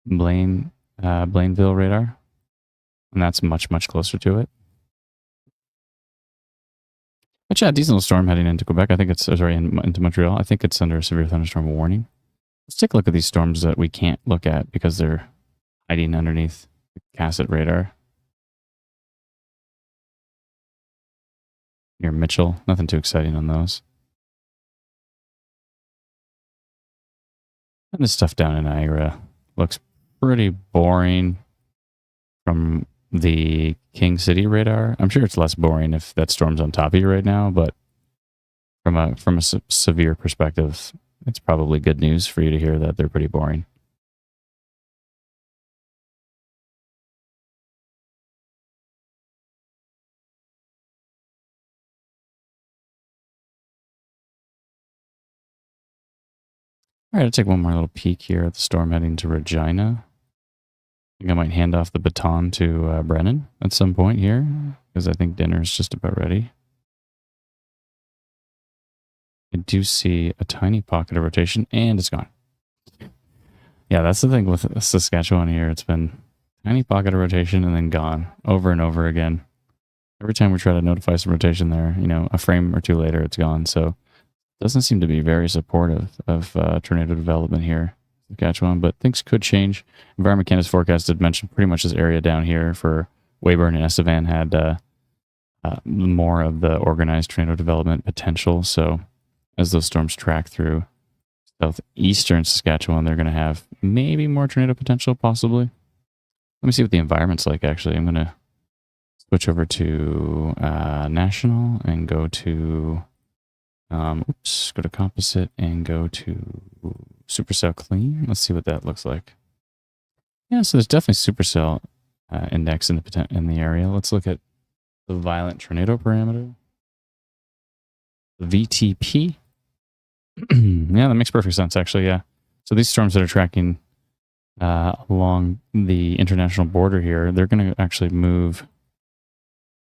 Blainville radar. And that's much, much closer to it. But yeah, decent little storm heading into Quebec. I think it's, into Montreal. I think it's under a severe thunderstorm warning. Let's take a look at these storms that we can't look at because they're hiding underneath the Cassett radar. Near Mitchell, nothing too exciting on those. And this stuff down in Niagara looks pretty boring from the King City radar. I'm sure it's less boring if that storm's on top of you right now, but from a severe perspective, it's probably good news for you to hear that they're pretty boring. All right, I'll take one more little peek here at the storm heading to Regina. I think I might hand off the baton to Brennan at some point here, because I think dinner is just about ready. I do see a tiny pocket of rotation, and it's gone. Yeah, that's the thing with Saskatchewan here. It's been tiny pocket of rotation and then gone over and over again. Every time we try to notify some rotation there, a frame or two later, it's gone. So it doesn't seem to be very supportive of tornado development here. Saskatchewan, but things could change. Environment Canada's forecast did mention pretty much this area down here for Weyburn and Estevan had more of the organized tornado development potential. So as those storms track through southeastern Saskatchewan, they're going to have maybe more tornado potential, possibly. Let me see what the environment's like, actually. I'm going to switch over to national and go to go to composite and go to supercell clean. Let's see what that looks like. Yeah, so there's definitely supercell index in the area. Let's look at the violent tornado parameter. VTP. Yeah, that makes perfect sense, actually, yeah. So these storms that are tracking along the international border here, they're going to actually move.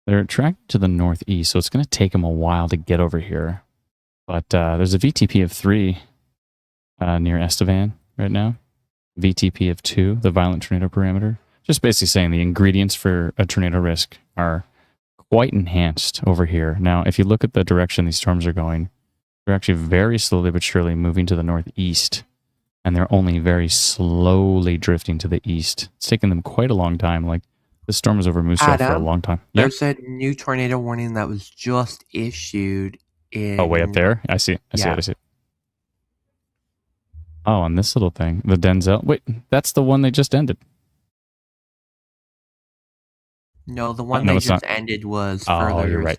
They're tracking to the northeast, so it's going to take them a while to get over here. But there's a VTP of 3 near Estevan right now. VTP of 2, the violent tornado parameter. Just basically saying the ingredients for a tornado risk are quite enhanced over here. Now, if you look at the direction these storms are going, they're actually very slowly but surely moving to the northeast. And they're only very slowly drifting to the east. It's taken them quite a long time. Like, the storm was over Moose Jaw for a long time. There's a new tornado warning that was just issued in... Oh, way up there? I see it. I see it. Oh, on this little thing. The Denzel. Wait, that's the one they just ended. No, the one they just ended was further. You're right.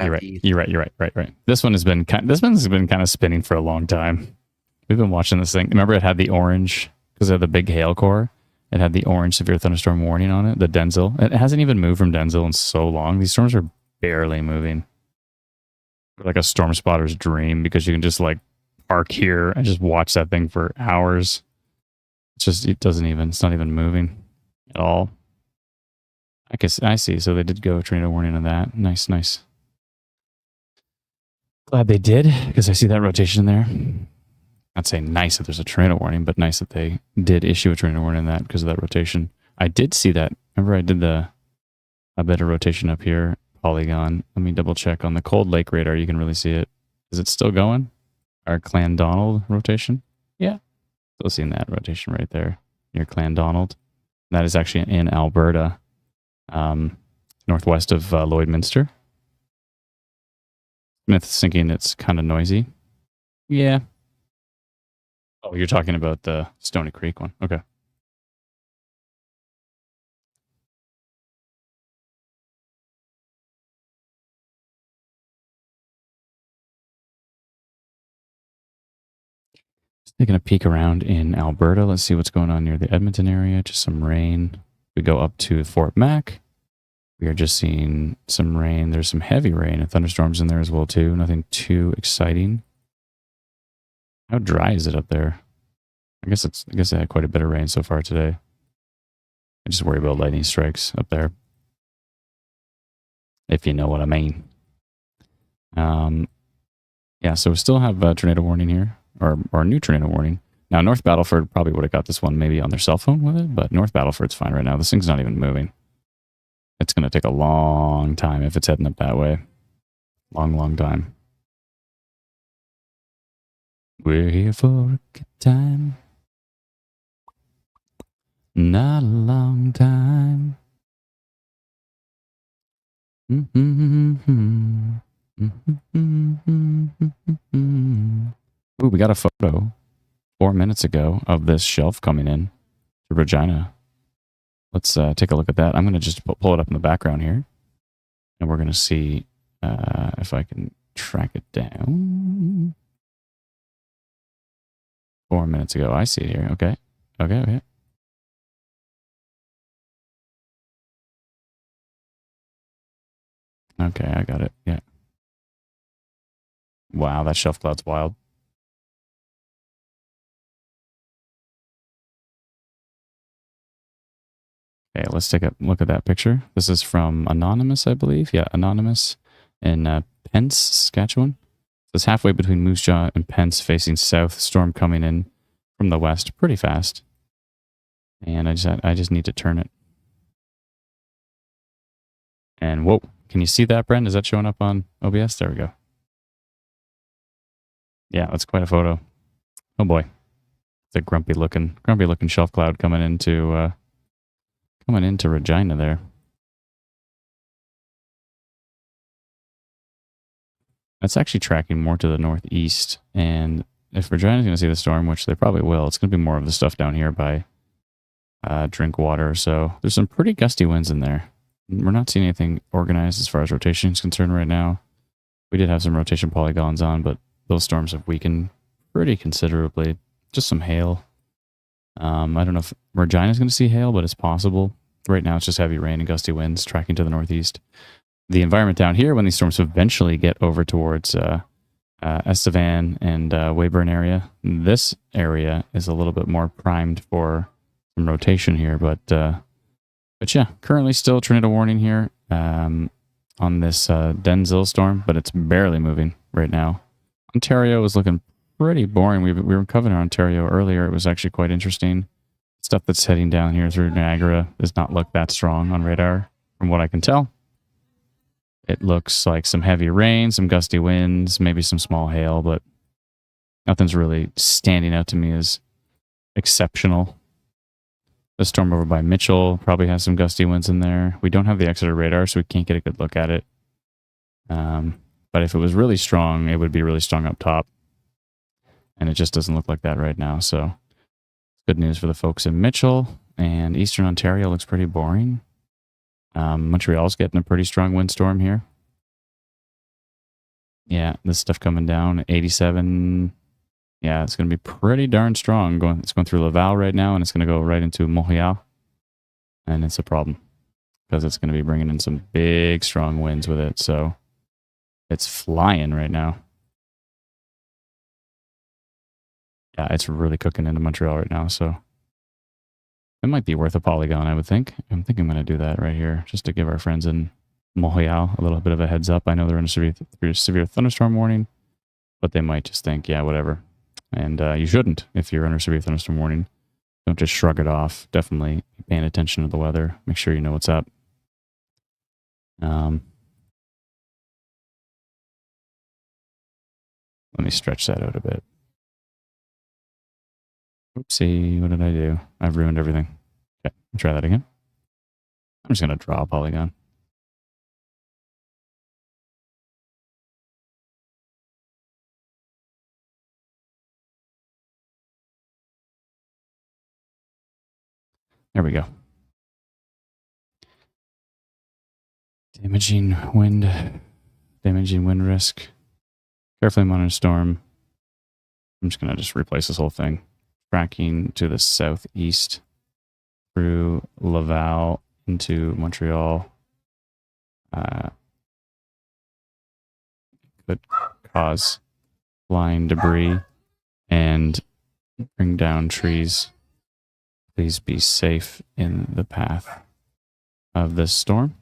This one has been kind of spinning for a long time. We've been watching this thing. Remember, it had the orange because it had the big hail core. It had the orange severe thunderstorm warning on it. The Denzel. It hasn't even moved from Denzel in so long. These storms are barely moving. Like a storm spotter's dream, because you can just like park here and just watch that thing for hours. It's not even moving at all. I guess I see. So they did go tornado warning on that. Nice. Glad they did, because I see that rotation there. I'd say nice that there's a tornado warning, but nice that they did issue a tornado warning on that because of that rotation. I did see that. Remember, I did the a bit of rotation up here. Polygon. Let me double check on the Cold Lake radar. You can really see it. Is it still going? Our Clan Donald rotation? Yeah. Still seeing that rotation right there near Clan Donald. That is actually in Alberta, northwest of Lloydminster. Smith's thinking it's kind of noisy. Yeah. Oh, you're talking about the Stony Creek one. Okay. Just taking a peek around in Alberta. Let's see what's going on near the Edmonton area. Just some rain. We go up to Fort Mac. We are just seeing some rain. There's some heavy rain and thunderstorms in there as well too. Nothing too exciting. How dry is it up there? I guess they had quite a bit of rain so far today. I just worry about lightning strikes up there, if you know what I mean. Yeah, so we still have a tornado warning here, or a new tornado warning. Now, North Battleford probably would have got this one maybe on their cell phone with it, but North Battleford's fine right now. This thing's not even moving. It's going to take a long time if it's heading up that way. Long, long time. We're here for a good time. Not a long time. Ooh, we got a photo 4 minutes ago of this shelf coming in to Regina. Let's take a look at that. I'm going to just pull it up in the background here. And we're going to see if I can track it down. 4 minutes ago. I see it here. Okay. Okay. Okay, I got it. Yeah. Wow, that shelf cloud's wild. Okay, let's take a look at that picture. This is from Anonymous, I believe. Yeah, Anonymous in Pence, Saskatchewan. It's halfway between Moose Jaw and Pence, facing south. Storm coming in from the west pretty fast. And I just need to turn it. And whoa, can you see that, Brent? Is that showing up on OBS? There we go. Yeah, that's quite a photo. Oh boy, it's a grumpy looking shelf cloud coming into Regina there. It's actually tracking more to the northeast, and if Regina's going to see the storm, which they probably will, it's going to be more of the stuff down here by Drinkwater. So there's some pretty gusty winds in there. We're not seeing anything organized as far as rotation is concerned right now. We did have some rotation polygons on, but those storms have weakened pretty considerably. Just some hail. I don't know if Regina's going to see hail, but it's possible. Right now, it's just heavy rain and gusty winds tracking to the northeast. The environment down here, when these storms eventually get over towards Estevan and Weyburn area, this area is a little bit more primed for some rotation here. But yeah, currently still tornado warning here on this Denzil storm, but it's barely moving right now. Ontario is looking pretty boring. We were covering Ontario earlier. It was actually quite interesting. Stuff that's heading down here through Niagara does not look that strong on radar, from what I can tell. It looks like some heavy rain, some gusty winds, maybe some small hail, but nothing's really standing out to me as exceptional. The storm over by Mitchell probably has some gusty winds in there. We don't have the Exeter radar, so we can't get a good look at it. But if it was really strong, it would be really strong up top. And it just doesn't look like that right now, so good news for the folks in Mitchell, and Eastern Ontario looks pretty boring. Montreal's getting a pretty strong windstorm here. Yeah, this stuff coming down, 87. Yeah, it's going to be pretty darn strong. It's going through Laval right now, and it's going to go right into Montreal. And it's a problem, because it's going to be bringing in some big, strong winds with it. So it's flying right now. Yeah, it's really cooking into Montreal right now, so it might be worth a polygon, I would think. I'm thinking I'm going to do that right here, just to give our friends in Montreal a little bit of a heads up. I know they're in a severe thunderstorm warning, but they might just think, yeah, whatever. And you shouldn't if you're under severe thunderstorm warning. Don't just shrug it off. Definitely be paying attention to the weather. Make sure you know what's up. Let me stretch that out a bit. Oopsie, what did I do? I've ruined everything. Okay, try that again. I'm just going to draw a polygon. There we go. Damaging wind risk. Carefully monitor storm. I'm just going to replace this whole thing. Tracking to the southeast through Laval into Montreal. Could cause flying debris and bring down trees. Please be safe in the path of this storm.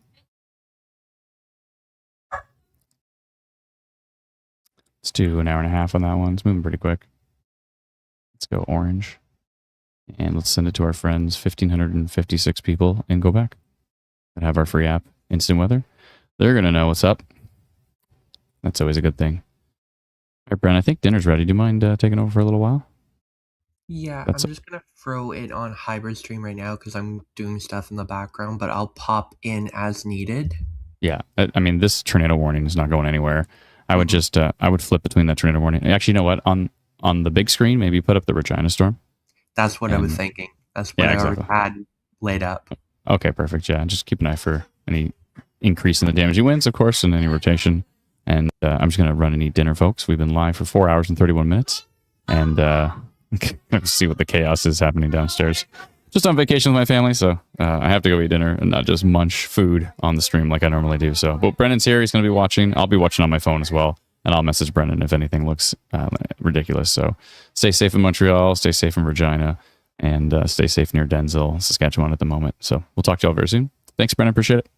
Let's do an hour and a half on that one. It's moving pretty quick. Let's go orange. And let's send it to our friends, 1,556 people in Quebec that have our free app, Instant Weather. They're going to know what's up. That's always a good thing. All right, Brent, I think dinner's ready. Do you mind taking over for a little while? Yeah, I'm just going to throw it on hybrid stream right now because I'm doing stuff in the background, but I'll pop in as needed. Yeah, I mean, this tornado warning is not going anywhere. I would just, I would flip between that tornado warning. Actually, you know what? On the big screen, maybe put up the Regina storm. That's what I was thinking. That's what I already had laid up. Okay, perfect. Yeah, just keep an eye for any increase in the damaging winds, of course, and any rotation. And I'm just going to run and eat dinner, folks. We've been live for 4 hours and 31 minutes. And see what the chaos is happening downstairs. Just on vacation with my family, so I have to go eat dinner and not just munch food on the stream like I normally do. So, but Brendan's here. He's going to be watching. I'll be watching on my phone as well. And I'll message Brendan if anything looks ridiculous. So stay safe in Montreal, stay safe in Regina, and stay safe near Denzel, Saskatchewan at the moment. So we'll talk to you all very soon. Thanks, Brendan. Appreciate it.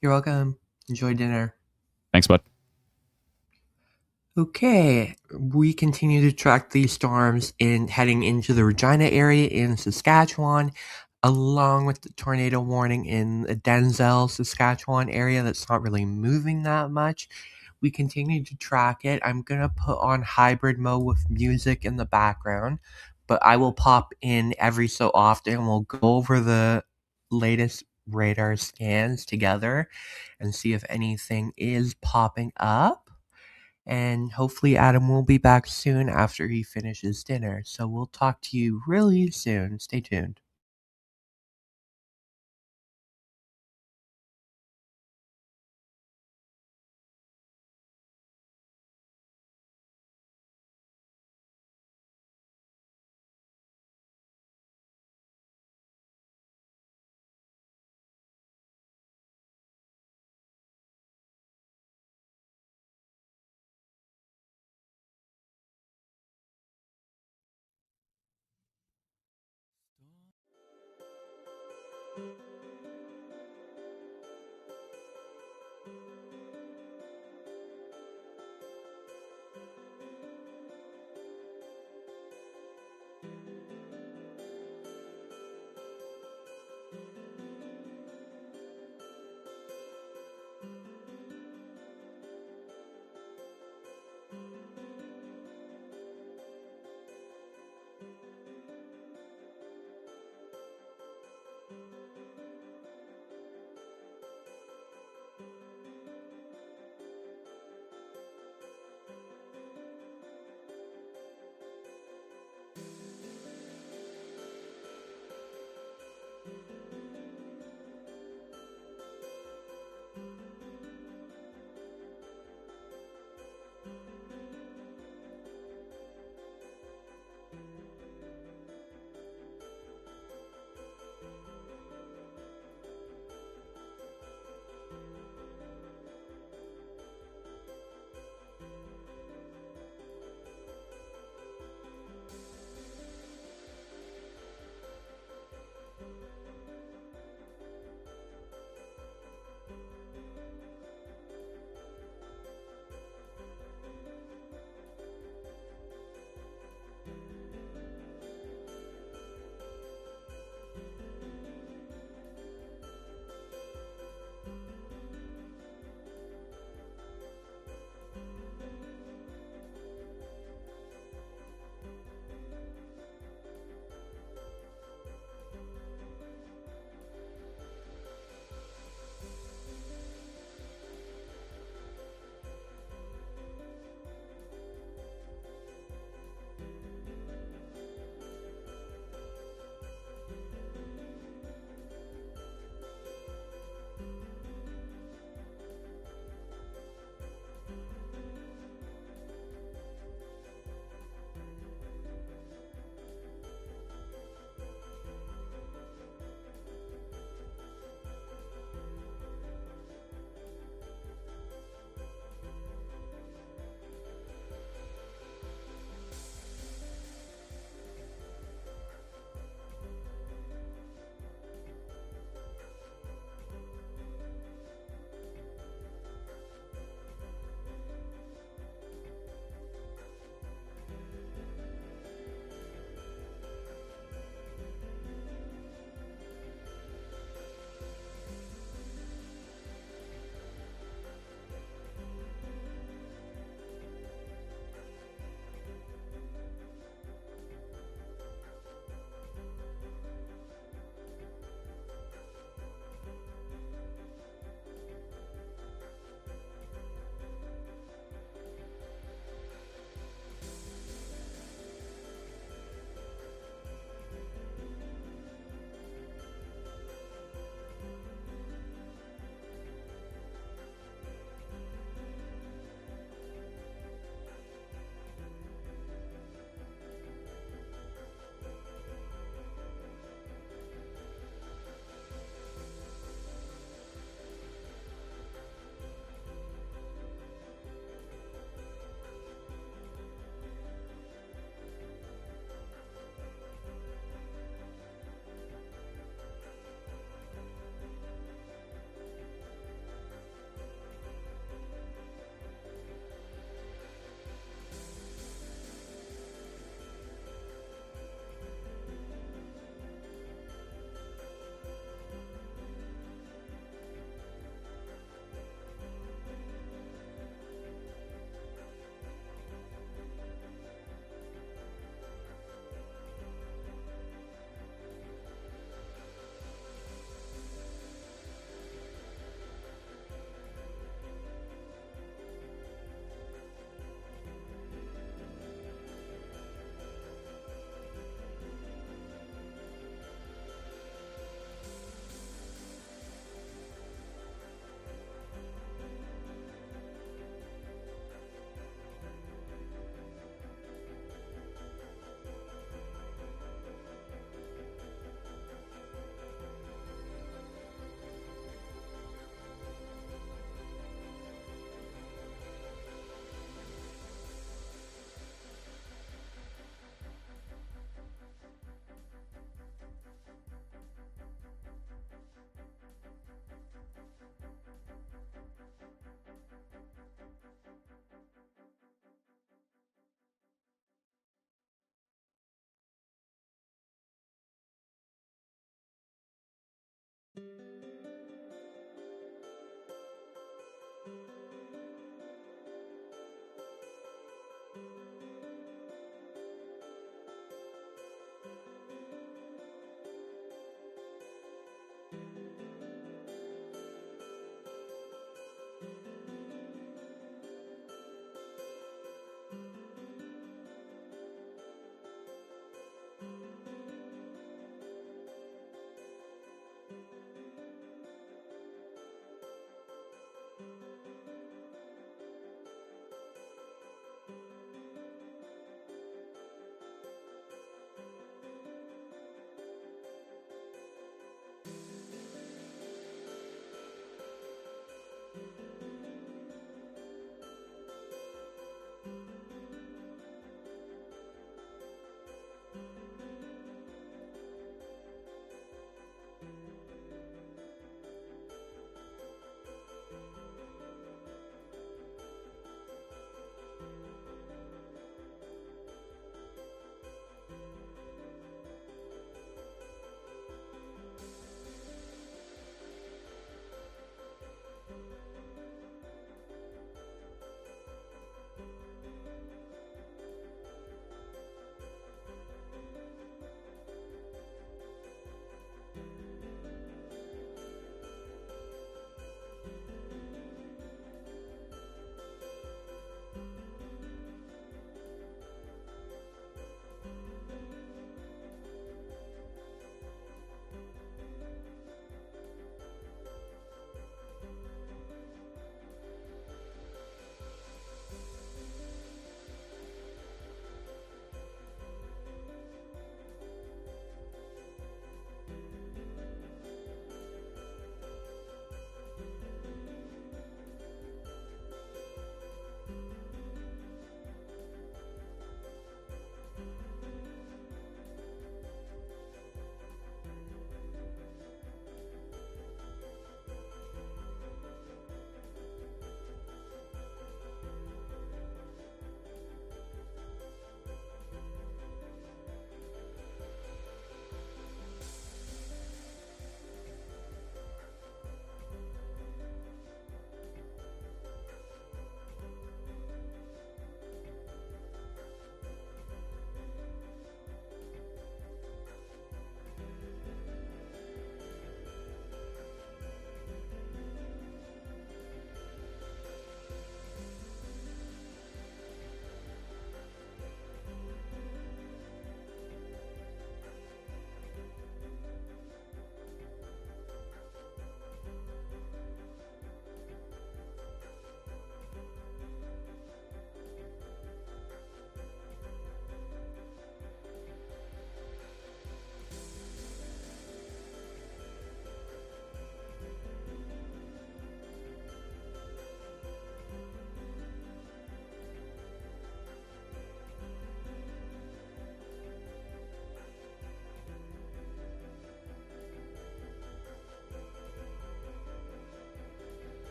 You're welcome. Enjoy dinner. Thanks, bud. Okay, we continue to track these storms heading into the Regina area in Saskatchewan, along with the tornado warning in the Denzel, Saskatchewan area that's not really moving that much. We continue to track it. I'm going to put on hybrid mode with music in the background, but I will pop in every so often. We'll go over the latest radar scans together and see if anything is popping up. And hopefully Adam will be back soon after he finishes dinner. So we'll talk to you really soon. Stay tuned.